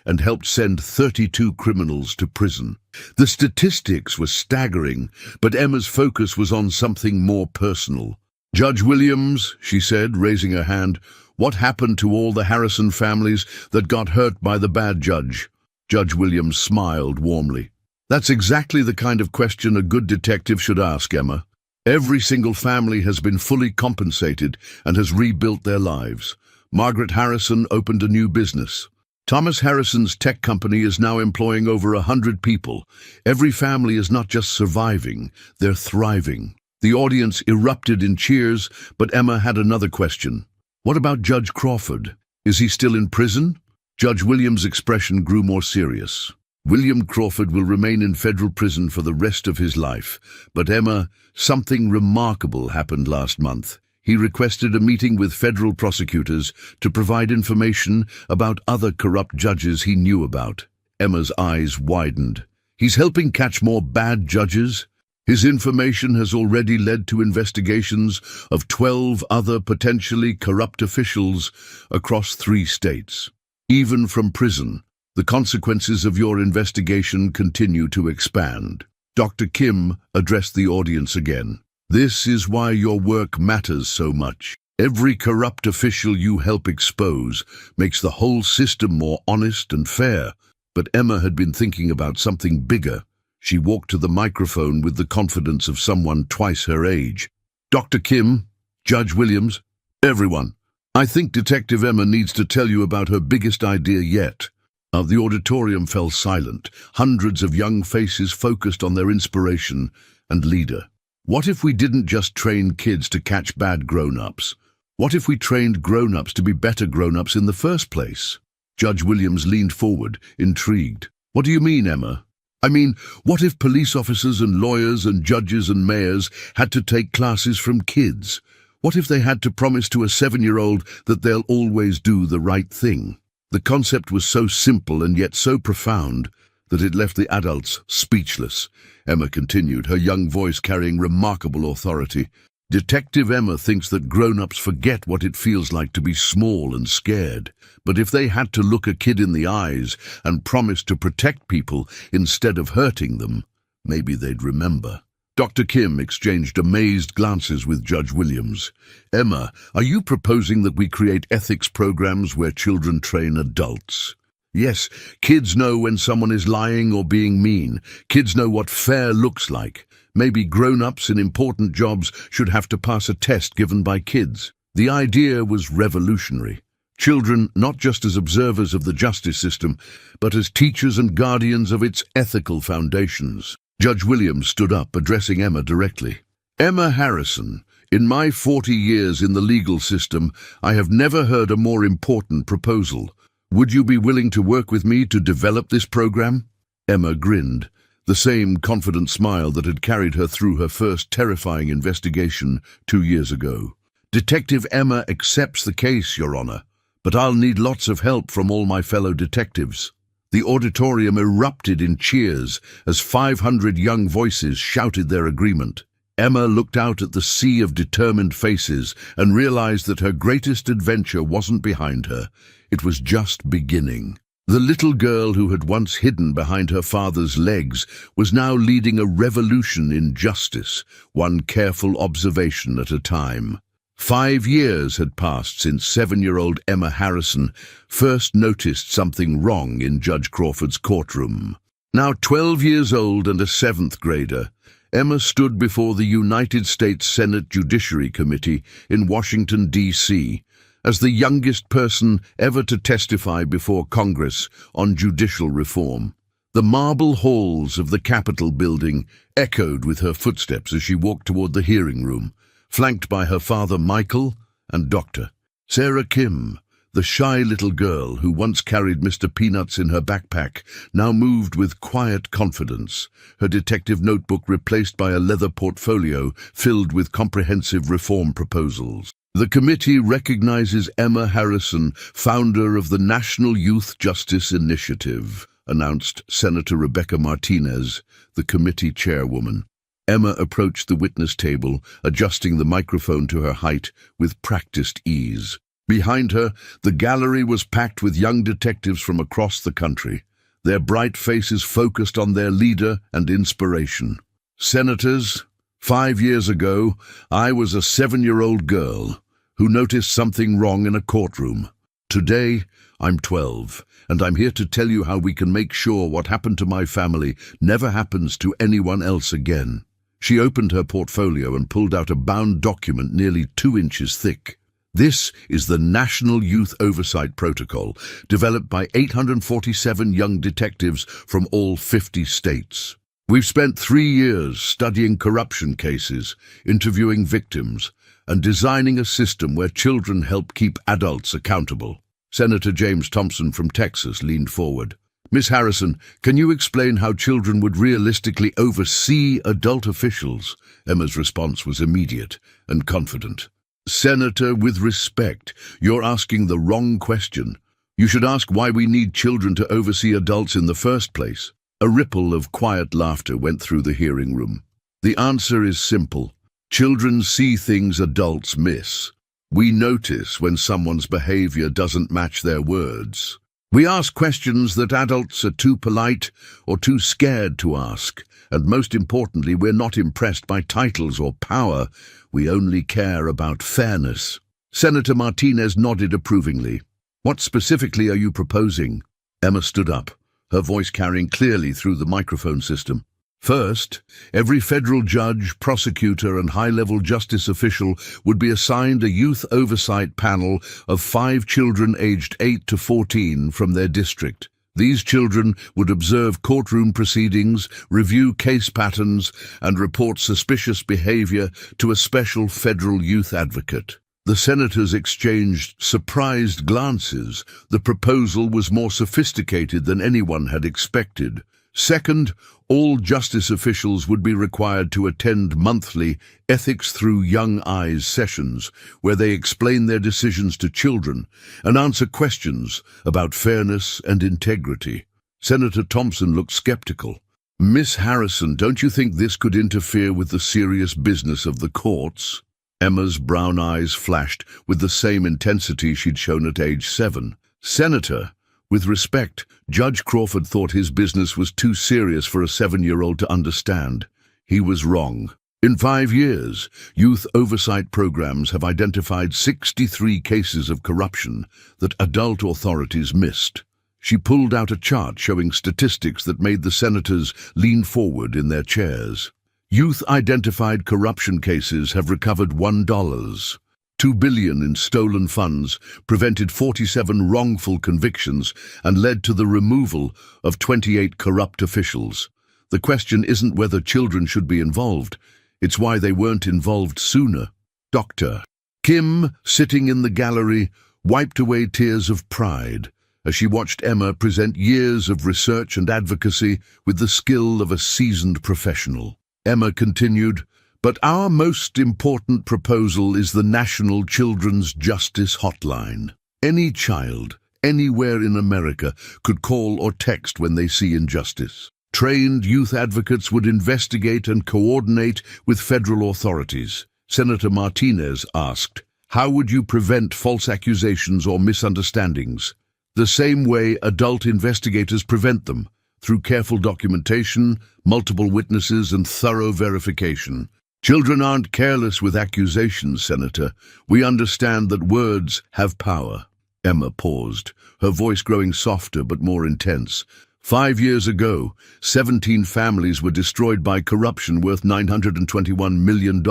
and helped send 32 criminals to prison." The statistics were staggering, but Emma's focus was on something more personal. "Judge Williams," she said, raising her hand, "what happened to all the Harrison families that got hurt by the bad judge?" Judge Williams smiled warmly. "That's exactly the kind of question a good detective should ask, Emma. Every single family has been fully compensated and has rebuilt their lives. Margaret Harrison opened a new business. Thomas Harrison's tech company is now employing over 100 people. Every family is not just surviving, they're thriving." The audience erupted in cheers, but Emma had another question. "What about Judge Crawford? Is he still in prison?" Judge Williams' expression grew more serious. "William Crawford will remain in federal prison for the rest of his life. But Emma, something remarkable happened last month. He requested a meeting with federal prosecutors to provide information about other corrupt judges he knew about." Emma's eyes widened. "He's helping catch more bad judges? His information has already led to investigations of 12 other potentially corrupt officials across 3 states. Even from prison, the consequences of your investigation continue to expand." Dr. Kim addressed the audience again. "This is why your work matters so much. Every corrupt official you help expose makes the whole system more honest and fair." But Emma had been thinking about something bigger. She walked to the microphone with the confidence of someone twice her age. "Dr. Kim, Judge Williams, everyone, I think Detective Emma needs to tell you about her biggest idea yet." The auditorium fell silent. Hundreds of young faces focused on their inspiration and leader. "What if we didn't just train kids to catch bad grown-ups? What if we trained grown-ups to be better grown-ups in the first place?" Judge Williams leaned forward, intrigued. "What do you mean, Emma?" "I mean, what if police officers and lawyers and judges and mayors had to take classes from kids? What if they had to promise to a 7-year-old that they'll always do the right thing?" The concept was so simple and yet so profound that it left the adults speechless. Emma continued, her young voice carrying remarkable authority. "Detective Emma thinks that grown-ups forget what it feels like to be small and scared. But if they had to look a kid in the eyes and promise to protect people instead of hurting them, maybe they'd remember." Dr. Kim exchanged amazed glances with Judge Williams. "Emma, are you proposing that we create ethics programs where children train adults?" "Yes, kids know when someone is lying or being mean. Kids know what fair looks like. Maybe grown-ups in important jobs should have to pass a test given by kids." The idea was revolutionary. Children not just as observers of the justice system, but as teachers and guardians of its ethical foundations. Judge Williams stood up, addressing Emma directly. Emma Harrison, in my 40 years in the legal system, I have never heard a more important proposal. Would you be willing to work with me to develop this program? Emma grinned, the same confident smile that had carried her through her first terrifying investigation 2 years ago. Detective Emma accepts the case, Your Honor, but I'll need lots of help from all my fellow detectives. The auditorium erupted in cheers as 500 young voices shouted their agreement. Emma looked out at the sea of determined faces and realized that her greatest adventure wasn't behind her. It was just beginning. The little girl who had once hidden behind her father's legs was now leading a revolution in justice, one careful observation at a time. 5 years had passed since 7-year-old Emma Harrison first noticed something wrong in Judge Crawford's courtroom. Now 12 years old and a 7th grader, Emma stood before the United States Senate Judiciary Committee in Washington, D.C., as the youngest person ever to testify before Congress on judicial reform. The marble halls of the Capitol building echoed with her footsteps as she walked toward the hearing room, flanked by her father Michael and Dr. Sarah Kim. The shy little girl who once carried Mr. Peanuts in her backpack now moved with quiet confidence, her detective notebook replaced by a leather portfolio filled with comprehensive reform proposals. The committee recognizes Emma Harrison, founder of the National Youth Justice Initiative, announced Senator Rebecca Martinez, the committee chairwoman. Emma approached the witness table, adjusting the microphone to her height with practiced ease. Behind her, the gallery was packed with young detectives from across the country, their bright faces focused on their leader and inspiration. Senators, 5 years ago, I was a 7-year-old girl who noticed something wrong in a courtroom. Today, I'm 12, and I'm here to tell you how we can make sure what happened to my family never happens to anyone else again. She opened her portfolio and pulled out a bound document nearly 2 inches thick. This is the National Youth Oversight Protocol, developed by 847 young detectives from all 50 states. We've spent 3 years studying corruption cases, interviewing victims, and designing a system where children help keep adults accountable. Senator James Thompson from Texas leaned forward. Ms. Harrison, can you explain how children would realistically oversee adult officials? Emma's response was immediate and confident. Senator, with respect, you're asking the wrong question. You should ask why we need children to oversee adults in the first place. A ripple of quiet laughter went through the hearing room. The answer is simple. Children see things adults miss. We notice when someone's behavior doesn't match their words. We ask questions that adults are too polite or too scared to ask. And most importantly, we're not impressed by titles or power. We only care about fairness. Senator Martinez nodded approvingly. What specifically are you proposing? Emma stood up, her voice carrying clearly through the microphone system. First, every federal judge, prosecutor, and high-level justice official would be assigned a youth oversight panel of 5 children aged 8 to 14 from their district. These children would observe courtroom proceedings, review case patterns, and report suspicious behavior to a special federal youth advocate. The senators exchanged surprised glances. The proposal was more sophisticated than anyone had expected. Second, all justice officials would be required to attend monthly Ethics Through Young Eyes sessions, where they explain their decisions to children and answer questions about fairness and integrity. Senator Thompson looked skeptical. Miss Harrison, don't you think this could interfere with the serious business of the courts? Emma's brown eyes flashed with the same intensity she'd shown at age 7. Senator, with respect, Judge Crawford thought his business was too serious for a 7-year-old to understand. He was wrong. In 5 years, youth oversight programs have identified 63 cases of corruption that adult authorities missed. She pulled out a chart showing statistics that made the senators lean forward in their chairs. Youth-identified corruption cases have recovered $1. $2 billion in stolen funds, prevented 47 wrongful convictions, and led to the removal of 28 corrupt officials. The question isn't whether children should be involved, it's why they weren't involved sooner. Dr. Kim, sitting in the gallery, wiped away tears of pride as she watched Emma present years of research and advocacy with the skill of a seasoned professional. Emma continued, "But our most important proposal is the National Children's Justice Hotline. Any child, anywhere in America, could call or text when they see injustice. Trained youth advocates would investigate and coordinate with federal authorities." Senator Martinez asked, "How would you prevent false accusations or misunderstandings?" "The same way adult investigators prevent them, through careful documentation, multiple witnesses, and thorough verification." "Children aren't careless with accusations, Senator. We understand that words have power." Emma paused, her voice growing softer but more intense. 5 years ago, 17 families were destroyed by corruption worth $921 million.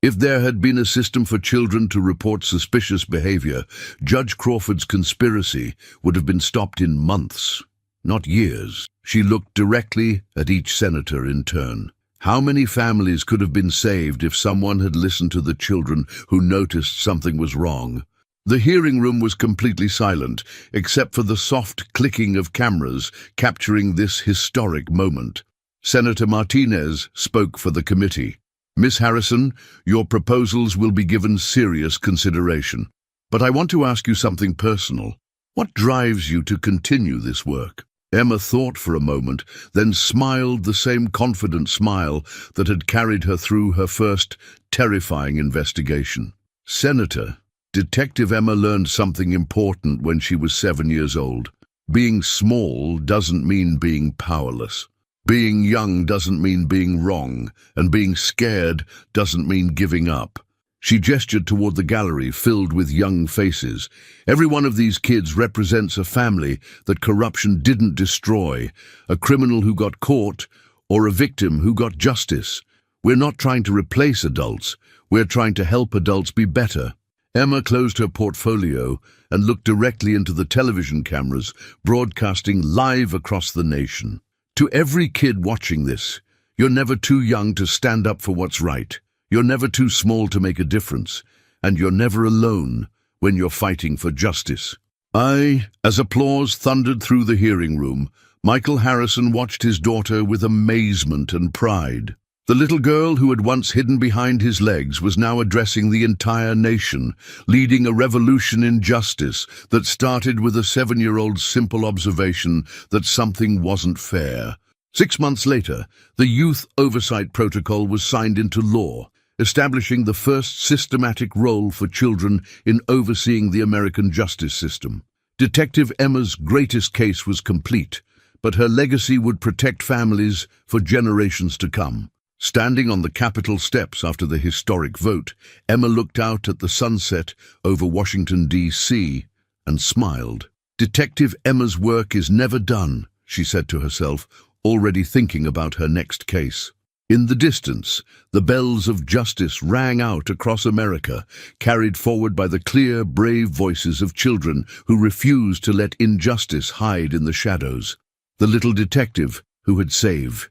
If there had been a system for children to report suspicious behavior, Judge Crawford's conspiracy would have been stopped in months, not years. She looked directly at each senator in turn. How many families could have been saved if someone had listened to the children who noticed something was wrong? The hearing room was completely silent, except for the soft clicking of cameras capturing this historic moment. Senator Martinez spoke for the committee. "Ms. Harrison, your proposals will be given serious consideration. But I want to ask you something personal. What drives you to continue this work?" Emma thought for a moment, then smiled the same confident smile that had carried her through her first terrifying investigation. "Senator, Detective Emma learned something important when she was 7 years old. Being small doesn't mean being powerless. Being young doesn't mean being wrong, and being scared doesn't mean giving up." She gestured toward the gallery filled with young faces. "Every one of these kids represents a family that corruption didn't destroy, a criminal who got caught, or a victim who got justice. We're not trying to replace adults, we're trying to help adults be better." Emma closed her portfolio and looked directly into the television cameras broadcasting live across the nation. "To every kid watching this, you're never too young to stand up for what's right. You're never too small to make a difference, and you're never alone when you're fighting for justice." As applause thundered through the hearing room, Michael Harrison watched his daughter with amazement and pride. The little girl who had once hidden behind his legs was now addressing the entire nation, leading a revolution in justice that started with a 7-year-old's simple observation that something wasn't fair. 6 months later, the Youth Oversight Protocol was signed into law, establishing the first systematic role for children in overseeing the American justice system. Detective Emma's greatest case was complete, but her legacy would protect families for generations to come. Standing on the Capitol steps after the historic vote, Emma looked out at the sunset over Washington, D.C., and smiled. "Detective Emma's work is never done," she said to herself, already thinking about her next case. In the distance, the bells of justice rang out across America, carried forward by the clear, brave voices of children who refused to let injustice hide in the shadows. The little detective who had saved